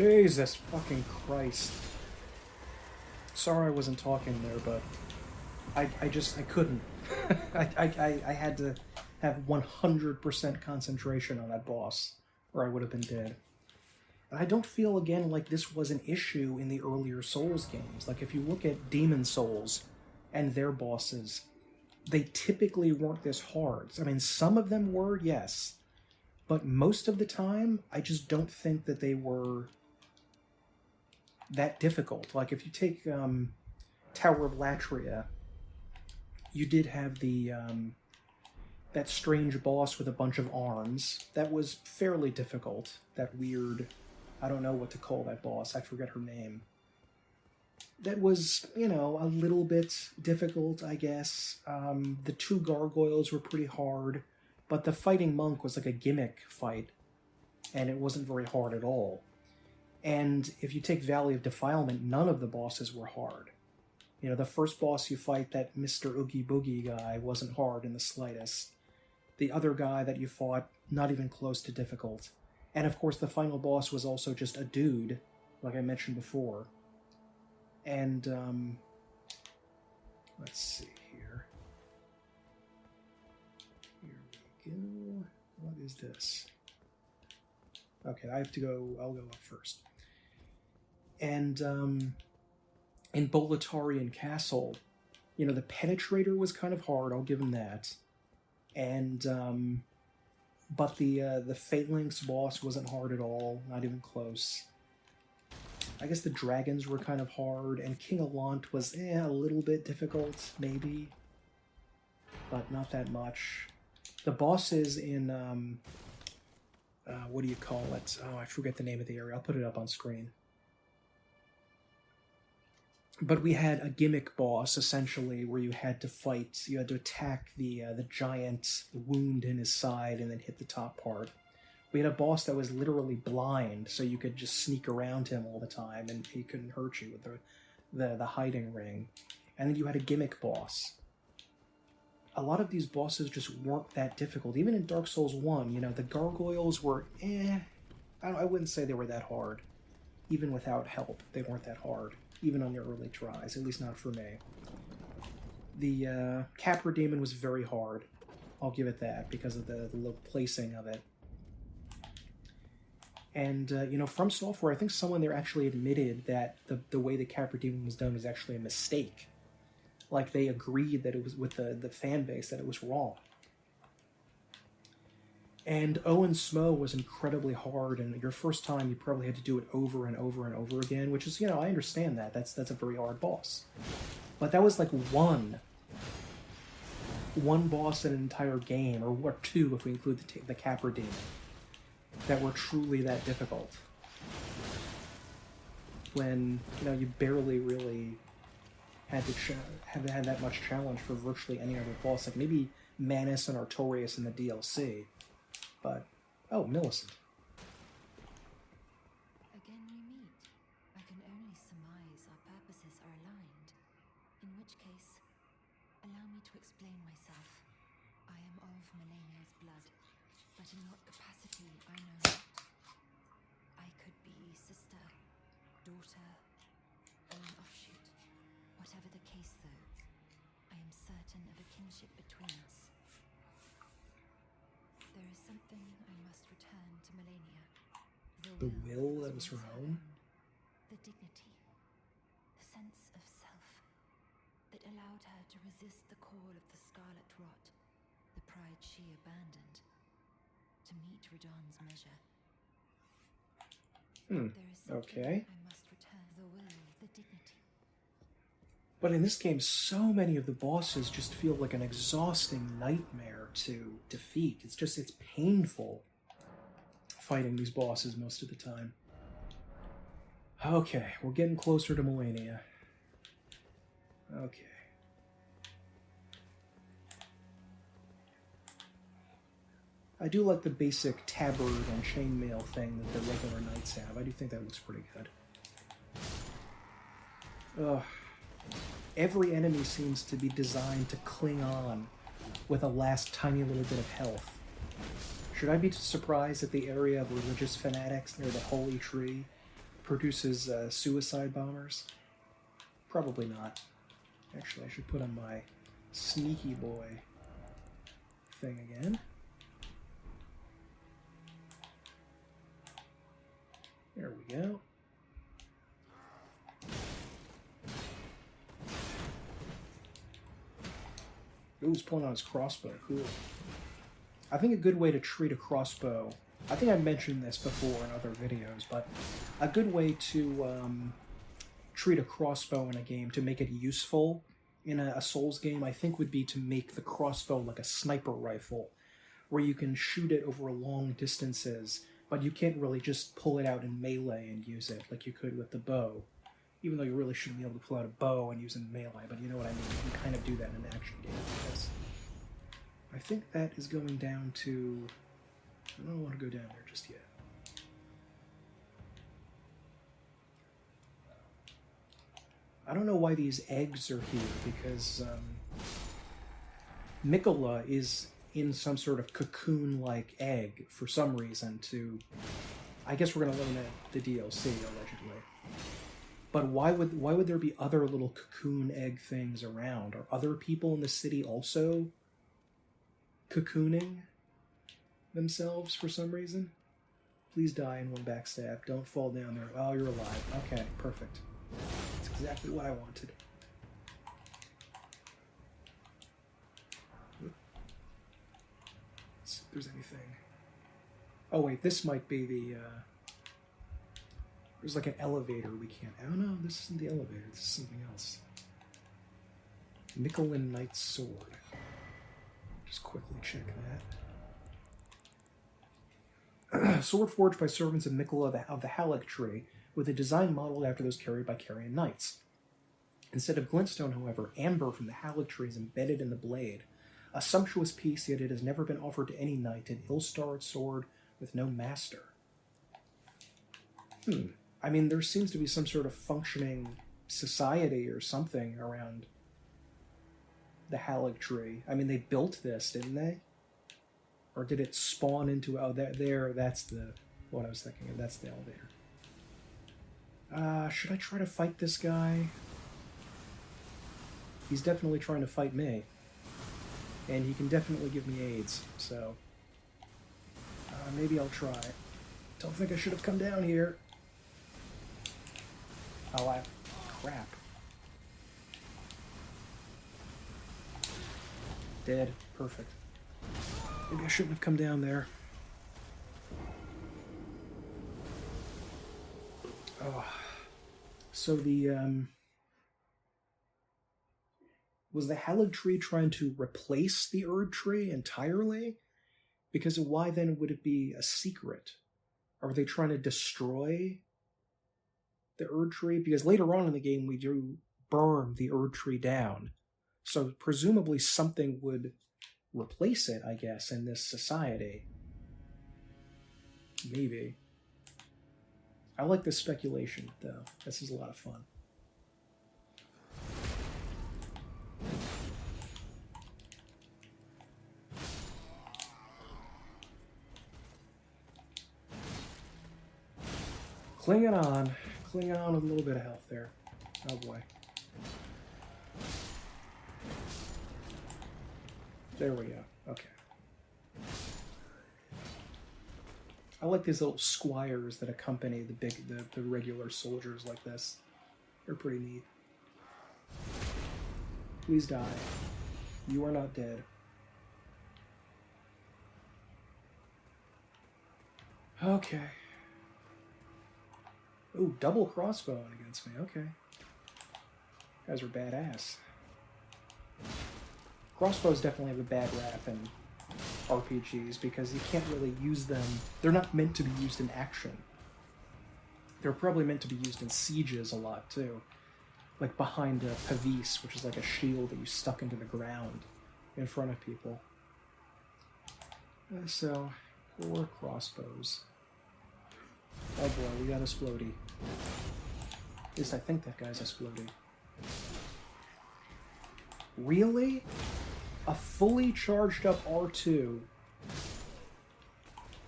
Jesus fucking Christ. Sorry I wasn't talking there, but I couldn't. I had to have 100% concentration on that boss, or I would have been dead. And I don't feel, again, like this was an issue in the earlier Souls games. Like, if you look at Demon Souls and their bosses, they typically weren't this hard. I mean, some of them were, yes. But most of the time, I just don't think that they were that difficult. Like, if you take Tower of Latria, you did have the that strange boss with a bunch of arms. That was fairly difficult. That weird... I don't know what to call that boss. I forget her name. That was, you know, a little bit difficult, I guess. The two gargoyles were pretty hard, but the fighting monk was like a gimmick fight, and it wasn't very hard at all. And if you take Valley of Defilement, none of the bosses were hard. You know, the first boss you fight, that Mr. Oogie Boogie guy, wasn't hard in the slightest. The other guy that you fought, not even close to difficult. And of course the final boss was also just a dude, like I mentioned before. And, let's see here. Here we go. What is this? Okay, I'll go up first. And, in Boletarian Castle, you know, the Penetrator was kind of hard, I'll give him that. And, but the Phalanx boss wasn't hard at all, not even close. I guess the dragons were kind of hard, and King Allant was a little bit difficult, maybe. But not that much. The bosses in, what do you call it? Oh, I forget the name of the area. I'll put it up on screen. But we had a gimmick boss, essentially, where you had to fight, you had to attack the giant wound in his side and then hit the top part. We had a boss that was literally blind, so you could just sneak around him all the time and he couldn't hurt you with the hiding ring. And then you had a gimmick boss. A lot of these bosses just weren't that difficult. Even in Dark Souls 1, you know, the gargoyles were I wouldn't say they were that hard. Even without help, they weren't that hard. Even on your early tries, at least not for me. The Capra Demon was very hard. I'll give it that, because of the low placing of it. And, you know, From Software, I think someone there actually admitted that the way the Capra Demon was done was actually a mistake. Like, they agreed that it was, with the fan base, that it was wrong. And Owen Smo was incredibly hard, and your first time you probably had to do it over and over and over again, which is, you know, I understand that. That's a very hard boss. But that was like one boss in an entire game, or two if we include the Capra Demon, that were truly that difficult. When, you know, you barely really had to have had that much challenge for virtually any other boss. Like maybe Manus and Artorias in the DLC. But, oh, Millicent. Again we meet. I can only surmise our purposes are aligned. In which case, allow me to explain myself. I am of Malenia's blood, but in what capacity I know not. I could be sister, daughter, or an offshoot. Whatever the case, though, I am certain of a kinship between us. There is something I must return to Malenia. The will that was her own? The dignity, the sense of self that allowed her to resist the call of the scarlet rot, the pride she abandoned, to meet Radahn's measure. There is something Okay. I must return. The will, the dignity. But in this game, so many of the bosses just feel like an exhausting nightmare to defeat. It's painful fighting these bosses most of the time. Okay, we're getting closer to Malenia. Okay. I do like the basic tabard and chainmail thing that the regular knights have. I do think that looks pretty good. Ugh. Every enemy seems to be designed to cling on with a last tiny little bit of health. Should I be surprised at the area of religious fanatics near the Holy Tree produces suicide bombers? Probably not. Actually, I should put on my sneaky boy thing again. There we go. Ooh, he's pulling on his crossbow. Cool. I think a good way to treat a crossbow, I think I've mentioned this before in other videos, but a good way to treat a crossbow in a game, to make it useful in a Souls game, I think would be to make the crossbow like a sniper rifle, where you can shoot it over long distances, but you can't really just pull it out in melee and use it like you could with the bow. Even though you really shouldn't be able to pull out a bow and use it in melee, but you know what I mean. You can kind of do that in an action game like this. I think that is going down to... I don't want to go down there just yet. I don't know why these eggs are here, because Mikola is in some sort of cocoon-like egg for some reason to... I guess we're going to learn the DLC, allegedly. But why would there be other little cocoon egg things around? Are other people in the city also cocooning themselves for some reason? Please die in one backstab. Don't fall down there. Oh, you're alive. Okay, perfect. That's exactly what I wanted. Let's see if there's anything. Oh wait, this might be the... There's like an elevator we can't... Oh no, this isn't the elevator. This is something else. Mikolan Knight's Sword. Just quickly check that. Sword forged by servants of Mikola of the Haligtree, with a design modeled after those carried by Carian knights. Instead of glintstone, however, amber from the Haligtree is embedded in the blade. A sumptuous piece, yet it has never been offered to any knight, an ill-starred sword with no master. I mean, there seems to be some sort of functioning society or something around the Haligtree. I mean, they built this, didn't they? Or did it spawn into... Oh, that's the... What I was thinking of. That's the elevator. Should I try to fight this guy? He's definitely trying to fight me. And he can definitely give me AIDS, so... maybe I'll try. Don't think I should have come down here. Oh, crap. Dead. Perfect. Maybe I shouldn't have come down there. Oh. So the, was the Haligtree trying to replace the Erdtree entirely? Because why then would it be a secret? Are they trying to destroy the Erdtree? Because later on in the game we do burn the Erdtree down. So presumably something would replace it, I guess, in this society. Maybe. I like this speculation, though. This is a lot of fun. Clinging on with a little bit of health there. Oh boy. There we go. Okay. I like these little squires that accompany the regular soldiers like this. They're pretty neat. Please die. You are not dead. Okay. Ooh, double crossbowing against me. Okay. You guys are badass. Crossbows definitely have a bad rap in RPGs because you can't really use them. They're not meant to be used in action. They're probably meant to be used in sieges a lot too. Like behind a pavis, which is like a shield that you stuck into the ground in front of people. So, 4 crossbows. Oh boy, we got a Splody. At least I think that guy's a Splody. Really? A fully charged up R2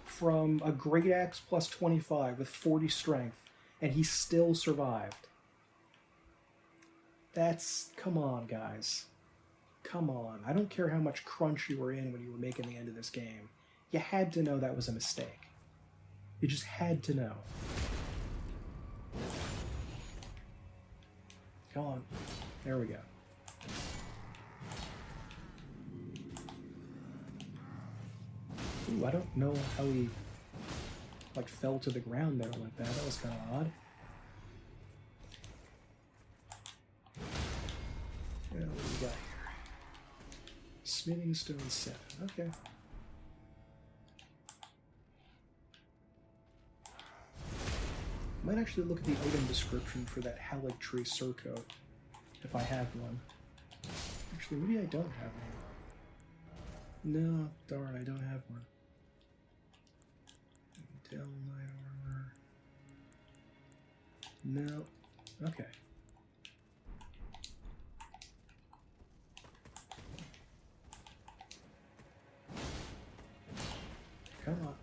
from a Great Axe plus 25 with 40 strength and he still survived. That's... come on, guys. Come on. I don't care how much crunch you were in when you were making the end of this game. You had to know that was a mistake. You just had to know. Come on. There we go. Ooh, I don't know how he, like, fell to the ground there like that. That was kind of odd. Yeah, what do we got here? Smithing stone 7. Okay. Might actually look at the item description for that Haligtree surcoat, if I have one. Actually, maybe I don't have one. No, darn, I don't have one. Dell Knight Armor. No. Okay. Come on.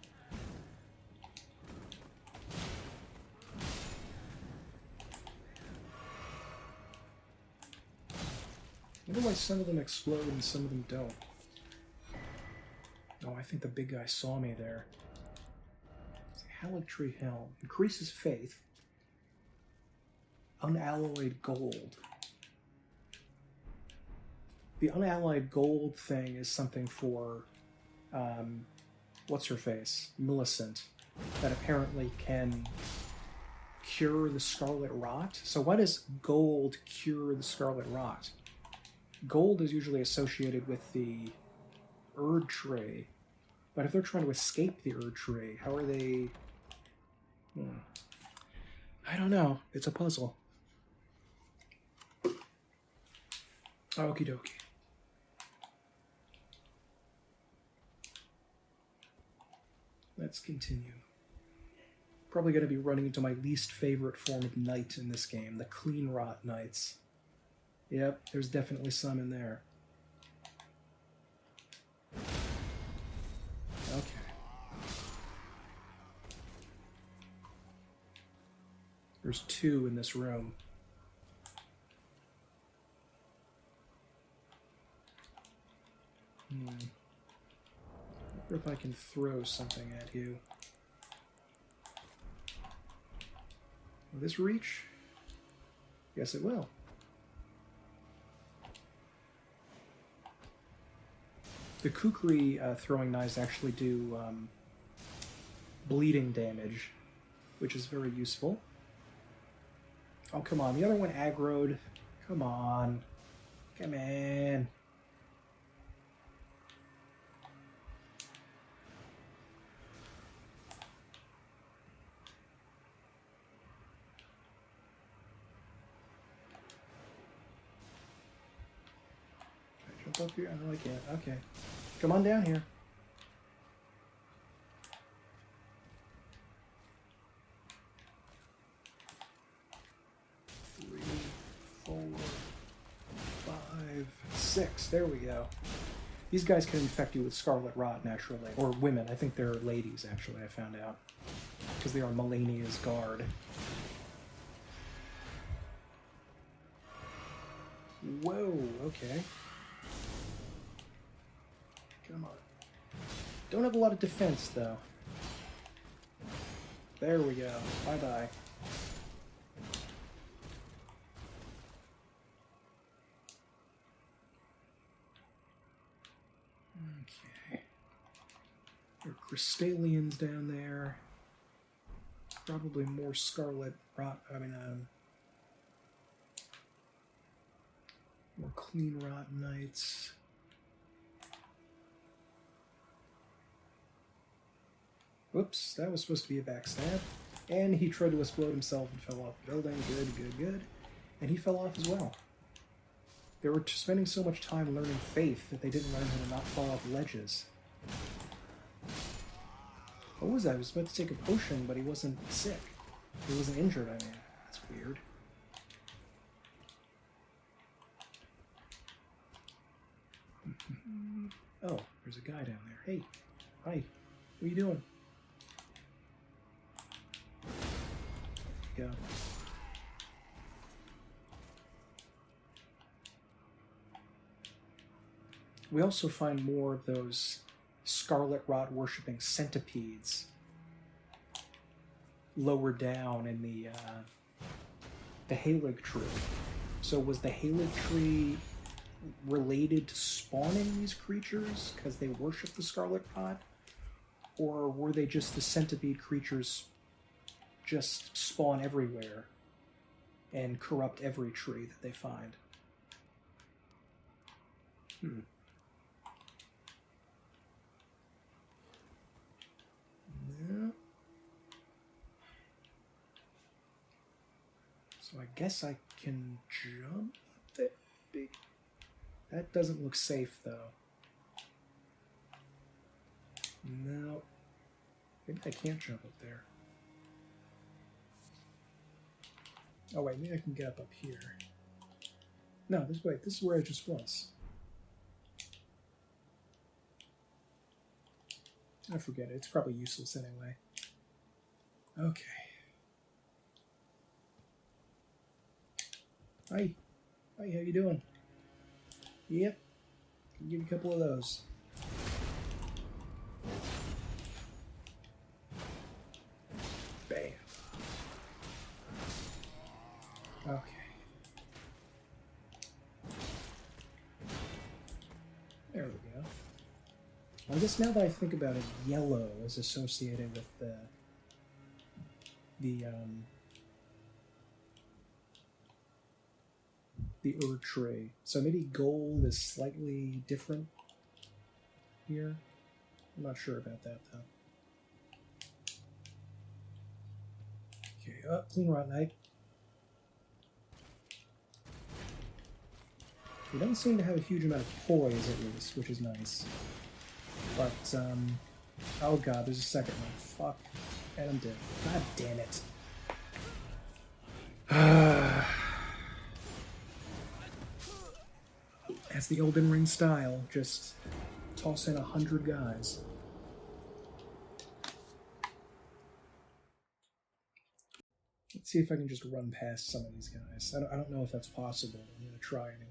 I wonder why some of them explode and some of them don't. Oh, I think the big guy saw me there. Haligtree Helm. Increases faith. Unalloyed gold. The unalloyed gold thing is something for, what's her face? Millicent. That apparently can cure the Scarlet Rot. So why does gold cure the Scarlet Rot? Gold is usually associated with the Erdtree. But if they're trying to escape the Erdtree, how are they... I don't know. It's a puzzle. Okie dokie. Let's continue. Probably going to be running into my least favorite form of knight in this game, the Clean Rot Knights. Yep, there's definitely some in there. Okay. There's 2 in this room. I wonder if I can throw something at you. Will this reach? Yes, it will. The kukri throwing knives actually do bleeding damage, which is very useful. Oh, come on. The other one aggroed. Come on. Come in. Jump up here? Oh, I can't. Okay. Come on down here. Six. There we go. These guys can infect you with Scarlet Rot naturally. Or women. I think they're ladies, actually, I found out. Because they are Malenia's guard. Whoa, okay. Come on. Don't have a lot of defense, though. There we go. Bye-bye. Okay. There are Crystallians down there. Probably more Scarlet Rot. More Clean Rot Knights. Whoops, that was supposed to be a backstab. And he tried to explode himself and fell off the building. Good, good, good. And he fell off as well. They were spending so much time learning faith that they didn't learn how to not fall off ledges. What was that? He was about to take a potion, but he wasn't sick. He wasn't injured, I mean. That's weird. Oh, there's a guy down there. Hey, hi. What are you doing? Go. We also find more of those scarlet rot worshipping centipedes lower down in the Haligtree. So was the Haligtree related to spawning these creatures because they worship the scarlet rot? Or were they just the centipede creatures just spawn everywhere and corrupt every tree that they find? No. So I guess I can jump up there. That doesn't look safe, though. No. Maybe I can't jump up there. Oh, wait, maybe I can get up here. No, this is where I just was. I forget it. It's probably useless anyway. Okay. Hi. Hi, how you doing? Yep. Can give you a couple of those. Bam. Okay. There we go. I guess now that I think about it, yellow is associated with the Ur tree. So maybe gold is slightly different here. I'm not sure about that though. Okay, clean rot knight. He doesn't seem to have a huge amount of poise at least, which is nice. But, oh god, there's a second one. Fuck. And I'm dead. God damn it. That's the Elden Ring style. Just toss in 100 guys. Let's see if I can just run past some of these guys. I don't know if that's possible, but I'm going to try anyway.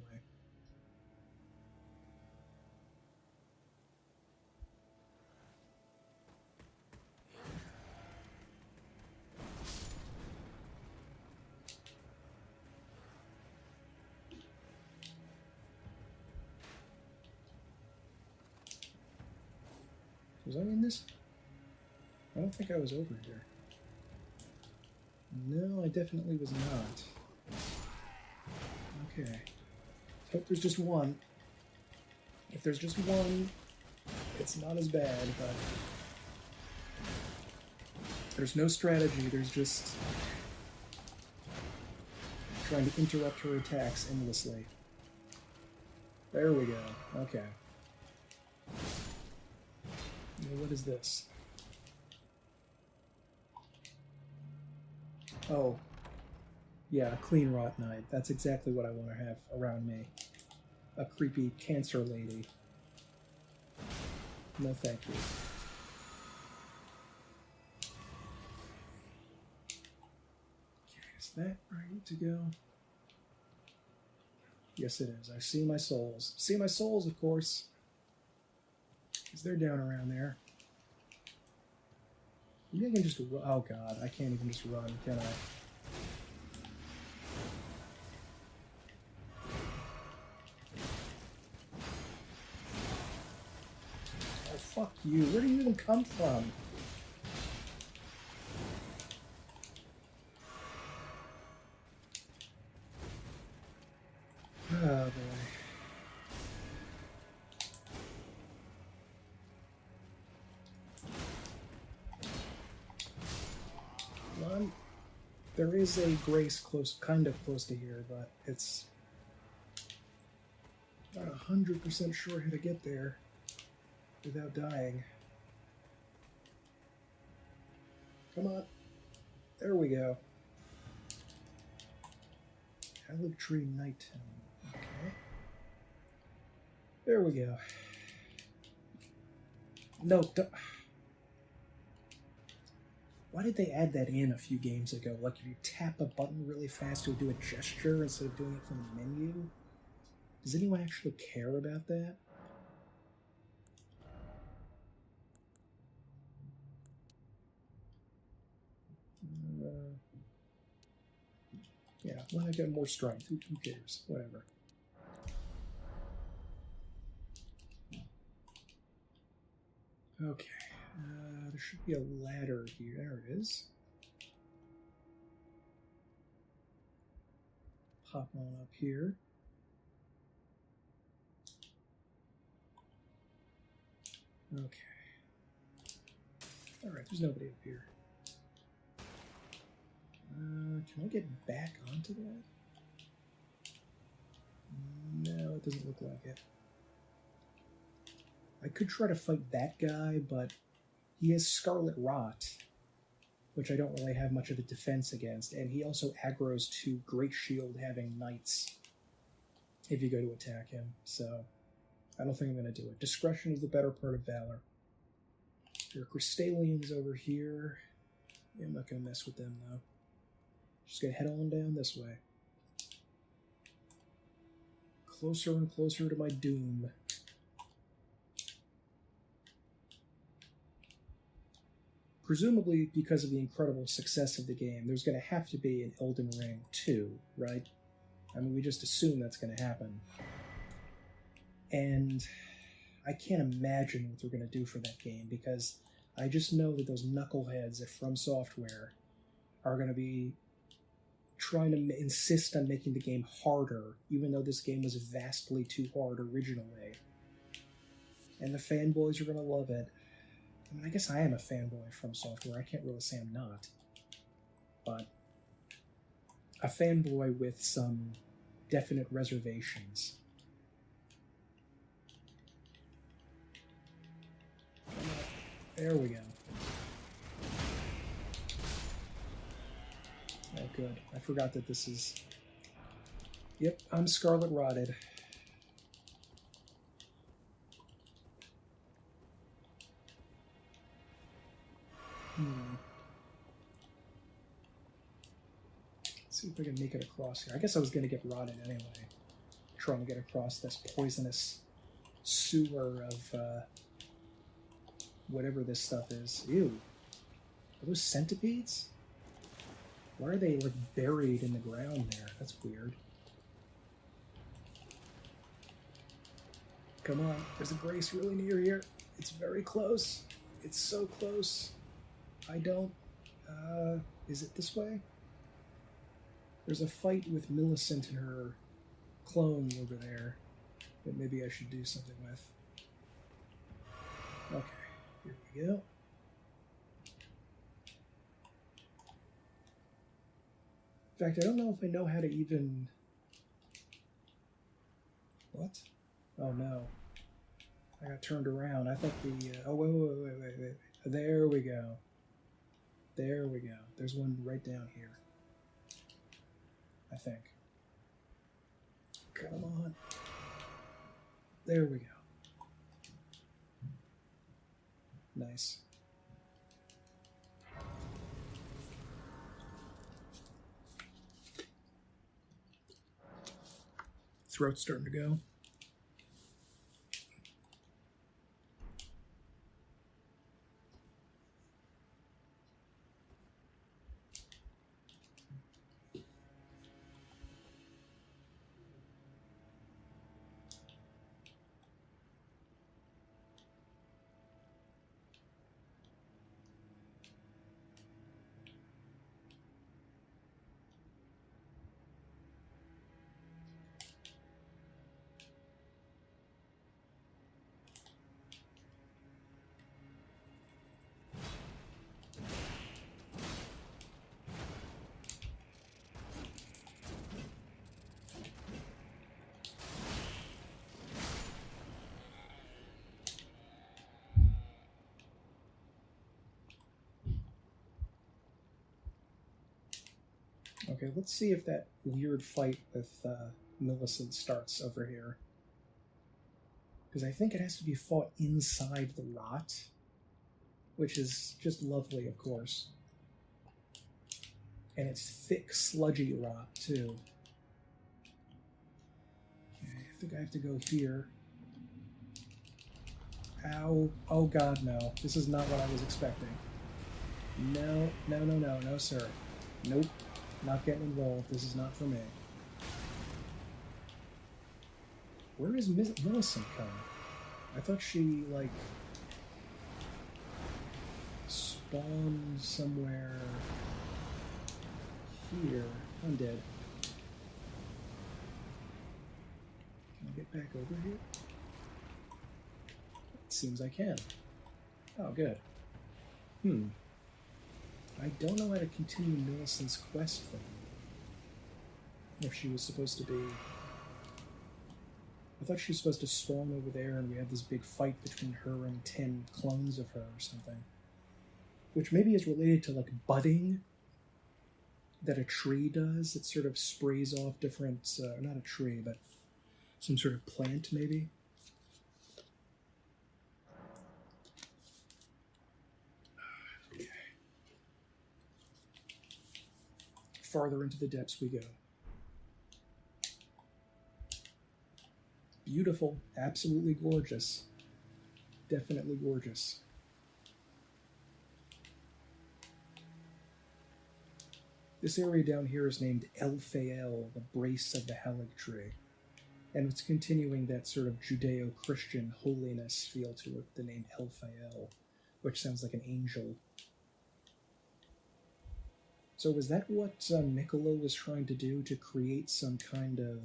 Was I in this? I don't think I was over here. No, I definitely was not. Okay. Hope there's just one. If there's just one, it's not as bad, but there's no strategy, there's just trying to interrupt her attacks endlessly. There we go. Okay. Now, what is this? Oh. Yeah, a clean rot knight. That's exactly what I want to have around me. A creepy cancer lady. No thank you. Okay, is that where I need to go? Yes, it is. I see my souls. See my souls, of course. Because they're down around there. Maybe I can just... Oh, God. I can't even just run, can I? Oh, fuck you. Where do you even come from? Oh, boy. Well, there is a grace close, kind of close to here, but it's not 100% sure how to get there without dying. Come on. There we go. Haligtree Night. Okay. There we go. No, don't. Why did they add that in a few games ago? Like, if you tap a button really fast, it'll do a gesture instead of doing it from the menu? Does anyone actually care about that? Yeah, well, I got more strength. Who cares? Whatever. Okay. There should be a ladder here. There it is. Hop on up here. Okay. Alright, there's nobody up here. Can I get back onto that? No, it doesn't look like it. I could try to fight that guy, but he has Scarlet Rot, which I don't really have much of a defense against, and he also aggroes to Great Shield having Knights if you go to attack him, so I don't think I'm going to do it. Discretion is the better part of Valor. There are Crystallians over here. Yeah, I'm not going to mess with them, though. Just going to head on down this way. Closer and closer to my doom. Presumably, because of the incredible success of the game, there's going to have to be an Elden Ring 2, right? I mean, we just assume that's going to happen. And I can't imagine what they're going to do for that game, because I just know that those knuckleheads at From Software are going to be trying to insist on making the game harder, even though this game was vastly too hard originally. And the fanboys are going to love it. I mean, I guess I am a fanboy From Software. I can't really say I'm not. But a fanboy with some definite reservations. There we go. Oh, good. I forgot that this is... Yep, I'm Scarlet Rotted. Let's see if I can make it across here. I guess I was going to get rotted anyway. Trying to get across this poisonous sewer of whatever this stuff is. Ew. Are those centipedes? Why are they like buried in the ground there? That's weird. Come on. There's a Grace really near here. It's very close. It's so close. I don't... is it this way? There's a fight with Millicent and her clone over there that maybe I should do something with. Okay, here we go. In fact, I don't know if I know how to even... What? Oh no. I got turned around. I thought the... oh, wait. There we go. There we go. There's one right down here. I think. Come on. There we go. Nice. Throat's starting to go. Okay, let's see if that weird fight with Millicent starts over here. Because I think it has to be fought inside the rot, which is just lovely, of course. And it's thick, sludgy rock, too. Okay, I think I have to go here. Ow. Oh god, no. This is not what I was expecting. No, no, no, no, no, sir. Nope. Not getting involved. This is not for me. Where is Millicent come? I thought she, like, spawned somewhere here. I'm dead. Can I get back over here? It seems I can. Oh, good. I don't know how to continue Millicent's quest thing. If she was supposed to be... I thought she was supposed to spawn over there and we had this big fight between her and 10 clones of her or something. Which maybe is related to, like, budding that a tree does. It sort of sprays off different... not a tree, but some sort of plant, maybe? Okay. Farther into the depths we go. Beautiful, absolutely gorgeous. Definitely gorgeous. This area down here is named El-Fael, the Brace of the Haligtree. And it's continuing that sort of Judeo-Christian holiness feel to it, the name El-Fael, which sounds like an angel. So was that what Miquella was trying to do, to create some kind of...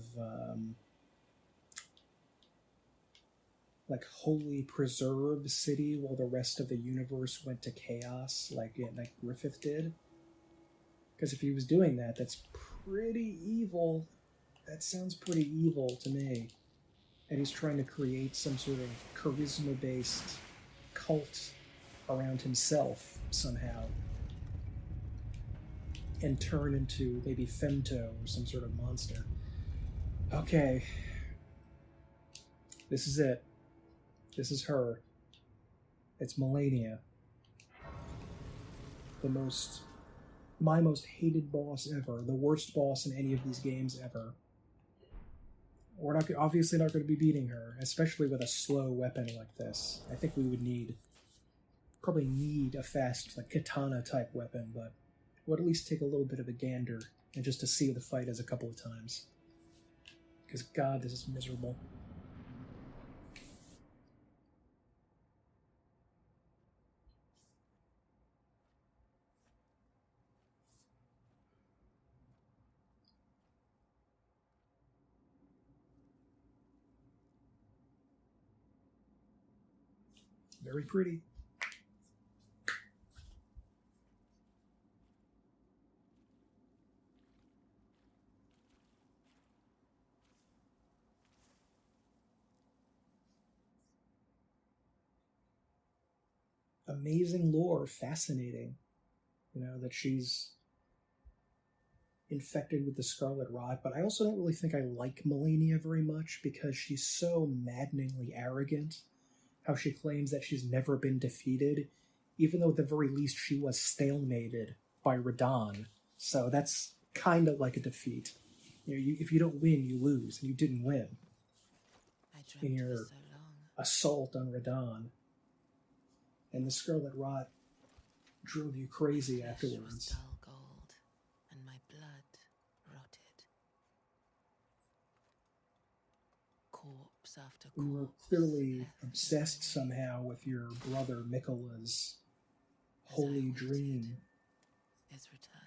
like holy preserve city while the rest of the universe went to chaos like Griffith did? Because if he was doing that, that's pretty evil. That sounds pretty evil to me. And he's trying to create some sort of charisma-based cult around himself somehow. And turn into maybe Femto or some sort of monster. Okay. This is it. This is her. It's Malenia. My most hated boss ever. The worst boss in any of these games ever. We're obviously not going to be beating her, especially with a slow weapon like this. I think we would probably need a fast, like, katana-type weapon, but we'll at least take a little bit of a gander, and just to see the fight as a couple of times. Because, God, this is miserable. Very pretty. Amazing lore, fascinating. You know, that she's infected with the Scarlet Rot, but I also don't really think I like Malenia very much because she's so maddeningly arrogant. How she claims that she's never been defeated, even though at the very least she was stalemated by Radahn. So that's kind of like a defeat. You know, if you don't win, you lose, and you didn't win in your assault on Radahn. And the Scarlet Rot drove you crazy afterwards. Dull gold, and my blood rotted. Corpse after corpse. We were clearly obsessed somehow with your brother Miquella's holy dream. His return.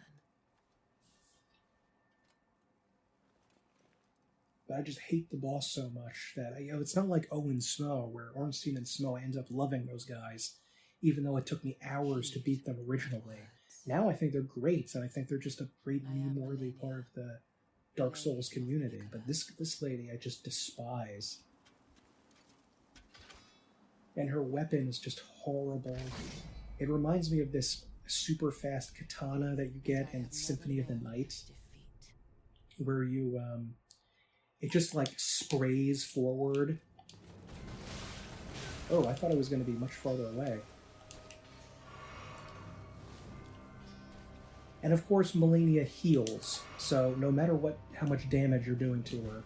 But I just hate the boss so much that it's not like Owen Snow, where Ornstein and Snow, I ended up loving those guys, even though it took me hours to beat them originally. Now I think they're great, and I think they're just a great meme-worthy part of the Dark Souls community. But this lady I just despise. And her weapon is just horrible. It reminds me of this super fast katana that you get in Symphony of the Night, where you, it just like sprays forward. Oh, I thought it was going to be much farther away. And of course, Malenia heals, so no matter how much damage you're doing to her,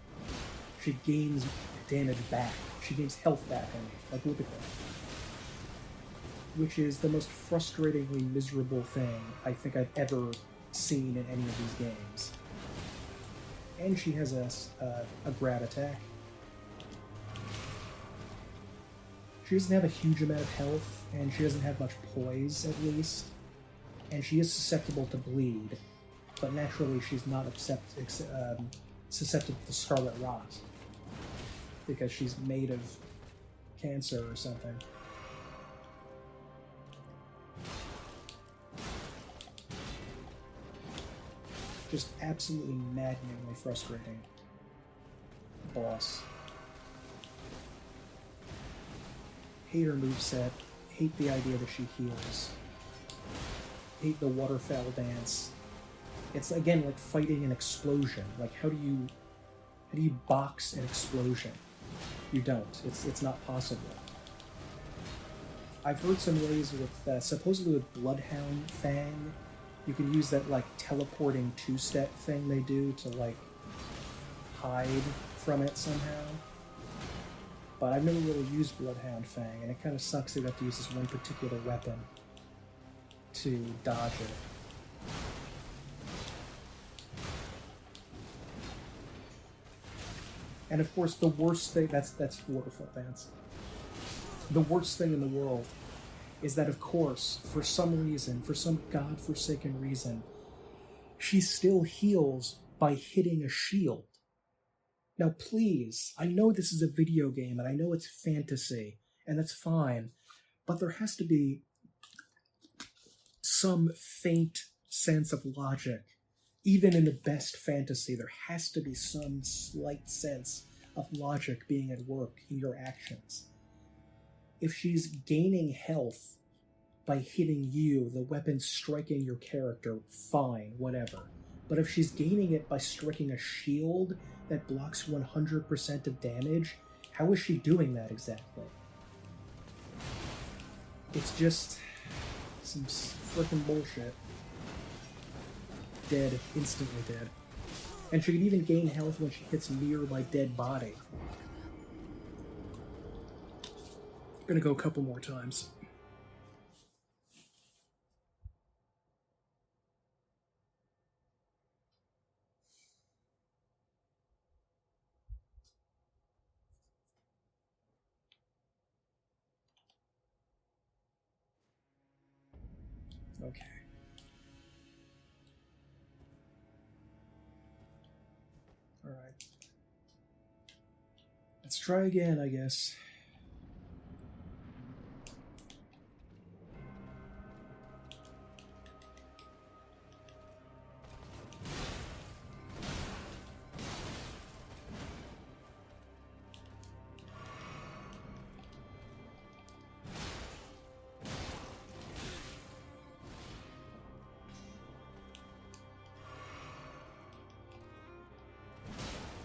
she gains damage back. She gains health back, like look at that. Which is the most frustratingly miserable thing I think I've ever seen in any of these games. And she has a grab attack. She doesn't have a huge amount of health, and she doesn't have much poise, at least. And she is susceptible to bleed, but naturally she's not susceptible to scarlet rot, because she's made of cancer or something. Just absolutely maddeningly frustrating boss. Hate her moveset, hate the idea that she heals, hate the waterfowl dance. It's again like fighting an explosion. Like how do you box an explosion? You don't. It's not possible. I've heard some ways with supposedly with Bloodhound Fang, you can use that like teleporting two-step thing they do to like hide from it somehow. But I've never really used Bloodhound Fang, and it kind of sucks that you have to use this one particular weapon to dodge it. And of course, the worst thing, that's waterfall dance. The worst thing in the world is that, of course, for some reason, for some godforsaken reason, she still heals by hitting a shield. Now, please, I know this is a video game, and I know it's fantasy, and that's fine, but there has to be some faint sense of logic. Even in the best fantasy, there has to be some slight sense of logic being at work in your actions. If she's gaining health by hitting you, the weapon striking your character, fine, whatever. But if she's gaining it by striking a shield that blocks 100% of damage, how is she doing that exactly? It's just some freaking bullshit. Dead, instantly dead. And she can even gain health when she hits near my dead body. I'm gonna go a couple more times. Okay. Alright. Let's try again, I guess.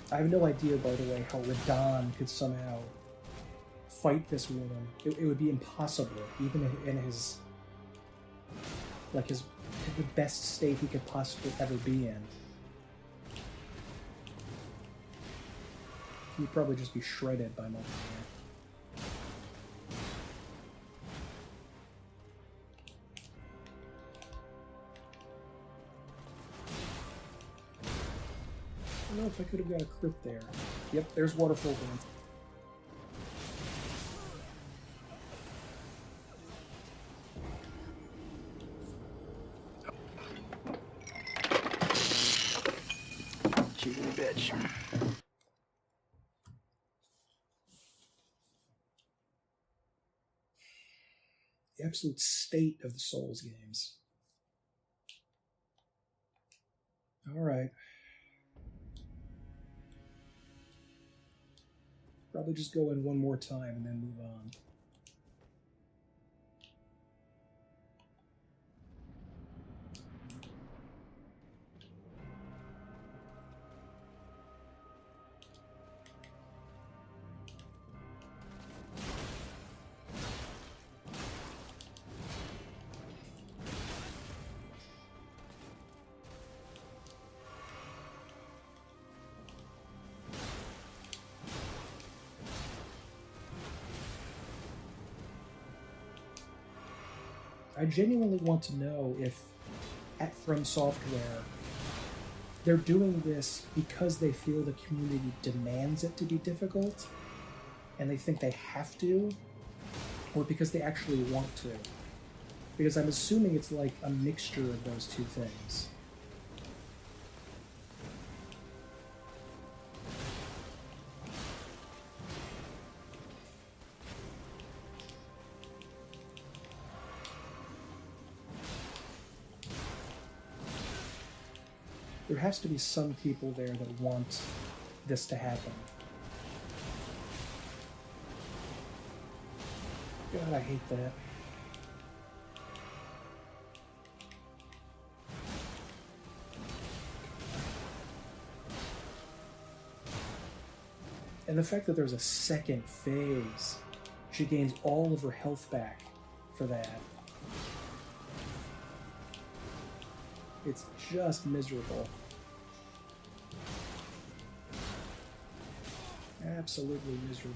I have no idea, by the way, how Radon could somehow fight this woman. It would be impossible, even in his, like, the best state he could possibly ever be in. He'd probably just be shredded by Malenia. I don't know if I could have got a crit there. Yep, there's Waterfall Dance. Cheating bitch. The absolute state of the Souls games. Alright. Probably just go in one more time and then move on. I genuinely want to know if at From Software they're doing this because they feel the community demands it to be difficult and they think they have to, or because they actually want to. Because I'm assuming it's like a mixture of those two things. There has to be some people there that want this to happen. God, I hate that. And the fact that there's a second phase, she gains all of her health back for that. It's just miserable. Absolutely miserable.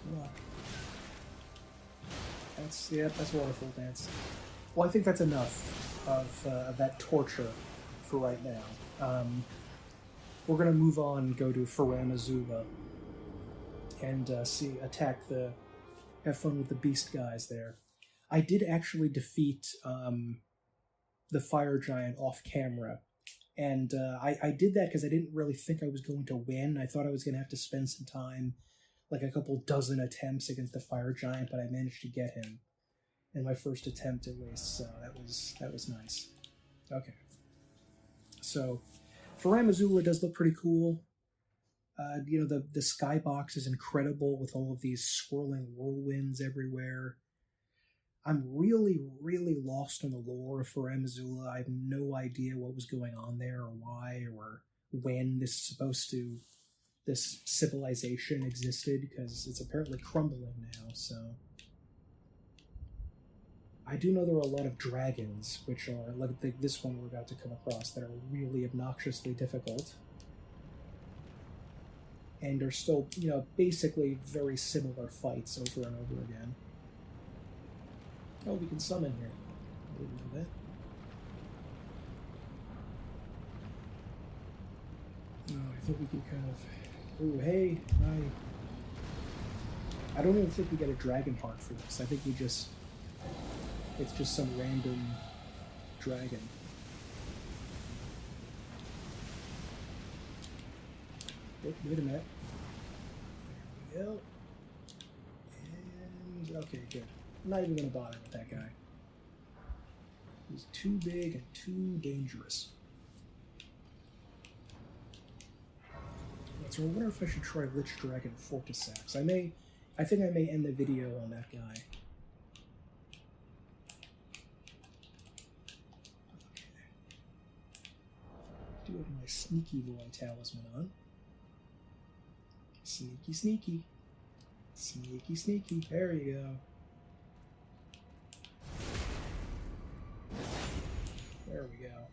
Come on. That's Waterfall Dance. Well, I think that's enough of that torture for right now. We're gonna move on and go to Faram Azula and have fun with the beast guys there. I did actually defeat the fire giant off camera, and I did that because I didn't really think I was going to win. I thought I was going to have to spend some time, like a couple dozen attempts against the fire giant, but I managed to get him in my first attempt at least, so that was nice. Okay, so Faram Azula does look pretty cool. The skybox is incredible with all of these swirling whirlwinds everywhere. I'm really, really lost in the lore of Faram Azula. I have no idea what was going on there, or why, or when this civilization existed, because it's apparently crumbling now, so. I do know there are a lot of dragons, which are, like this one we're about to come across, that are really obnoxiously difficult. And are still, basically very similar fights over and over again. Oh, we can summon here. I didn't know that. Oh, I think we can kind of... Ooh, hey, hi. I don't even think we get a dragon heart for this. I think we just... It's just some random dragon. Oh, wait a minute. There we go. And... Okay, good. I'm not even going to bother with that guy. He's too big and too dangerous. So I wonder if I should try Lich Dragon Fortisax. I think I may end the video on that guy. Okay. Do have my Sneaky Boy talisman on. Sneaky, sneaky. Sneaky, sneaky. There you go. There we go.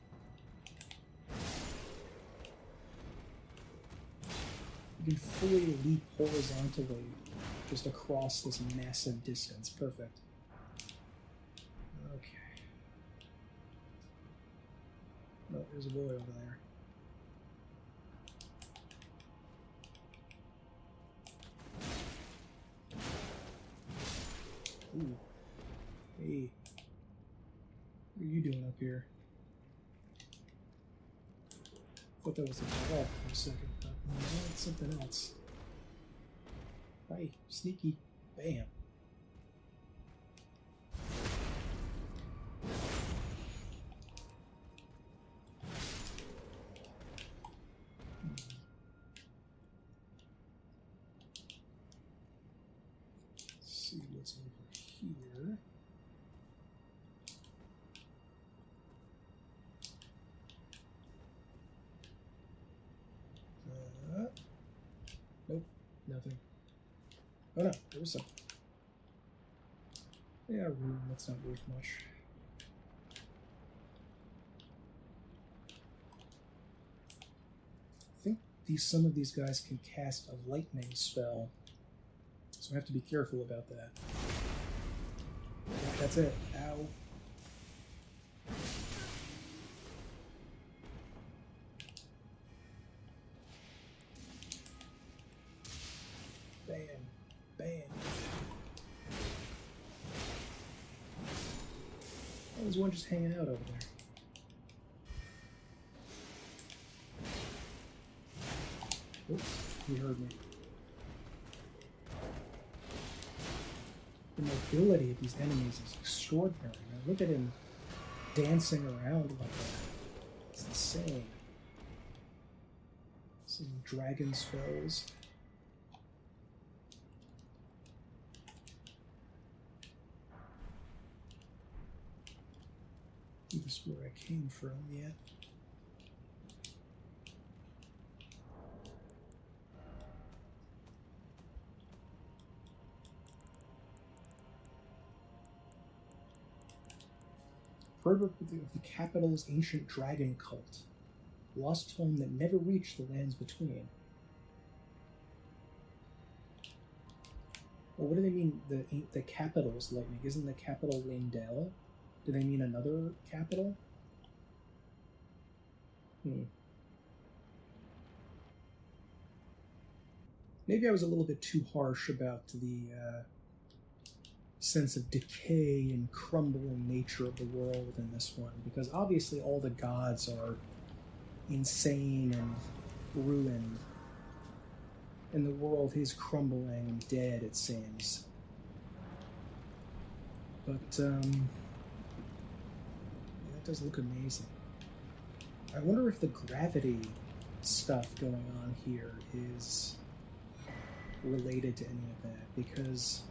You can fully leap horizontally just across this massive distance. Perfect. Okay. Oh, there's a boy over there. Ooh. Hey. What are you doing up here? I thought that was a dog for a second, but no, it's something else. Hi, sneaky. Bam. Let's see what's over here. Nope, nothing. Oh no, there was some. Yeah, room, that's not worth much. I think some of these guys can cast a lightning spell, so I have to be careful about that. Yeah, that's it. Ow. Bam. Bam. Oh, there's one just hanging out over there. Oops, he heard me. The mobility of these enemies is extraordinary. Man. Look at him dancing around like that. It's insane. Some dragon spells. This is where I came from yet. Heard of the capital's ancient dragon cult. Lost home that never reached the lands between. Well, what do they mean, the capital's lightning? Isn't the capital Lindell? Do they mean another capital? Maybe I was a little bit too harsh about the sense of decay and crumbling nature of the world in this one, because obviously all the gods are insane and ruined, and the world is crumbling and dead, it seems. But that does look amazing. I wonder if the gravity stuff going on here is related to any of that, because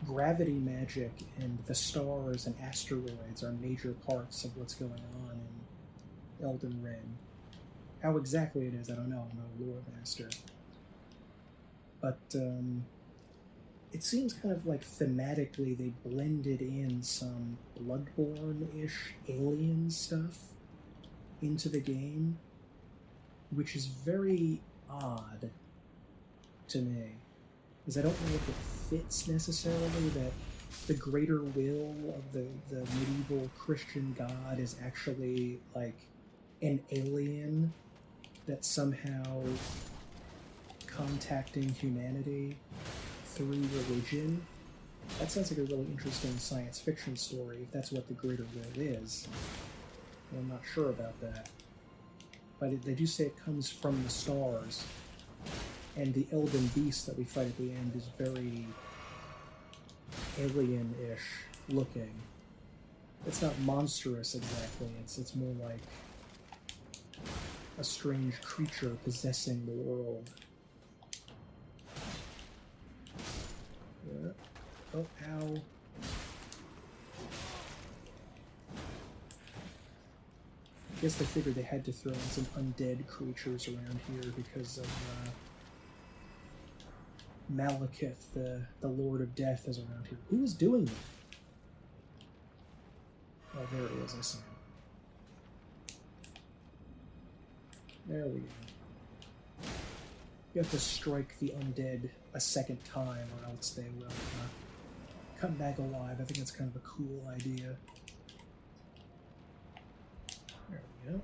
gravity magic and the stars and asteroids are major parts of what's going on in Elden Ring. How exactly it is, I don't know. I'm not a lore master. But it seems kind of like thematically they blended in some Bloodborne-ish alien stuff into the game, which is very odd to me. Because I don't know if it fits necessarily that the greater will of the medieval Christian god is actually like an alien that's somehow contacting humanity through religion. That sounds like a really interesting science fiction story, if that's what the greater will is. And I'm not sure about that. But they do say it comes from the stars. And the Elden Beast that we fight at the end is very alien-ish looking. It's not monstrous exactly, it's more like a strange creature possessing the world. Yeah. Oh, ow. I guess they figured they had to throw in some undead creatures around here because of Maliketh, the Lord of Death, is around here. Who is doing that? Oh, there he is, I see him. There we go. You have to strike the undead a second time, or else they will come back alive. I think it's kind of a cool idea. There we go.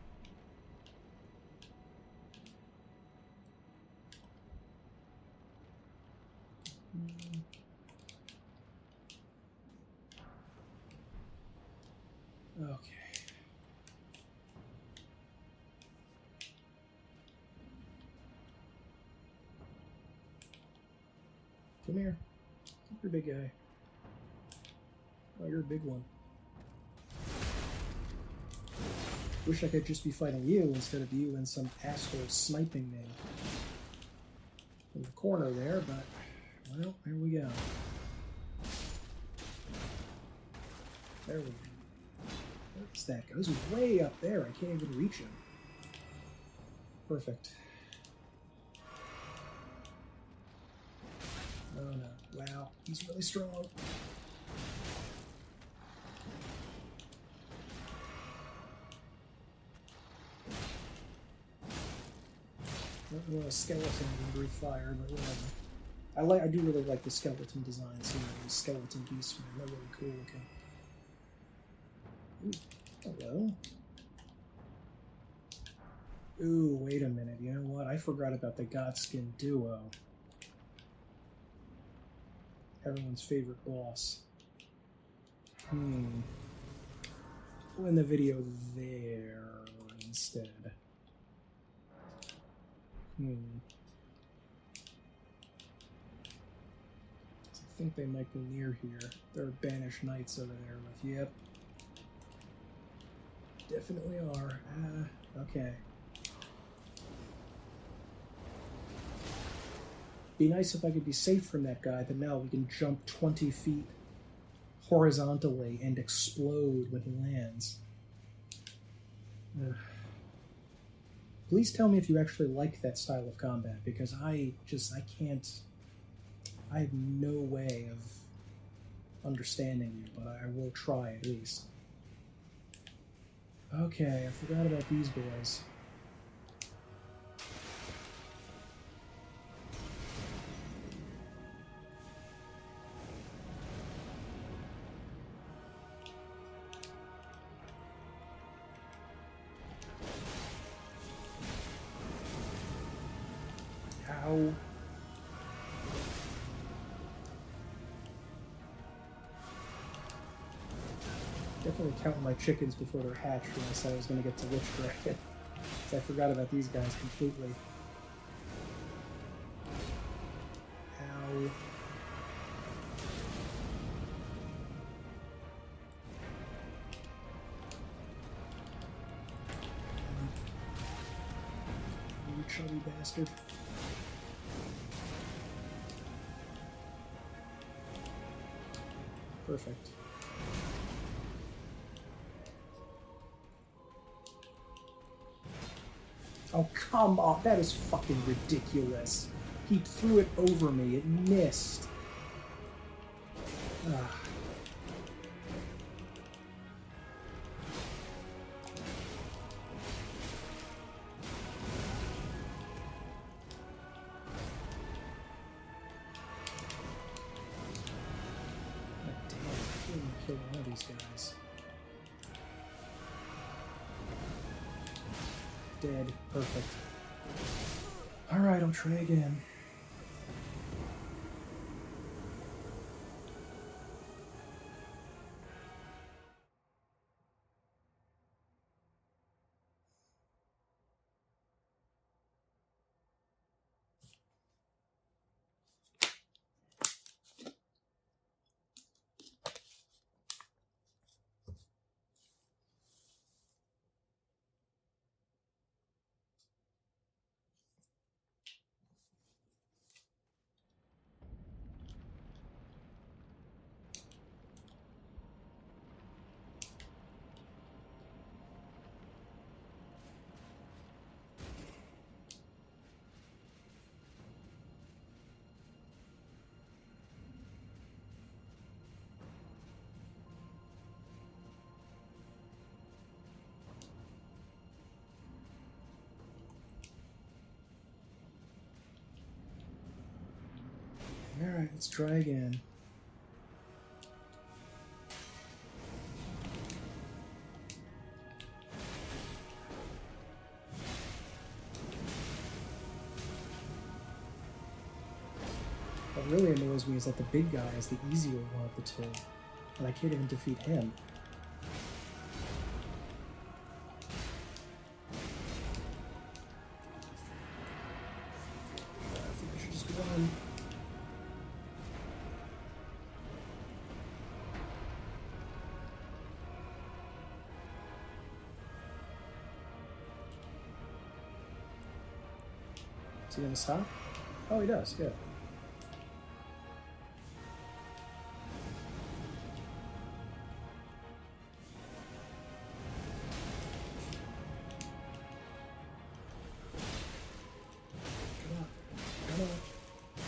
Okay. Come here. You're a big guy. Oh, you're a big one. Wish I could just be fighting you instead of you and some asshole sniping me in the corner there, but, well, there we go. There we go. Where's that guy? He's way up there. I can't even reach him. Perfect. Oh no. Wow. He's really strong. a skeleton can breathe fire, but whatever. I do really like the skeleton designs here. The skeleton beastmen, they're really cool looking. Ooh, hello. Ooh, wait a minute. You know what? I forgot about the Godskin Duo. Everyone's favorite boss. We'll end the video there instead. I think they might be near here. There are banished knights over there with, yep. Definitely are. Okay. Be nice if I could be safe from that guy, but no, we can jump 20 feet horizontally and explode when he lands. Ugh. Please tell me if you actually like that style of combat, because I can't... I have no way of understanding you, but I will try at least. Okay, I forgot about these boys. Ow. Definitely counting my chickens before they're hatched when I said I was going to get to Witch Dragon. So I forgot about these guys completely. Ow. You chubby bastard. Perfect. Oh, come on. That is fucking ridiculous. He threw it over me. It missed. Ugh. God damn, I can't even kill one of these guys. Dead. Perfect. Alright, I'll try again. Alright, let's try again. What really annoys me is that the big guy is the easier one of the two, and I can't even defeat him. I think I should just run. Is he gonna stop? Oh, he does, good.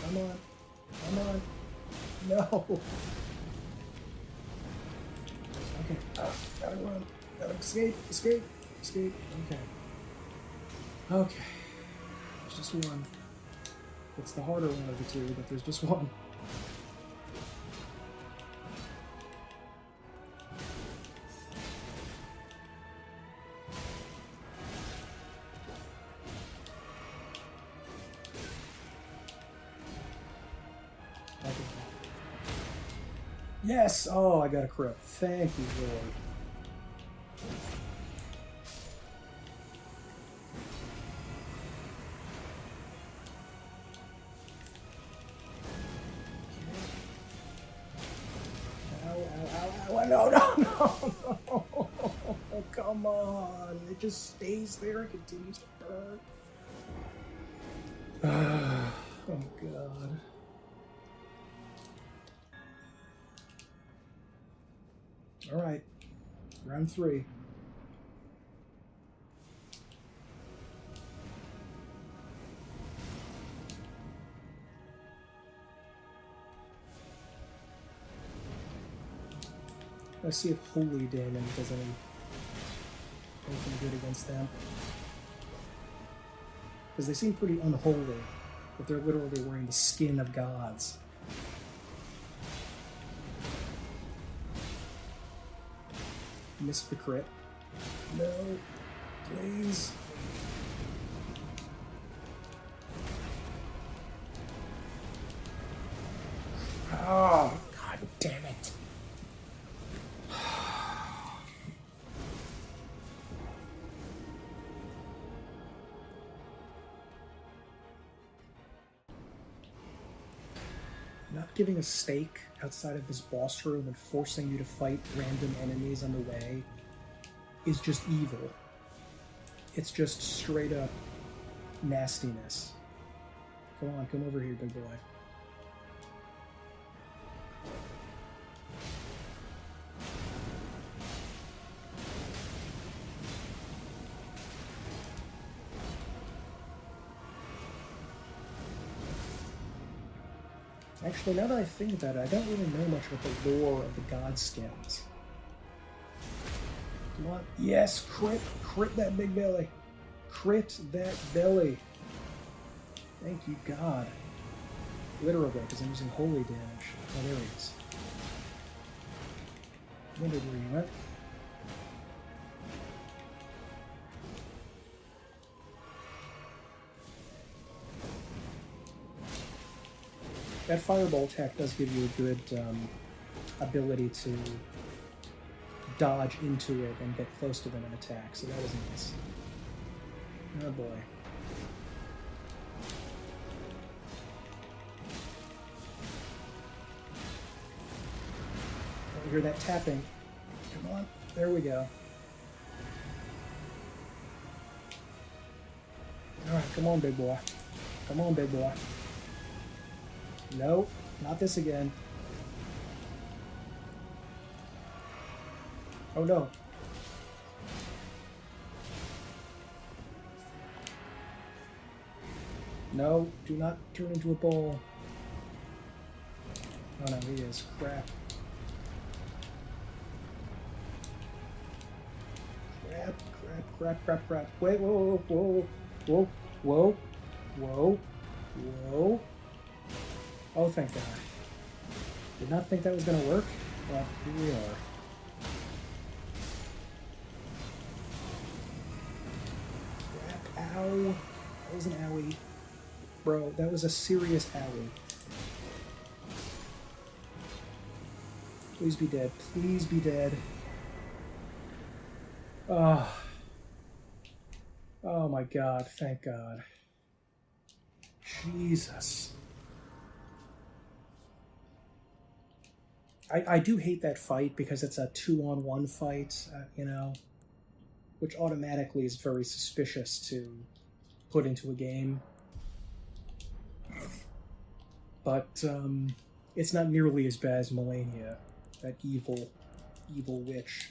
Come on. No! Okay, gotta run. Gotta escape. Okay. There's just one. It's the harder one of the two, but there's just one. Yes! Oh, I got a crit. Thank you, Lord. No. Come on. It just stays there and continues to burn. Oh, God. Alright. Round 3. Let's see if Holy Daemon does anything good against them. Because they seem pretty unholy, but they're literally wearing the skin of gods. Missed the crit. No, please. Oh, God damn it. Not giving a stake outside of this boss room and forcing you to fight random enemies on the way is just evil. It's just straight up nastiness. Come on, come over here, big boy. Actually, now that I think about it, I don't really know much about the lore of the Godskins. Come on. Yes, crit! Crit that big belly! Crit that belly! Thank you, God. Literally, because I'm using holy damage. Oh, there he is. I wondered where you went. That fireball attack does give you a good ability to dodge into it and get close to them and attack, so that was nice. Oh boy. Oh, you hear that tapping. Come on, there we go. Alright, come on, big boy. Come on, big boy. No, not this again. Oh no. No, do not turn into a ball. Oh no, he is. Crap. Crap. Wait, whoa. Oh, thank God. Did not think that was going to work. Well, here we are. Crap, ow. That was an owie. Bro, that was a serious owie. Please be dead. Please be dead. Oh my God, thank God. Jesus. I do hate that fight because it's a 2-on-1 fight, you know, which automatically is very suspicious to put into a game. But it's not nearly as bad as Malenia, that evil witch.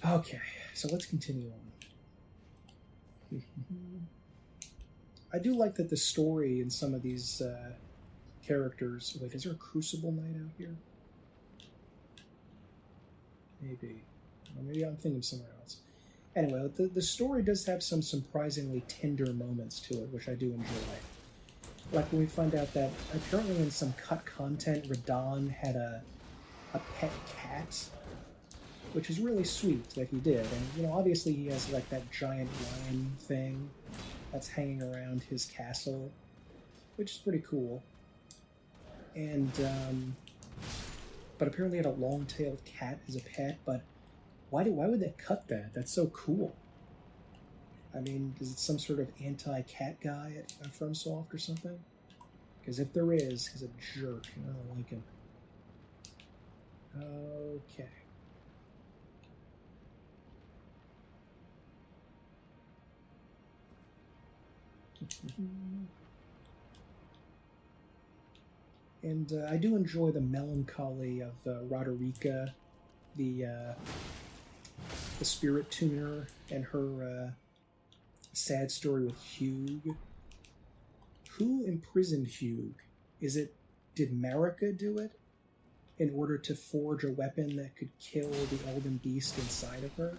Okay, so let's continue on. I do like that the story in some of these characters... Wait, is there a Crucible Knight out here? Maybe. Or maybe I'm thinking somewhere else. Anyway, the story does have some surprisingly tender moments to it, which I do enjoy. Like when we find out that apparently in some cut content, Radon had a pet cat, which is really sweet that he did. And, you know, obviously he has like that giant lion thing that's hanging around his castle, which is pretty cool. And, but apparently he had a long-tailed cat as a pet, but why would they cut that? That's so cool. I mean, is it some sort of anti-cat guy at FromSoft or something? Because if there is, he's a jerk, and I don't like him. Okay. And I do enjoy the melancholy of Roderica, the spirit tuner, and her sad story with Hugh. Who imprisoned Hugh? Did Marika do it in order to forge a weapon that could kill the Elden Beast inside of her?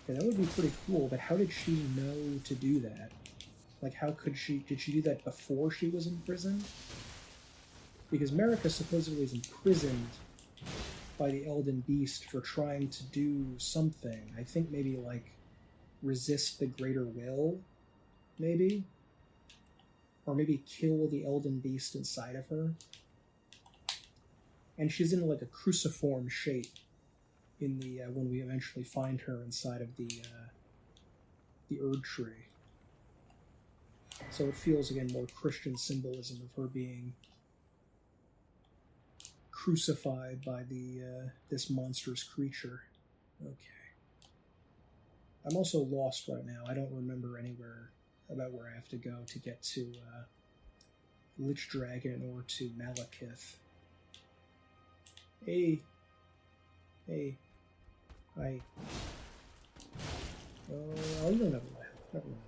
Yeah, that would be pretty cool, but how did she know to do that? Like, did she do that before she was imprisoned? Because Marika supposedly is imprisoned by the Elden Beast for trying to do something. I think maybe, like, resist the greater will, maybe? Or maybe kill the Elden Beast inside of her. And she's in, like, a cruciform shape in the when we eventually find her inside of the Erd Tree. So it feels, again, more Christian symbolism of her being crucified by this monstrous creature. Okay. I'm also lost right now. I don't remember anywhere about where I have to go to get to Lich Dragon or to Maliketh. Hey. Hi. Oh, you don't have a left. Never mind.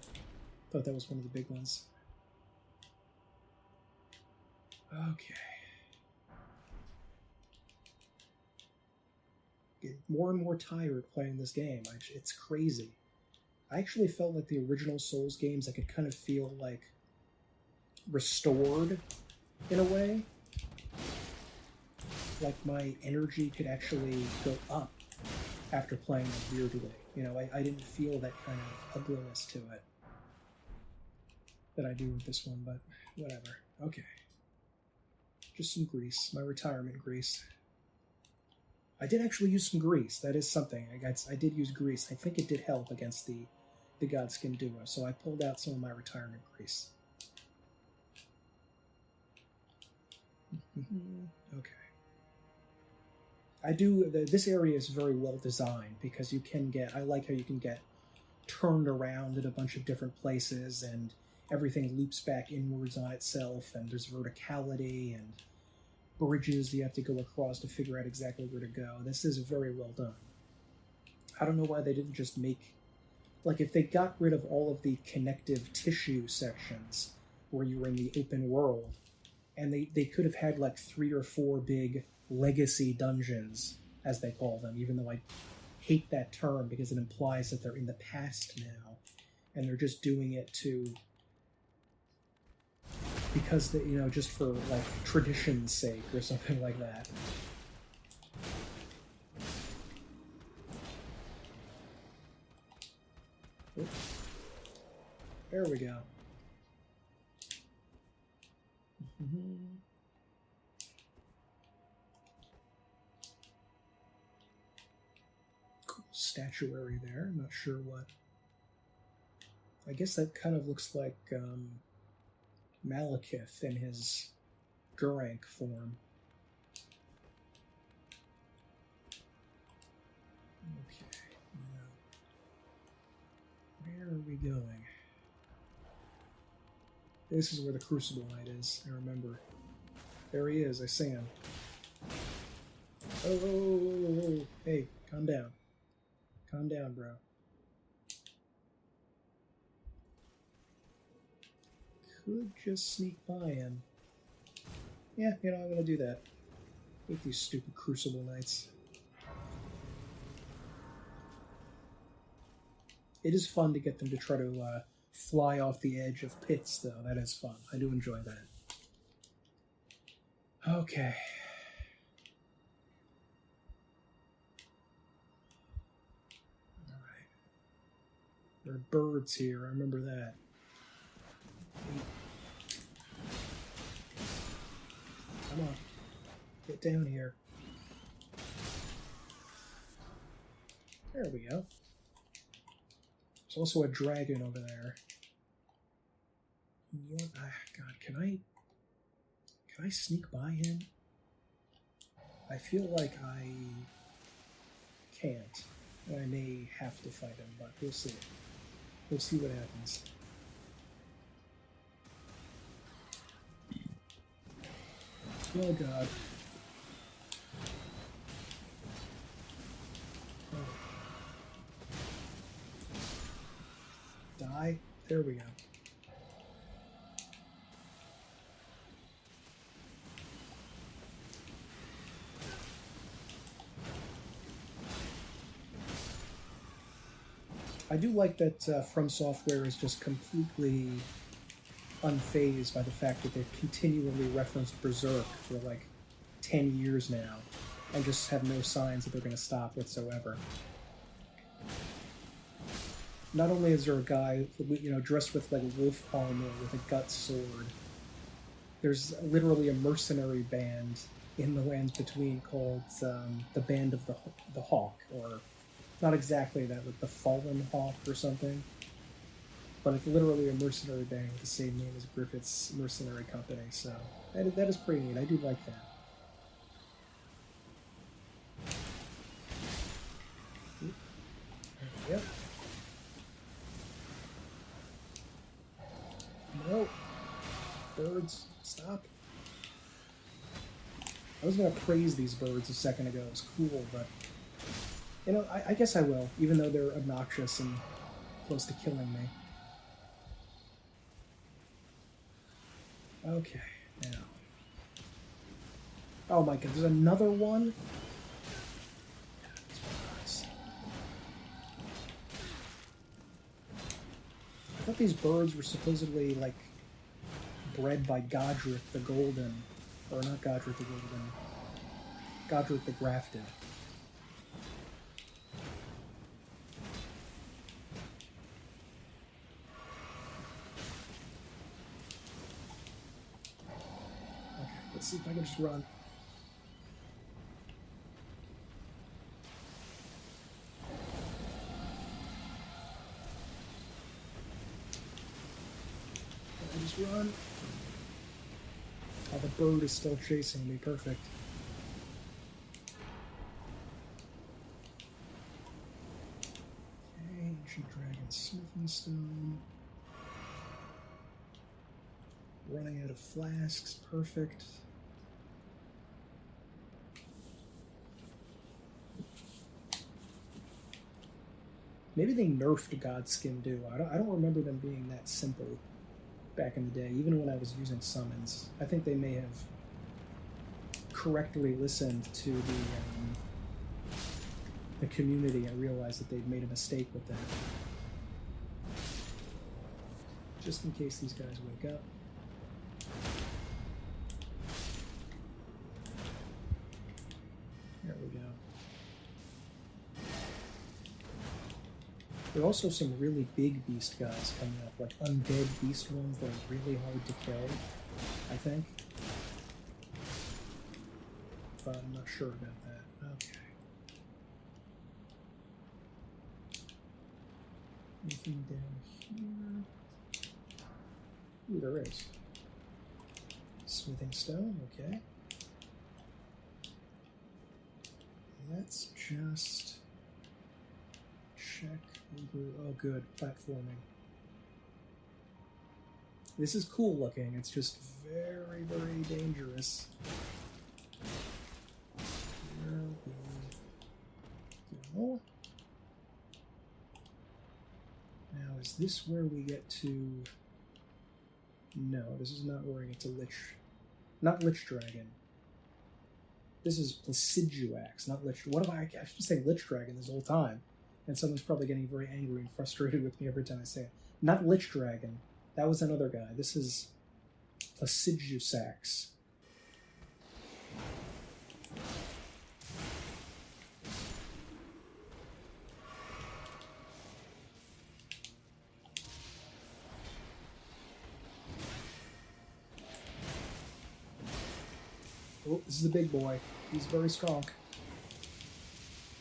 Thought that was one of the big ones. Okay. Get more and more tired playing this game. It's crazy. I actually felt like the original Souls games, I could kind of feel like restored in a way. Like my energy could actually go up after playing it weirdly. You know, I didn't feel that kind of ugliness to it that I do with this one, but whatever. Okay. Just some grease. My retirement grease. I did actually use some grease. That is something. I did use grease. I think it did help against the Godskin Duo, so I pulled out some of my retirement grease. Okay. This area is very well designed because you can get, I like how you can get turned around in a bunch of different places and everything loops back inwards on itself, and there's verticality and bridges you have to go across to figure out exactly where to go. This is very well done. I don't know why they didn't just make, like, if they got rid of all of the connective tissue sections where you were in the open world, and they could have had like 3 or 4 big legacy dungeons, as they call them, even though I hate that term because it implies that they're in the past now, and they're just doing it because they, you know, just for like tradition's sake or something like that. Oops. There we go. Cool statuary there. I'm not sure what. I guess that kind of looks like Maliketh in his Gurrank form. Okay, now, where are we going? This is where the Crucible Knight is, I remember. There he is, I see him. Oh, hey, calm down. Calm down, bro. Could just sneak by him. Yeah, you know, I'm gonna do that. Hate these stupid Crucible Knights. It is fun to get them to try to fly off the edge of pits, though. That is fun. I do enjoy that. Okay. Alright. There are birds here. I remember that. Come on. Get down here. There we go. There's also a dragon over there. What? God, can I sneak by him? I feel like I can't. I may have to fight him, but we'll see. We'll see what happens. Oh god. Oh. Die? There we go. I do like that From Software is just completely unfazed by the fact that they've continually referenced Berserk for like 10 years now and just have no signs that they're going to stop whatsoever. Not only is there a guy, dressed with like wolf armor with a gut sword, there's literally a mercenary band in the Lands Between called the Band of the Hawk, or not exactly that, like the Fallen Hawk or something. But it's literally a mercenary band with the same name as Griffith's mercenary company, so that is pretty neat. I do like that. Yep. No. Birds, stop. I was going to praise these birds a second ago. It was cool, but I guess I will, even though they're obnoxious and close to killing me. Okay, now. Oh my god, there's another one? I thought these birds were supposedly, like, bred by Godric the Golden. Or not Godric the Golden. Godric the Grafted. Let's see if I can just run. Can I just run? Oh, the bird is still chasing me. Perfect. Okay, ancient dragon smithing stone. Running out of flasks. Perfect. Maybe they nerfed Godskin Duo. I don't remember them being that simple back in the day, even when I was using summons. I think they may have correctly listened to the community and realized that they'd made a mistake with that. Just in case these guys wake up. There we go. There are also some really big beast guys coming up, like undead beast ones that are really hard to kill, I think. But I'm not sure about that. Okay. Anything down here? Ooh, there is. Smithing stone, okay. Let's just check over. Oh, good. Platforming. This is cool looking. It's just very, very dangerous. Here we go. Now, is this where we get to... No, this is not where we get to Lich... Not Lich Dragon. This is Placiduax, not Lich... What have I should say Lich Dragon this whole time. And someone's probably getting very angry and frustrated with me every time I say it. Not Lich Dragon. That was another guy. This is Placidusax. Oh, this is a big boy. He's very strong.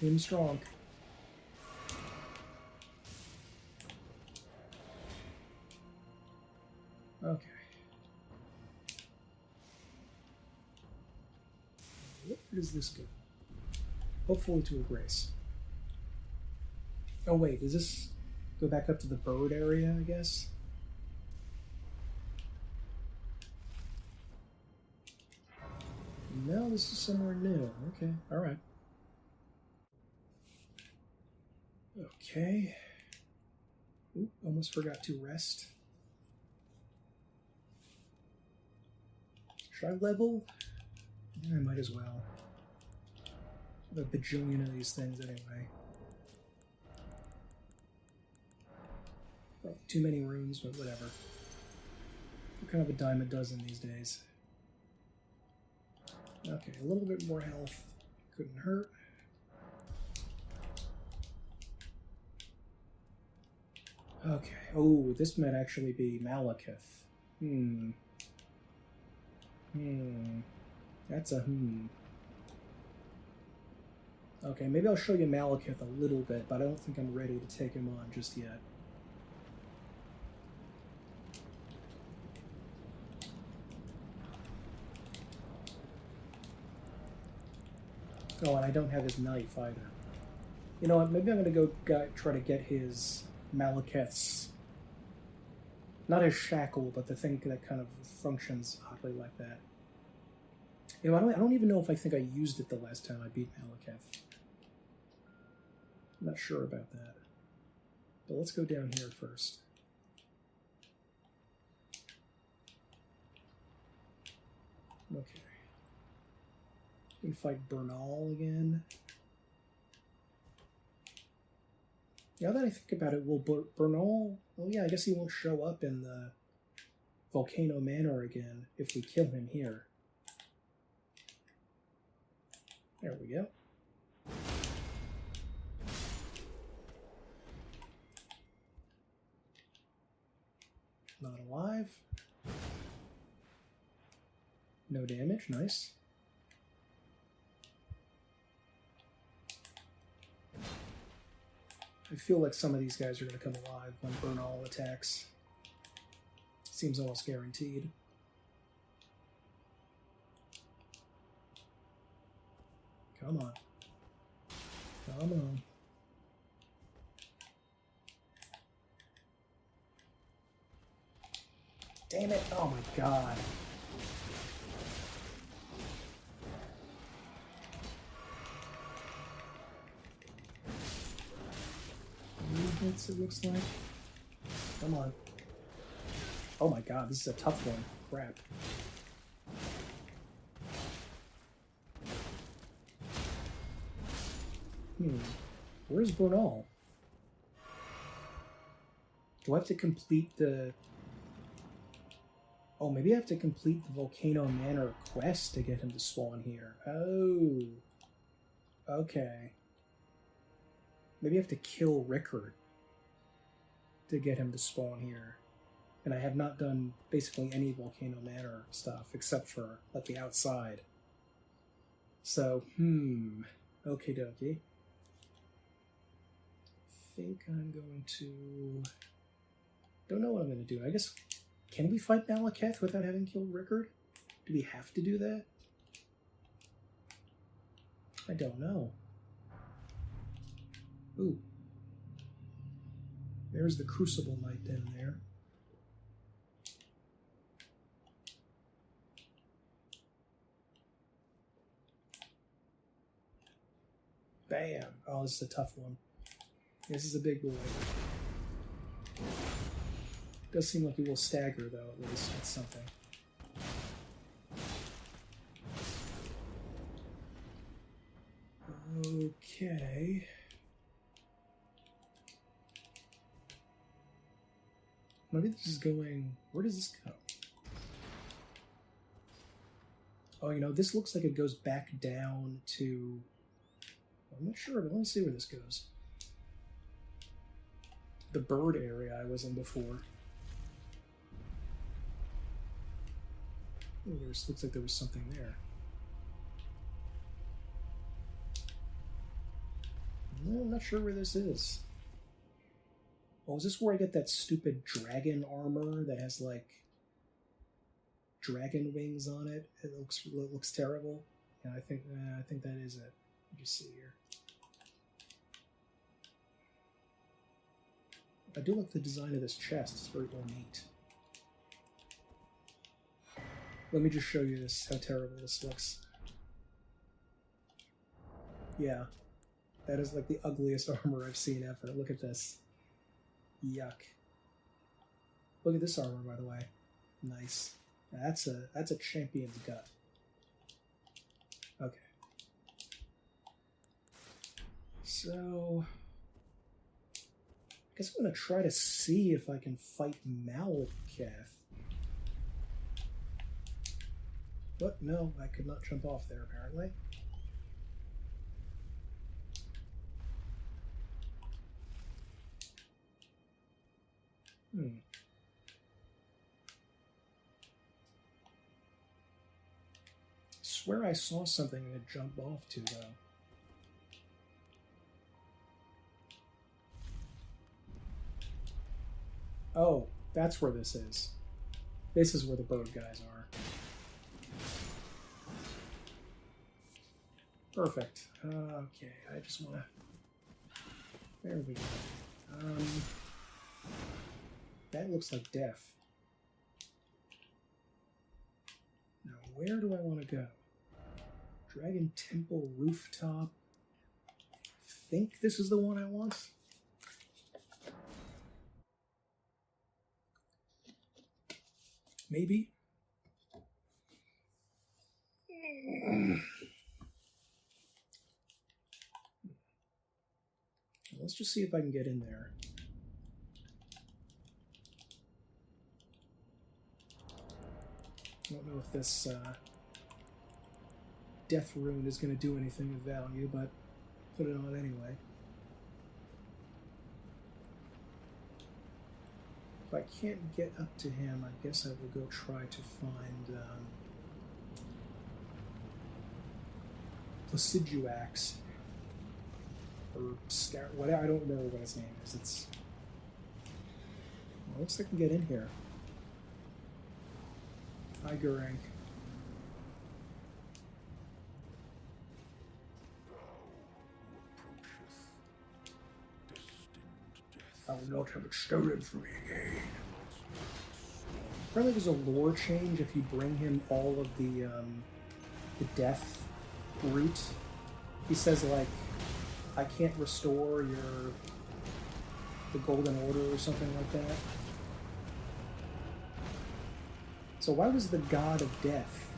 Him strong. Okay. Where does this go? Hopefully to a grace. Oh wait, does this go back up to the bird area, I guess? No, this is somewhere new. Okay, alright. Okay. Oop, almost forgot to rest. Should I level? Yeah, I might as well. I have a bajillion of these things anyway. Well, too many runes, but whatever. What kind of a dime a dozen these days? Okay, a little bit more health. Couldn't hurt. Okay. Oh, this might actually be Maliketh. That's a Okay, maybe I'll show you Maliketh a little bit, but I don't think I'm ready to take him on just yet. Oh, and I don't have his knife either. You know what, maybe I'm going to go try to get his Maliketh's... Not his shackle, but the thing that kind of functions oddly like that. You know, I don't even know if I think I used it the last time I beat Maliketh. I'm not sure about that. But let's go down here first. Okay. We can fight Bernal again. Now that I think about it, will Bernal... Oh yeah, I guess he won't show up in the Volcano Manor again if we kill him here. There we go. Not alive. No damage, nice. I feel like some of these guys are going to come alive when Bernal attacks. Seems almost guaranteed. Come on. Come on. Damn it! Oh my god. Movements, it looks like. Come on. Oh my god, this is a tough one. Crap. Where's Bernal? Do I have to complete the... Oh, maybe I have to complete the Volcano Manor quest to get him to spawn here. Oh. Okay. Maybe I have to kill Rickard to get him to spawn here. And I have not done basically any Volcano Manor stuff except for, like, the outside. So, okie dokie. I think I'm going to... Don't know what I'm going to do. I guess... Can we fight Maliketh without having killed Rickard? Do we have to do that? I don't know. Ooh. There's the Crucible Knight down there. Bam! Oh, this is a tough one. This is a big boy. Does seem like he will stagger, though, at least. That's something. Okay. Maybe this is going... Where does this go? Oh, you know, this looks like it goes back down to... I'm not sure, but let me see where this goes. The bird area I was in before. Oh, looks like there was something there. No, I'm not sure where this is. Oh, is this where I get that stupid dragon armor that has, like, dragon wings on it? It looks terrible. Yeah, I think that is it. Let me just see here. I do like the design of this chest. It's very ornate. Let me just show you this, how terrible this looks. Yeah. That is like the ugliest armor I've seen ever. Look at this. Yuck. Look at this armor, by the way. Nice. That's a champion's gut. Okay. So... I guess I'm going to try to see if I can fight Maliketh. But no, I could not jump off there, apparently. Swear I saw something to jump off to, though. Oh, that's where this is. This is where the bird guys are. Perfect. Okay, I just want to... There we go. That looks like death. Now, where do I want to go? Dragon Temple Rooftop. Think this is the one I want? Maybe? Let's just see if I can get in there. I don't know if this death rune is going to do anything of value, but put it on anyway. If I can't get up to him, I guess I will go try to find Placiduax. Or Scar... whatever, I don't remember what his name is. It's... Well, looks like I can get in here. Hi, Gurang. I will not have it stolen from me again. Apparently there's a lore change if you bring him all of the death root. He says, like, I can't restore the Golden Order or something like that. So why was the God of Death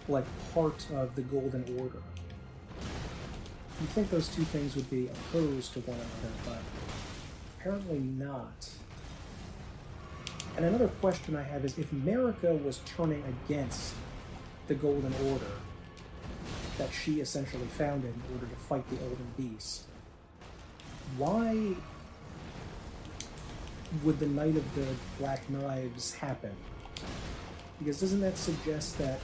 like part of the Golden Order? You'd think those two things would be opposed to one another, but apparently not. And another question I have is, if America was turning against the Golden Order that she essentially founded in order to fight the Elden Beast, why would the Night of the Black Knives happen? Because doesn't that suggest that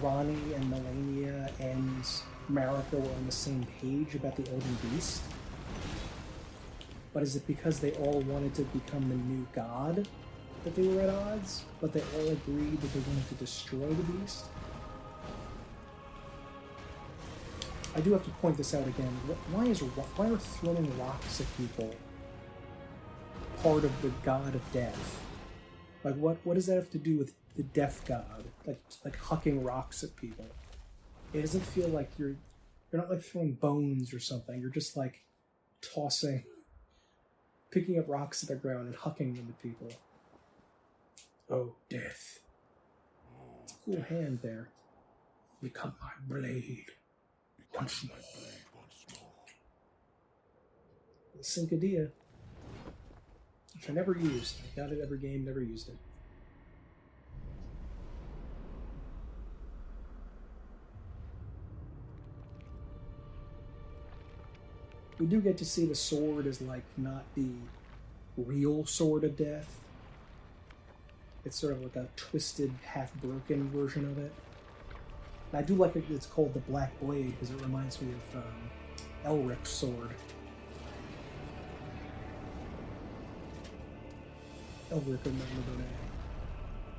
Ronnie and Malenia and Marika were on the same page about the Elden Beast? But is it because they all wanted to become the new god that they were at odds, but they all agreed that they wanted to destroy the beast? I do have to point this out again. Why are throwing rocks at people part of the god of death? Like, what does that have to do with the death god? Like hucking rocks at people. It doesn't feel like you're not like throwing bones or something. You're just like picking up rocks at the ground and hucking them at people. Oh, death. It's a cool hand there. Become my blade. Once more. The Cincadia. which I never used. I got it every game, never used it. We do get to see the sword as, like, not the real sword of death. It's sort of like a twisted, half-broken version of it. And I do like it's called the Black Blade, because it reminds me of Elric's sword. Elric of Mountaintop.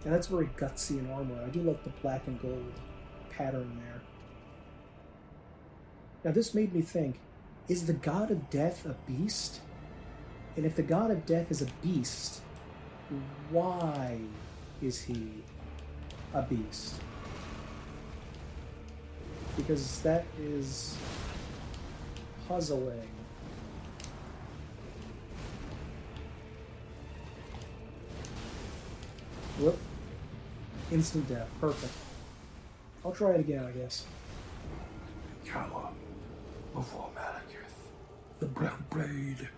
And that's very gutsy in armor. I do like the black and gold pattern there. Now this made me think, is the god of death a beast? And if the god of death is a beast, why is he a beast? Because that is puzzling. Whoop. Instant death. Perfect. I'll try it again, I guess. Cower before Maliketh, the Black Blade.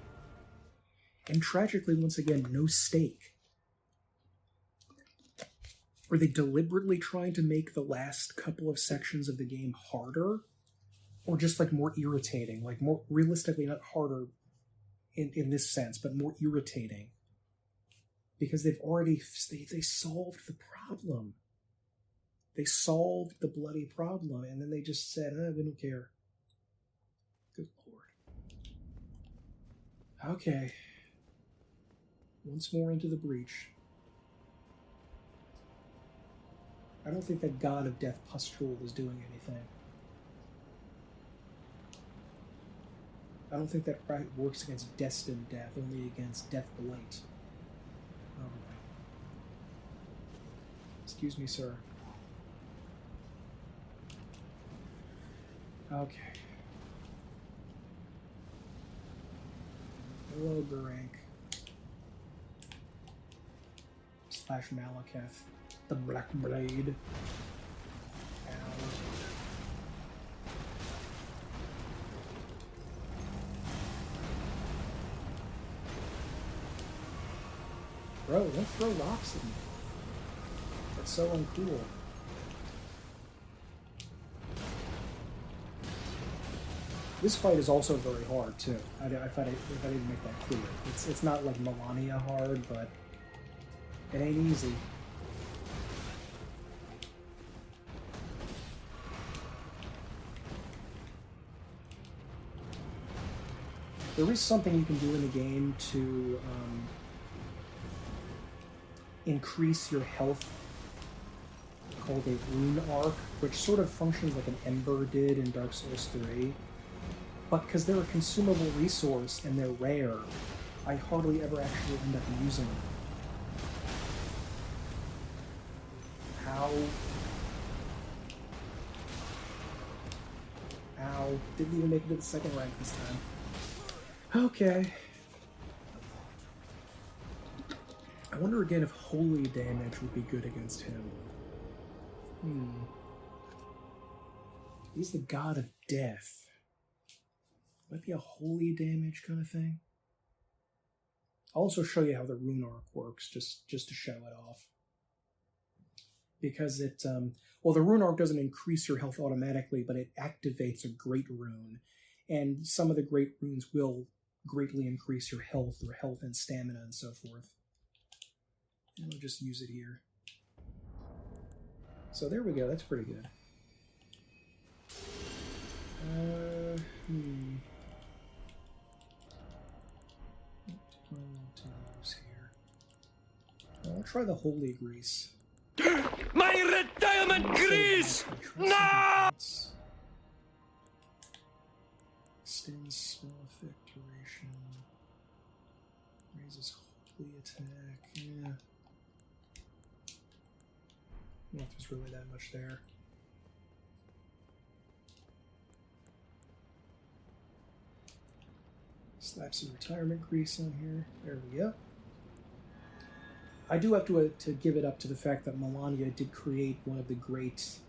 And tragically, once again, no stake. Are they deliberately trying to make the last couple of sections of the game harder? Or just, like, more irritating? Like, more realistically, not harder in this sense, but more irritating. Because they've already, they solved the problem. They solved the bloody problem, and then they just said, we don't care. Good Lord. Okay. Once more into the breach. I don't think that god of death pustule is doing anything. I don't think that works against destined death, only against death blight. Oh. Excuse me, sir. Okay. Hello, Garank. Slash Maliketh. The Black Blade. Ow. Bro, don't throw rocks at me. That's so uncool. This fight is also very hard, too. If I didn't make that clear. It's not like Malenia hard, but it ain't easy. There is something you can do in the game to increase your health called a rune arc, which sort of functions like an ember did in Dark Souls 3. But because they're a consumable resource and they're rare, I hardly ever actually end up using them. Ow. Ow. Didn't even make it to the second rank this time. Okay. I wonder again if holy damage would be good against him. He's the god of death. Might be a holy damage kind of thing. I'll also show you how the rune arc works, just to show it off. Because it, well, the rune arc doesn't increase your health automatically, but it activates a great rune. And some of the great runes will greatly increase your health, or health and stamina and so forth. And I'll just use it here. So there we go, that's pretty good. To use here. I'll try the holy grease. My retirement grease! No! Extends spell effect duration. Raises holy attack. Yeah. I don't know if there's really that much there. Slap some retirement grease on here. There we go. I do have to give it up to the fact that Malenia did create one of the great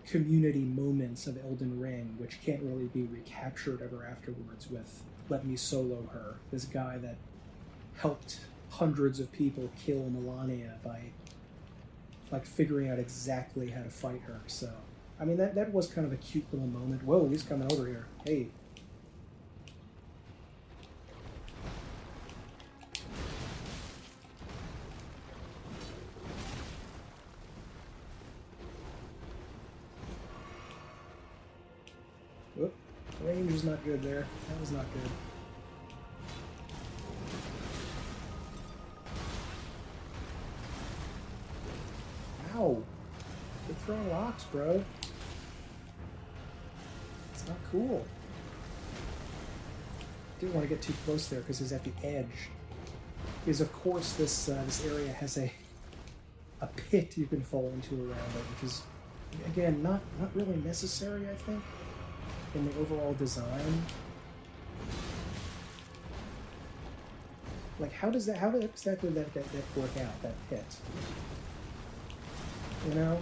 community moments of Elden Ring, which can't really be recaptured ever afterwards with Let Me Solo Her. This guy that helped hundreds of people kill Malenia by like figuring out exactly how to fight her. So, I mean, that was kind of a cute little moment. Whoa, he's coming over here. Hey. Whoop. Range is not good there. That was not good. Ow. Quit throwing rocks, bro. It's not cool. Didn't want to get too close there because he's at the edge. Because of course this area has a pit you can fall into around it, which is again not really necessary, I think, in the overall design. Like how exactly did that work out, that pit? You know?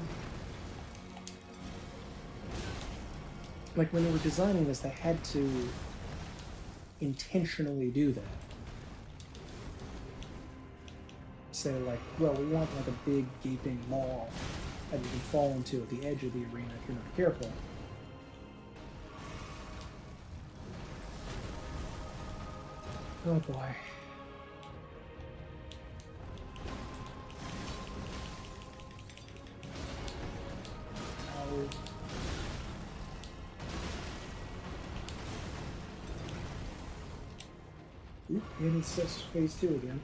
Like when they were designing this, they had to intentionally do that. Say like, well, we want like a big gaping maw that you can fall into at the edge of the arena if you're not careful. Oh boy. Oop, in phase 2 again.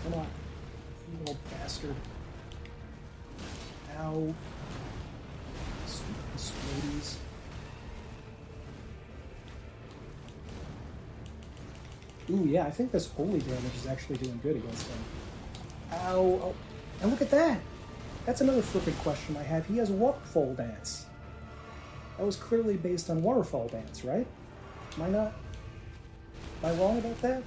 Come on, you little bastard. Ow. Stupid sweaties. Ooh, yeah, I think this holy damage is actually doing good against him. Ow. Oh. And look at that! That's another flipping question I have. He has waterfall dance. That was clearly based on waterfall dance, right? Am I wrong about that?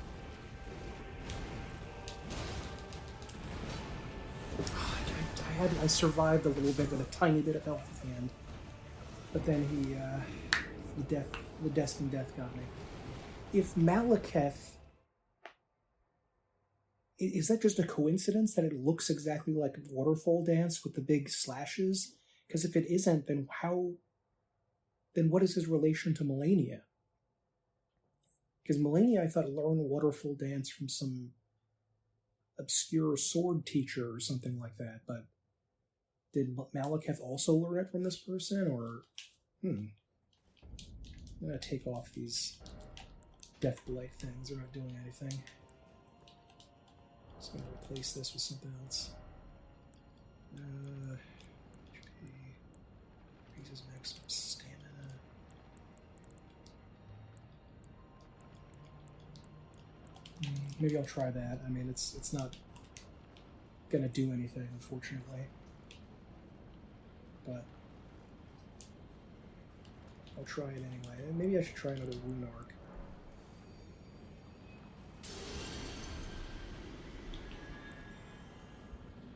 I survived a little bit with a tiny bit of health at the end. But then the destined death got me. If Maliketh... Is that just a coincidence that it looks exactly like Waterfall Dance with the big slashes? Because if it isn't, then what is his relation to Malenia? Because Malenia, I thought, learned Waterfall Dance from some obscure sword teacher or something like that, but did Maliketh also learn it from this person, or... I'm gonna take off these Death Blight things. They're not doing anything. Just gonna replace this with something else. HP. Increases maximum stamina. Maybe I'll try that. I mean, it's not gonna do anything, unfortunately. But I'll try it anyway. And maybe I should try another rune arc.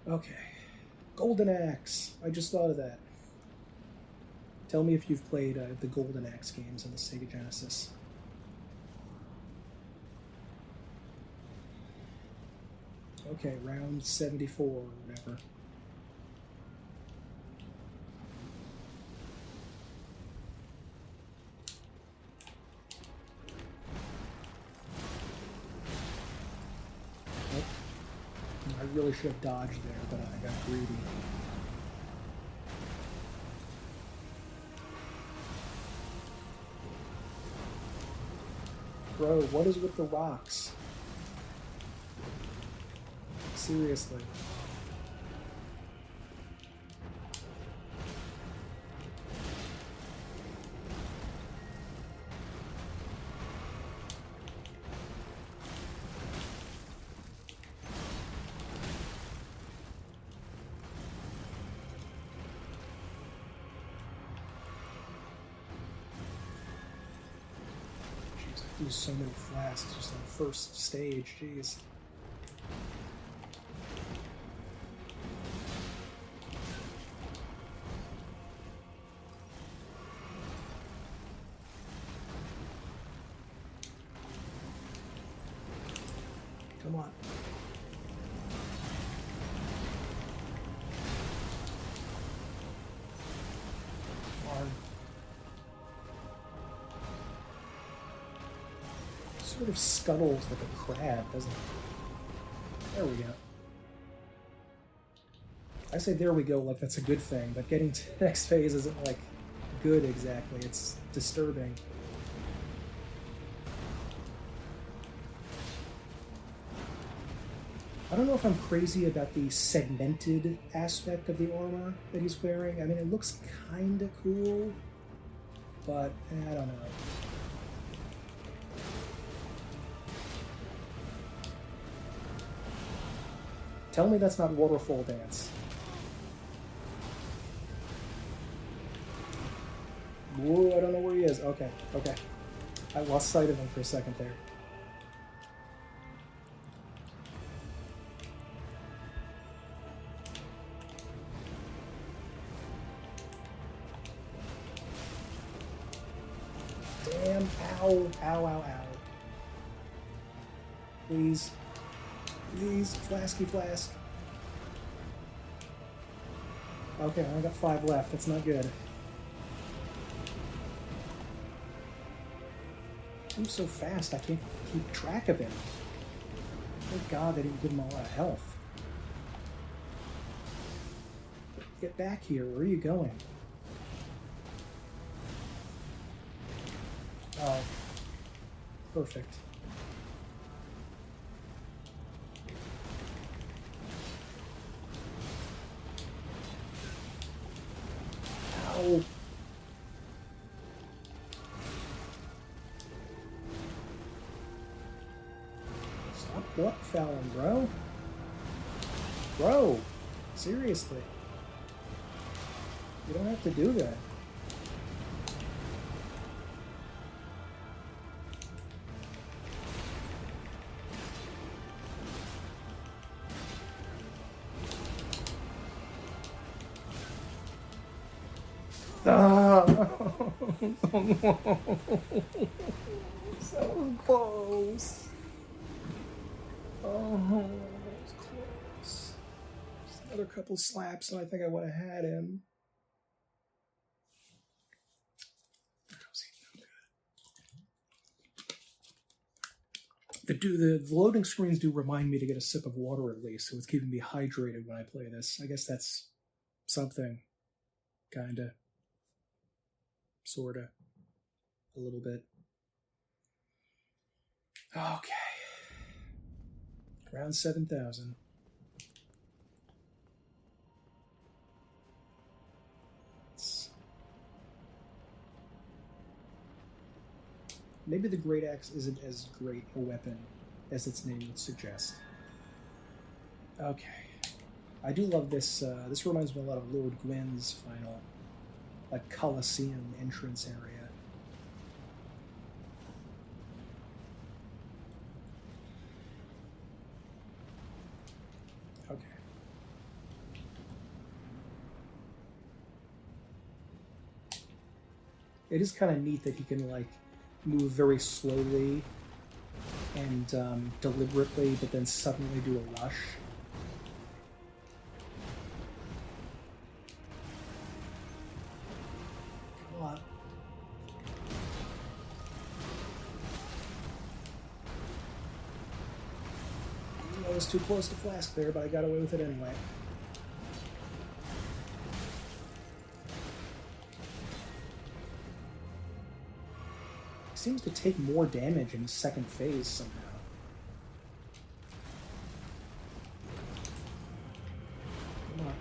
Okay. Golden Axe. I just thought of that. Tell me if you've played the Golden Axe games on the Sega Genesis. Okay, round 74 or whatever. I really should have dodged there, but I got greedy. Bro, what is with the rocks? Seriously. Use so many flasks just on the first stage, jeez. Come on. Darn. Sort of scuttles like a crab, doesn't it? There we go. I say there we go like that's a good thing, but getting to the next phase isn't like good exactly. It's disturbing. I don't know if I'm crazy about the segmented aspect of the armor that he's wearing. I mean, it looks kind of cool, but I don't know. Tell me that's not Waterfall Dance. Whoa, I don't know where he is. Okay, okay. I lost sight of him for a second there. Damn, ow, ow, ow, ow. Please. Please, flasky flask. Okay, I only got 5 left. That's not good. He's so fast, I can't keep track of him. Thank God they didn't give him a lot of health. Get back here. Where are you going? Oh. Perfect. Ow. Stop what fouling, bro? Bro, seriously. You don't have to do that. Ah! So close. Oh, that was close. Just another couple slaps, and I think I would have had him. The loading screens do remind me to get a sip of water at least, so it's keeping me hydrated when I play this. I guess that's something, kinda. Sorta. A little bit. Okay. Around 7,000. Maybe the Great Axe isn't as great a weapon as its name would suggest. Okay. I do love this. This reminds me a lot of Lord Gwyn's final, like, Colosseum entrance area. Okay. It is kind of neat that you can, like, move very slowly and deliberately, but then suddenly do a rush. Come on. I was too close to Flask there, but I got away with it anyway. Seems to take more damage in the second phase somehow. Come on.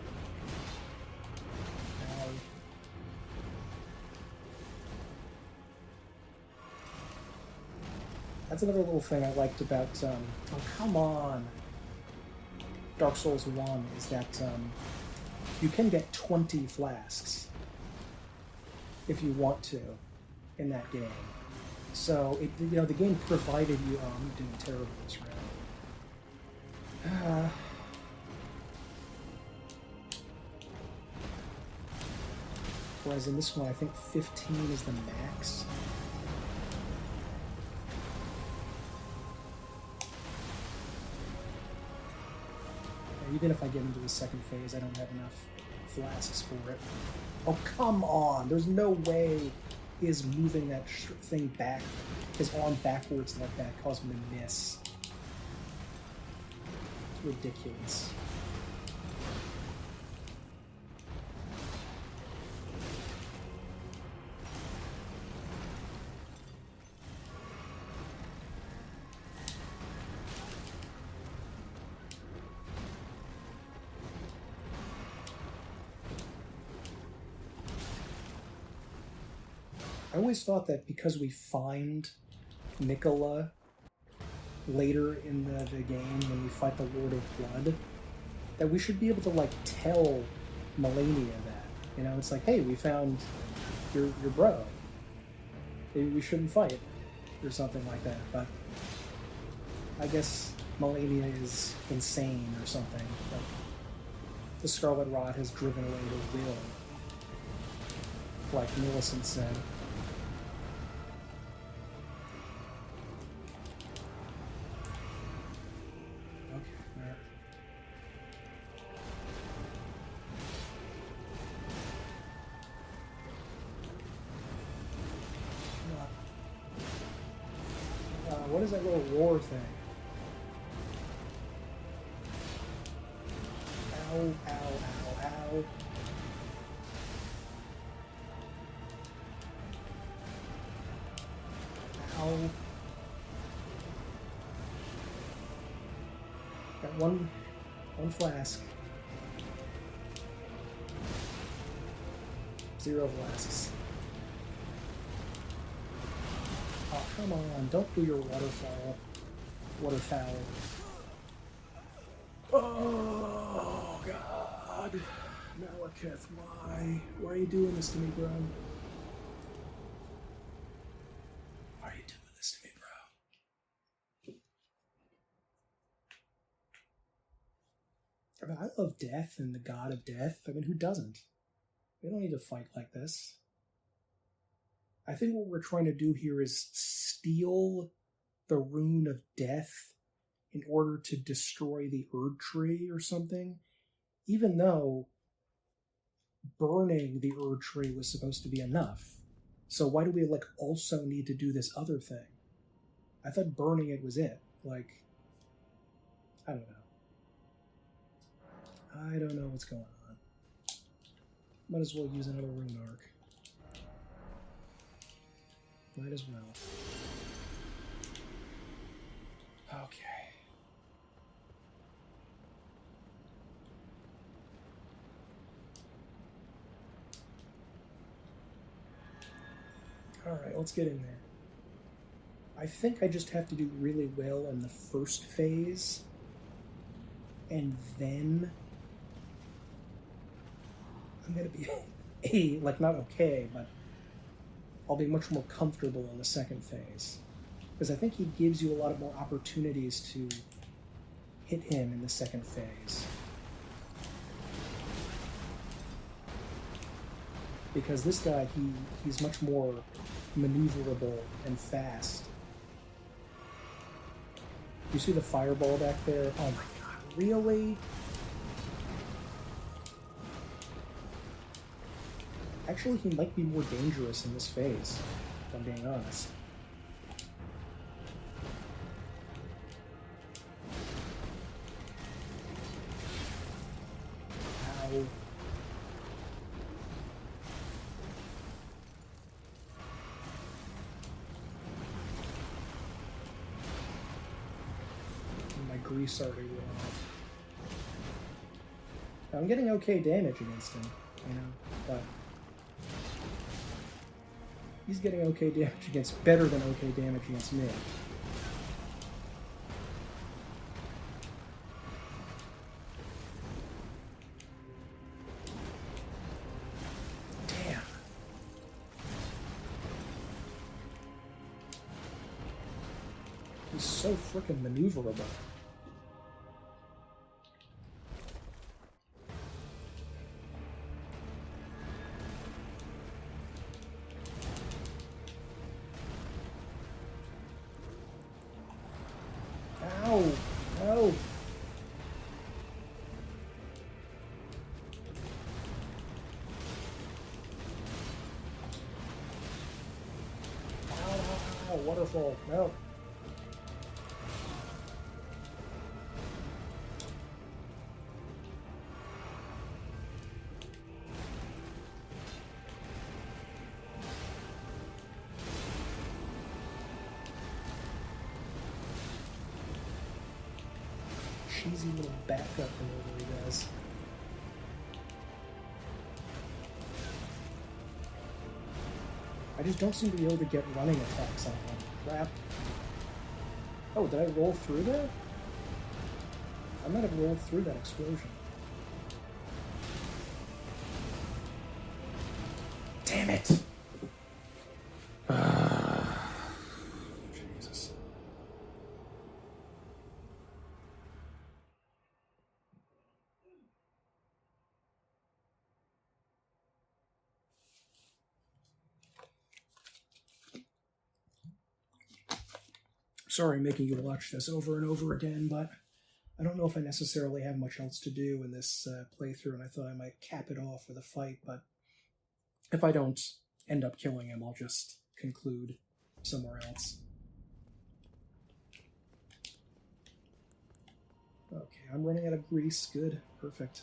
Ow. That's another little thing I liked about, oh, come on, Dark Souls 1, is that you can get 20 flasks if you want to in that game. So, the game provided you... Oh, I'm doing terrible this round. Whereas in this one, I think 15 is the max. Even if I get into the second phase, I don't have enough flasks for it. Oh, come on! There's no way his moving that thing back, his arm backwards like that, caused me to miss. It's ridiculous. I always thought that because we find Nicola later in the game when we fight the Lord of Blood, that we should be able to, like, tell Malenia that. You know, it's like, hey, we found your bro. Maybe we shouldn't fight, or something like that. But I guess Malenia is insane or something. But the Scarlet Rot has driven away her will, like Millicent said. What is that little roar thing? Ow, ow, ow, ow. Ow. Got one flask. 0 flasks. Oh, come on, don't do your waterfowl. Oh, God. Maliketh, why? Why are you doing this to me, bro? Why are you doing this to me, bro? I mean, I love death and the god of death. I mean, who doesn't? We don't need to fight like this. I think what we're trying to do here is steal the rune of death in order to destroy the Erd Tree or something, even though burning the Erd Tree was supposed to be enough. So why do we, like, also need to do this other thing? I thought burning it was it. Like, I don't know. I don't know what's going on. Might as well use another rune arc. Might as well. Okay. Alright, let's get in there. I think I just have to do really well in the first phase, and then I'm gonna be like, not okay, but I'll be much more comfortable in the second phase. Because I think he gives you a lot of more opportunities to hit him in the second phase. Because this guy, he's much more maneuverable and fast. You see the fireball back there? Oh my god, really? Actually, he might be more dangerous in this phase, if I'm being honest. Ow. My grease already went off. I'm getting okay damage against him, you know, but he's getting okay damage against, better than okay damage against me. Damn. He's so frickin' maneuverable. waterfall. No. Cheesy little backup maneuver he does. I just don't seem to be able to get running attacks on him. Crap. Oh, did I roll through there? I might have rolled through that explosion. Damn it! Jesus. Sorry making you watch this over and over again, but I don't know if I necessarily have much else to do in this playthrough, and I thought I might cap it off with a fight, but if I don't end up killing him, I'll just conclude somewhere else. Okay, I'm running out of grease. Good. Perfect.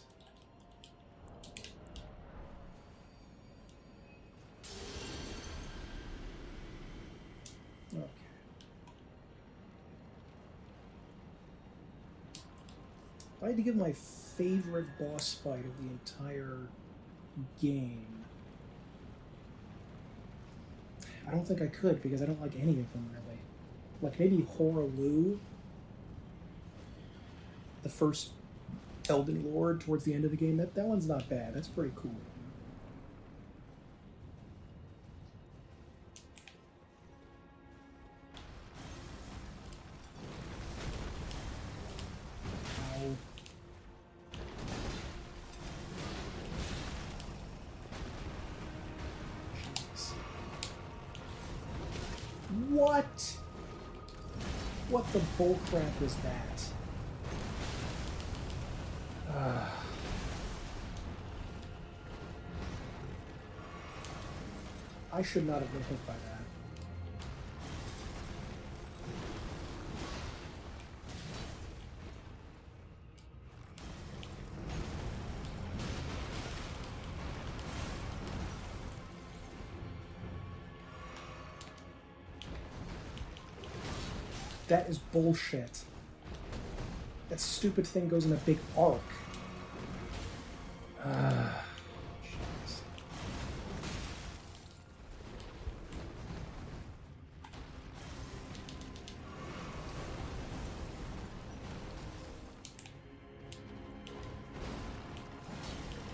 Okay. If I had to give my favorite boss fight of the entire game, I don't think I could, because I don't like any of them, really. Like, maybe Horaloo, the first Elden Lord towards the end of the game. That one's not bad. That's pretty cool. Ow. Jeez. What? What the bullcrap is that? I should not have been hit by that. That is bullshit. That stupid thing goes in a big arc. Jeez.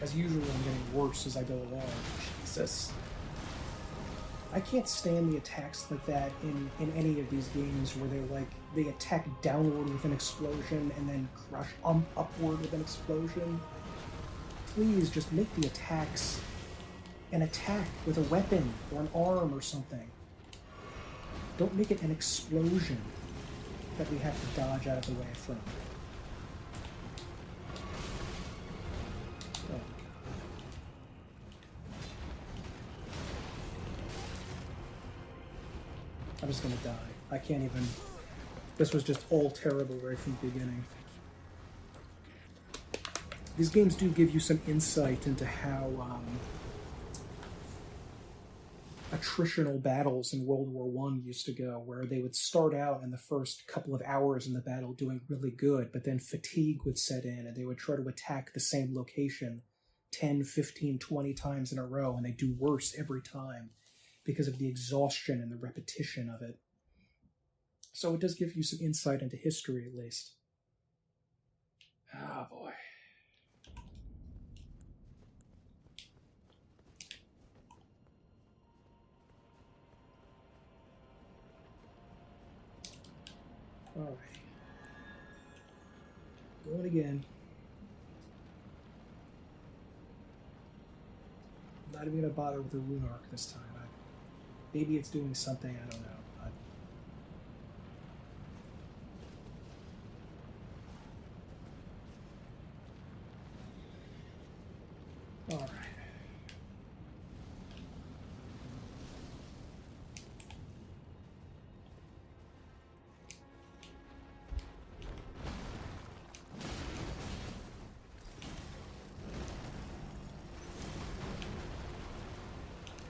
As usual, I'm getting worse as I go along. Jesus. I can't stand the attacks like that in any of these games where they attack downward with an explosion and then crush upward with an explosion. Please just make the attacks an attack with a weapon or an arm or something. Don't make it an explosion that we have to dodge out of the way from. Oh, God. I'm just gonna die. I can't even... This was just all terrible right from the beginning. These games do give you some insight into how attritional battles in World War I used to go, where they would start out in the first couple of hours in the battle doing really good, but then fatigue would set in and they would try to attack the same location 10, 15, 20 times in a row, and they do worse every time because of the exhaustion and the repetition of it. So it does give you some insight into history, at least. Oh, boy. Alright. Going again. Not even going to bother with the rune arc this time. Maybe it's doing something, I don't know. Alright.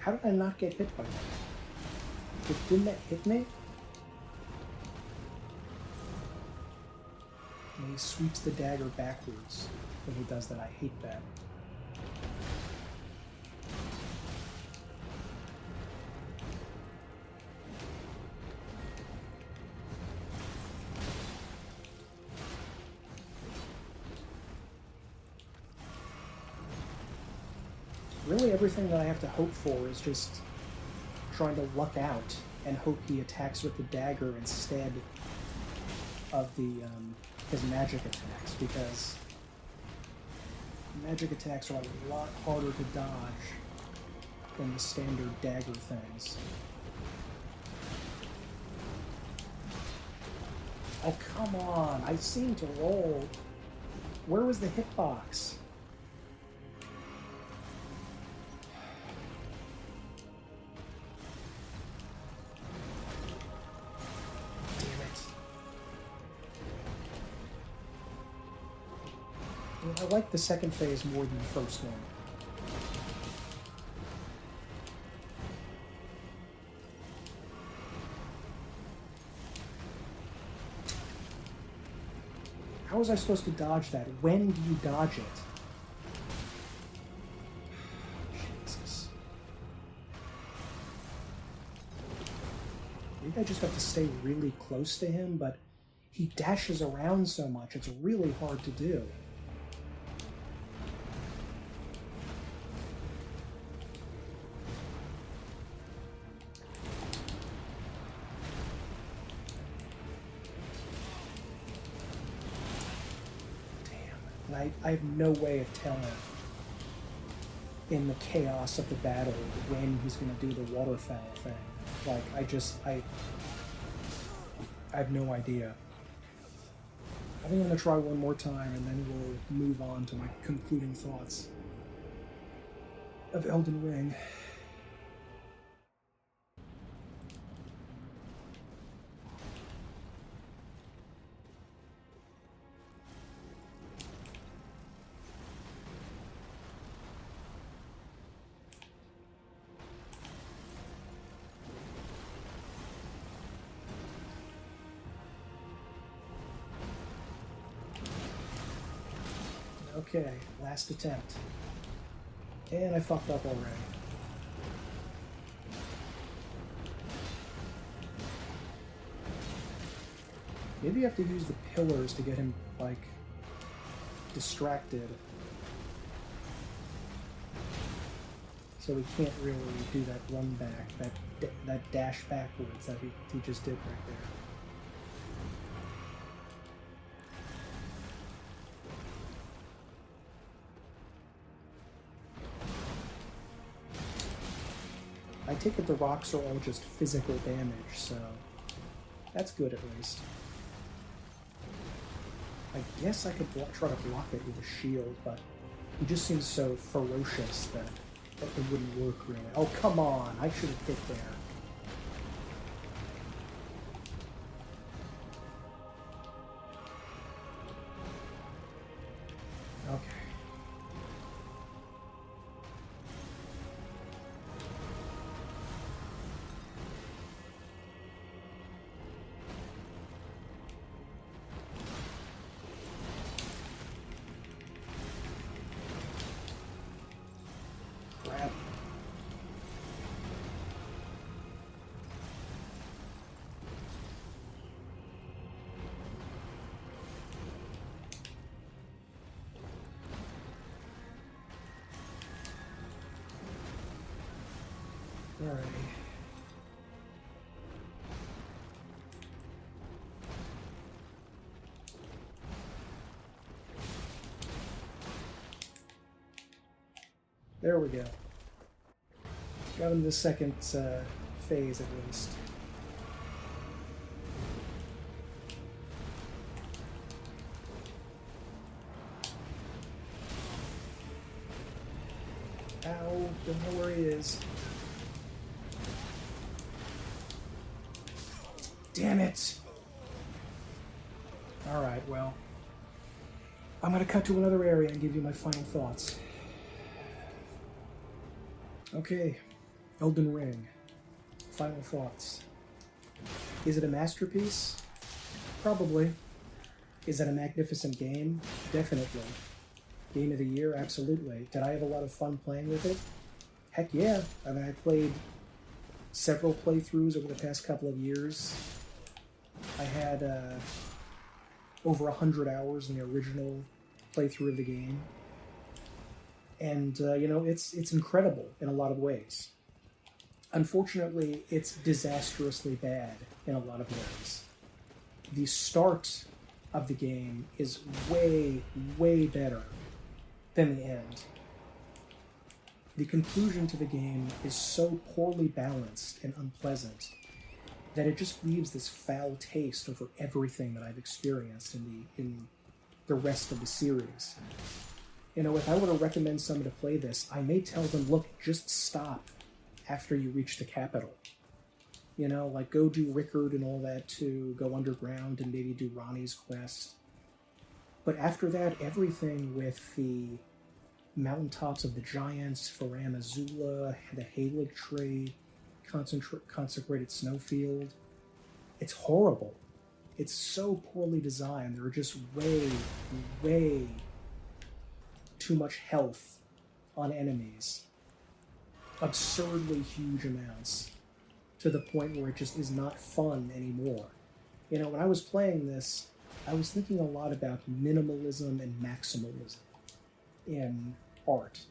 How did I not get hit by that? Didn't that hit me? And he sweeps the dagger backwards when he does that. I hate that. Really, everything that I have to hope for is just trying to luck out and hope he attacks with the dagger instead of the his magic attacks, because magic attacks are a lot harder to dodge than the standard dagger things. Oh, come on! I seem to roll. Where was the hitbox? I like the second phase more than the first one. How was I supposed to dodge that? When do you dodge it? Jesus. Maybe I just have to stay really close to him, but he dashes around so much, it's really hard to do. I have no way of telling in the chaos of the battle when he's going to do the waterfowl thing. Like, I have no idea. I think I'm going to try one more time and then we'll move on to my concluding thoughts of Elden Ring. Okay, last attempt. And I fucked up already. Maybe you have to use the pillars to get him, like, distracted. So he can't really do that run back, that dash backwards that he just did right there. I take it the rocks are all just physical damage, so that's good at least. I guess I could try to block it with a shield, but he just seems so ferocious that it wouldn't work really. Oh, come on! I should have hit there. Okay. Alrighty. There we go. Got him the second phase at least. Ow, don't know where he is. Damn it! Alright, well, I'm gonna cut to another area and give you my final thoughts. Okay, Elden Ring. Final thoughts. Is it a masterpiece? Probably. Is it a magnificent game? Definitely. Game of the year? Absolutely. Did I have a lot of fun playing with it? Heck yeah. I mean, I played several playthroughs over the past couple of years. I had over 100 hours in the original playthrough of the game. And, it's incredible in a lot of ways. Unfortunately, it's disastrously bad in a lot of ways. The start of the game is way, way better than the end. The conclusion to the game is so poorly balanced and unpleasant that it just leaves this foul taste over everything that I've experienced in the rest of the series. If I were to recommend someone to play this, I may tell them, look, just stop after you reach the capital. Go do Rickard and all that too, go underground and maybe do Ronnie's quest. But after that, everything with the Mountaintops of the Giants, Faram Azula, the Haligtree, Consecrated Snowfield, it's horrible. It's so poorly designed. There are just way, way too much health on enemies. Absurdly huge amounts. To the point where it just is not fun anymore. When I was playing this, I was thinking a lot about minimalism and maximalism in art.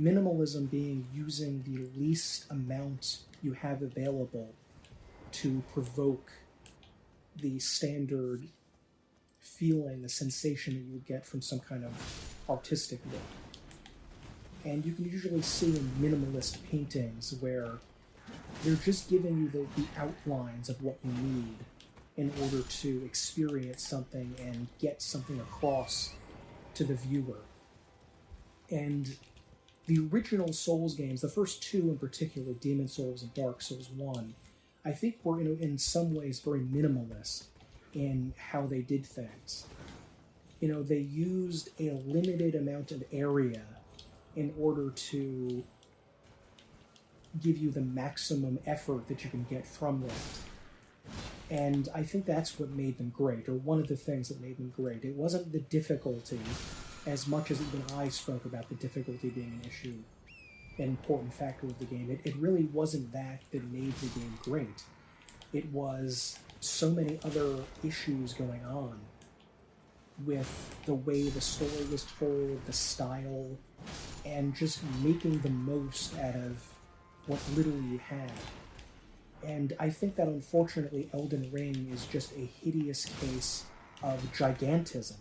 Minimalism being using the least amount you have available to provoke the standard feeling, the sensation that you would get from some kind of artistic work. And you can usually see in minimalist paintings where they're just giving you the outlines of what you need in order to experience something and get something across to the viewer. And the original Souls games, the first two in particular, Demon Souls and Dark Souls 1, I think were in some ways very minimalist in how they did things. They used a limited amount of area in order to give you the maximum effort that you can get from that. And I think that's what made them great, or one of the things that made them great. It wasn't the difficulty, as much as even I spoke about the difficulty being an issue, an important factor of the game. It really wasn't that made the game great. It was so many other issues going on with the way the story was told, the style, and just making the most out of what little you had. And I think that unfortunately Elden Ring is just a hideous case of gigantism.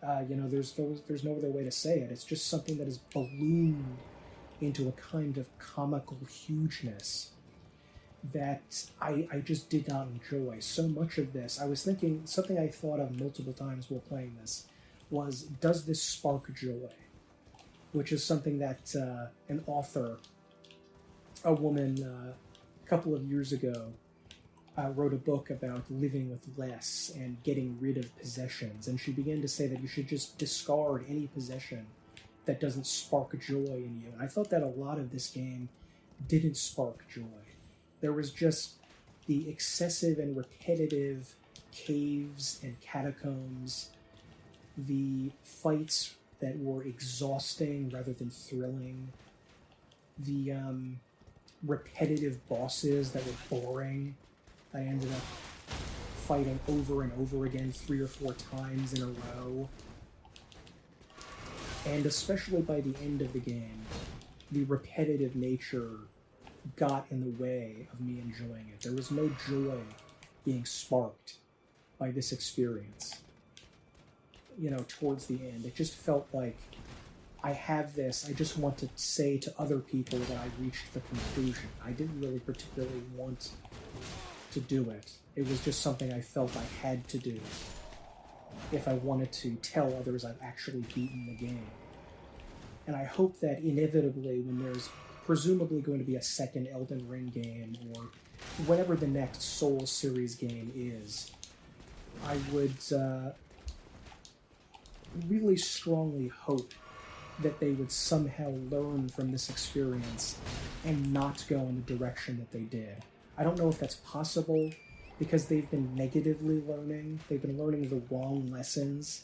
There's no other way to say it. It's just something that is ballooned into a kind of comical hugeness that I just did not enjoy. So much of this, I was thinking, something I thought of multiple times while playing this was, does this spark joy? Which is something that an author, a woman, a couple of years ago, wrote a book about living with less and getting rid of possessions, and she began to say that you should just discard any possession that doesn't spark joy in you. And I thought that a lot of this game didn't spark joy. There was just the excessive and repetitive caves and catacombs, the fights that were exhausting rather than thrilling, the repetitive bosses that were boring. I ended up fighting over and over again 3 or 4 times in a row. And especially by the end of the game, the repetitive nature got in the way of me enjoying it. There was no joy being sparked by this experience. Towards the end, it just felt like I have this, I just want to say to other people that I reached the conclusion. I didn't really particularly want to do it. It was just something I felt I had to do if I wanted to tell others I've actually beaten the game. And I hope that inevitably, when there's presumably going to be a second Elden Ring game, or whatever the next Souls series game is, I would really strongly hope that they would somehow learn from this experience and not go in the direction that they did. I don't know if that's possible, because they've been negatively learning. They've been learning the wrong lessons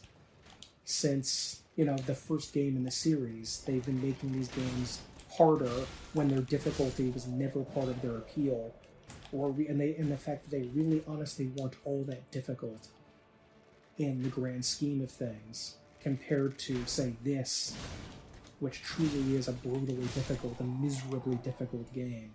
since, the first game in the series. They've been making these games harder when their difficulty was never part of their appeal, and the fact that they really honestly weren't all that difficult in the grand scheme of things, compared to, say, this, which truly is a brutally difficult, a miserably difficult game.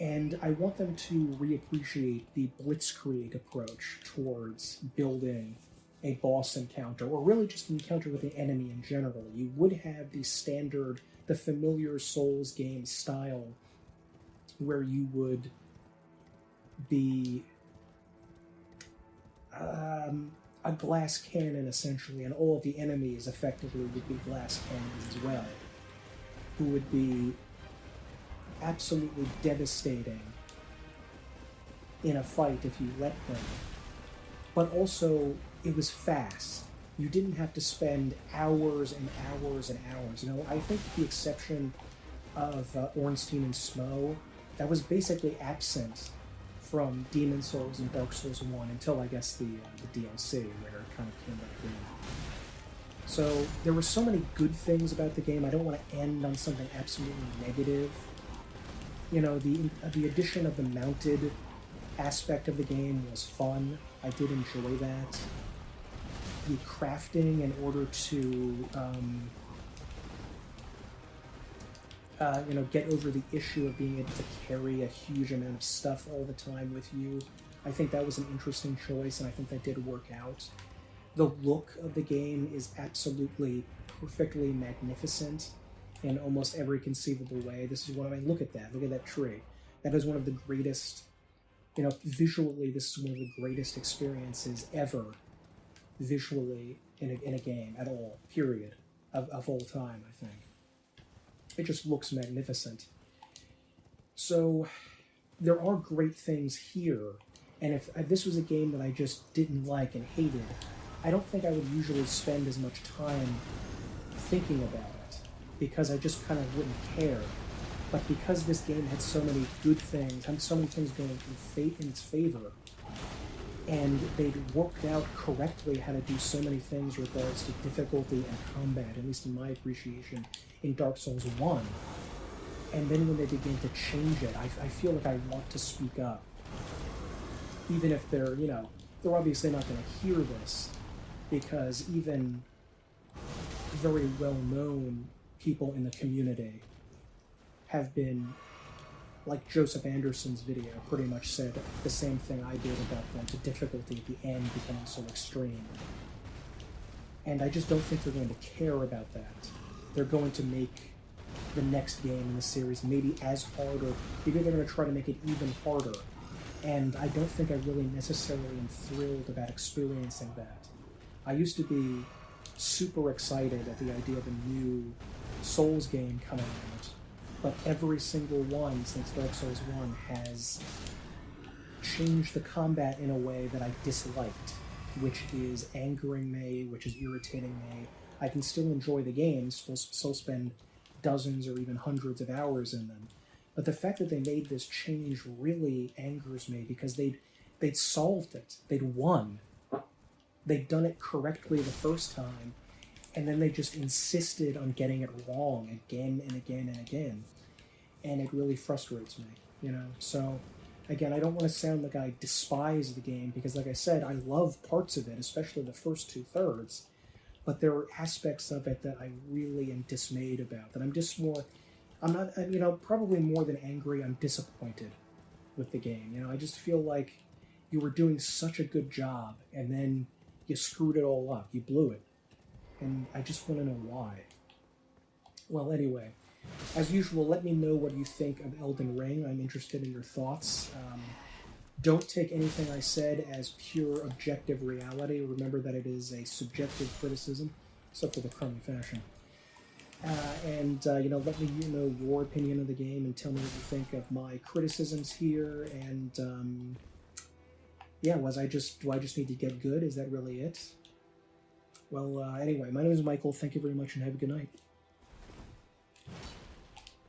And I want them to reappreciate the blitzkrieg approach towards building a boss encounter, or really just an encounter with the enemy in general. You would have the standard, the familiar Souls game style, where you would be a glass cannon, essentially, and all of the enemies effectively would be glass cannons as well, who would be absolutely devastating in a fight if you let them. But also, it was fast. You didn't have to spend hours and hours and hours. I think with the exception of Ornstein and Smo, that was basically absent from Demon Souls and Dark Souls 1 until, I guess, the DLC, where it kind of came back in. So there were so many good things about the game. I don't want to end on something absolutely negative. The addition of the mounted aspect of the game was fun. I did enjoy that. The crafting in order to get over the issue of being able to carry a huge amount of stuff all the time with you. I think that was an interesting choice, and I think that did work out. The look of the game is absolutely perfectly magnificent in almost every conceivable way. This is look at that. Look at that tree. That is one of the greatest, visually, this is one of the greatest experiences ever, visually, in a game at all, period, of all time, I think. It just looks magnificent. So, there are great things here, and if this was a game that I just didn't like and hated, I don't think I would usually spend as much time thinking about it, because I just kind of wouldn't care. But because this game had so many good things, had so many things going in its favor, and they'd worked out correctly how to do so many things in regards to difficulty and combat, at least in my appreciation, in Dark Souls 1. And then when they begin to change it, I feel like I want to speak up. Even if they're obviously not going to hear this, because even very well-known people in the community have been, like Joseph Anderson's video pretty much said the same thing I did about the difficulty at the end becoming so extreme. And I just don't think they're going to care about that. They're going to make the next game in the series maybe as hard, or maybe they're going to try to make it even harder. And I don't think I really necessarily am thrilled about experiencing that. I used to be super excited at the idea of a new Souls game coming out, but every single one since Dark Souls 1 has changed the combat in a way that I disliked, which is angering me, which is irritating me. I can still enjoy the games, still spend dozens or even hundreds of hours in them, but the fact that they made this change really angers me, because they'd solved it. They'd won. They'd done it correctly the first time, and then they just insisted on getting it wrong again and again and again. And it really frustrates me, So, again, I don't want to sound like I despise the game, because, like I said, I love parts of it, especially the first 2/3. But there are aspects of it that I really am dismayed about. That probably more than angry, I'm disappointed with the game. I just feel like you were doing such a good job, and then you screwed it all up. You blew it. And I just want to know why. Well, anyway, as usual, let me know what you think of Elden Ring. I'm interested in your thoughts. Don't take anything I said as pure objective reality. Remember that it is a subjective criticism, except for the crummy fashion. Let me know your opinion of the game, and tell me what you think of my criticisms here. And do I just need to get good? Is that really it? Well, anyway, my name is Michael. Thank you very much and have a good night.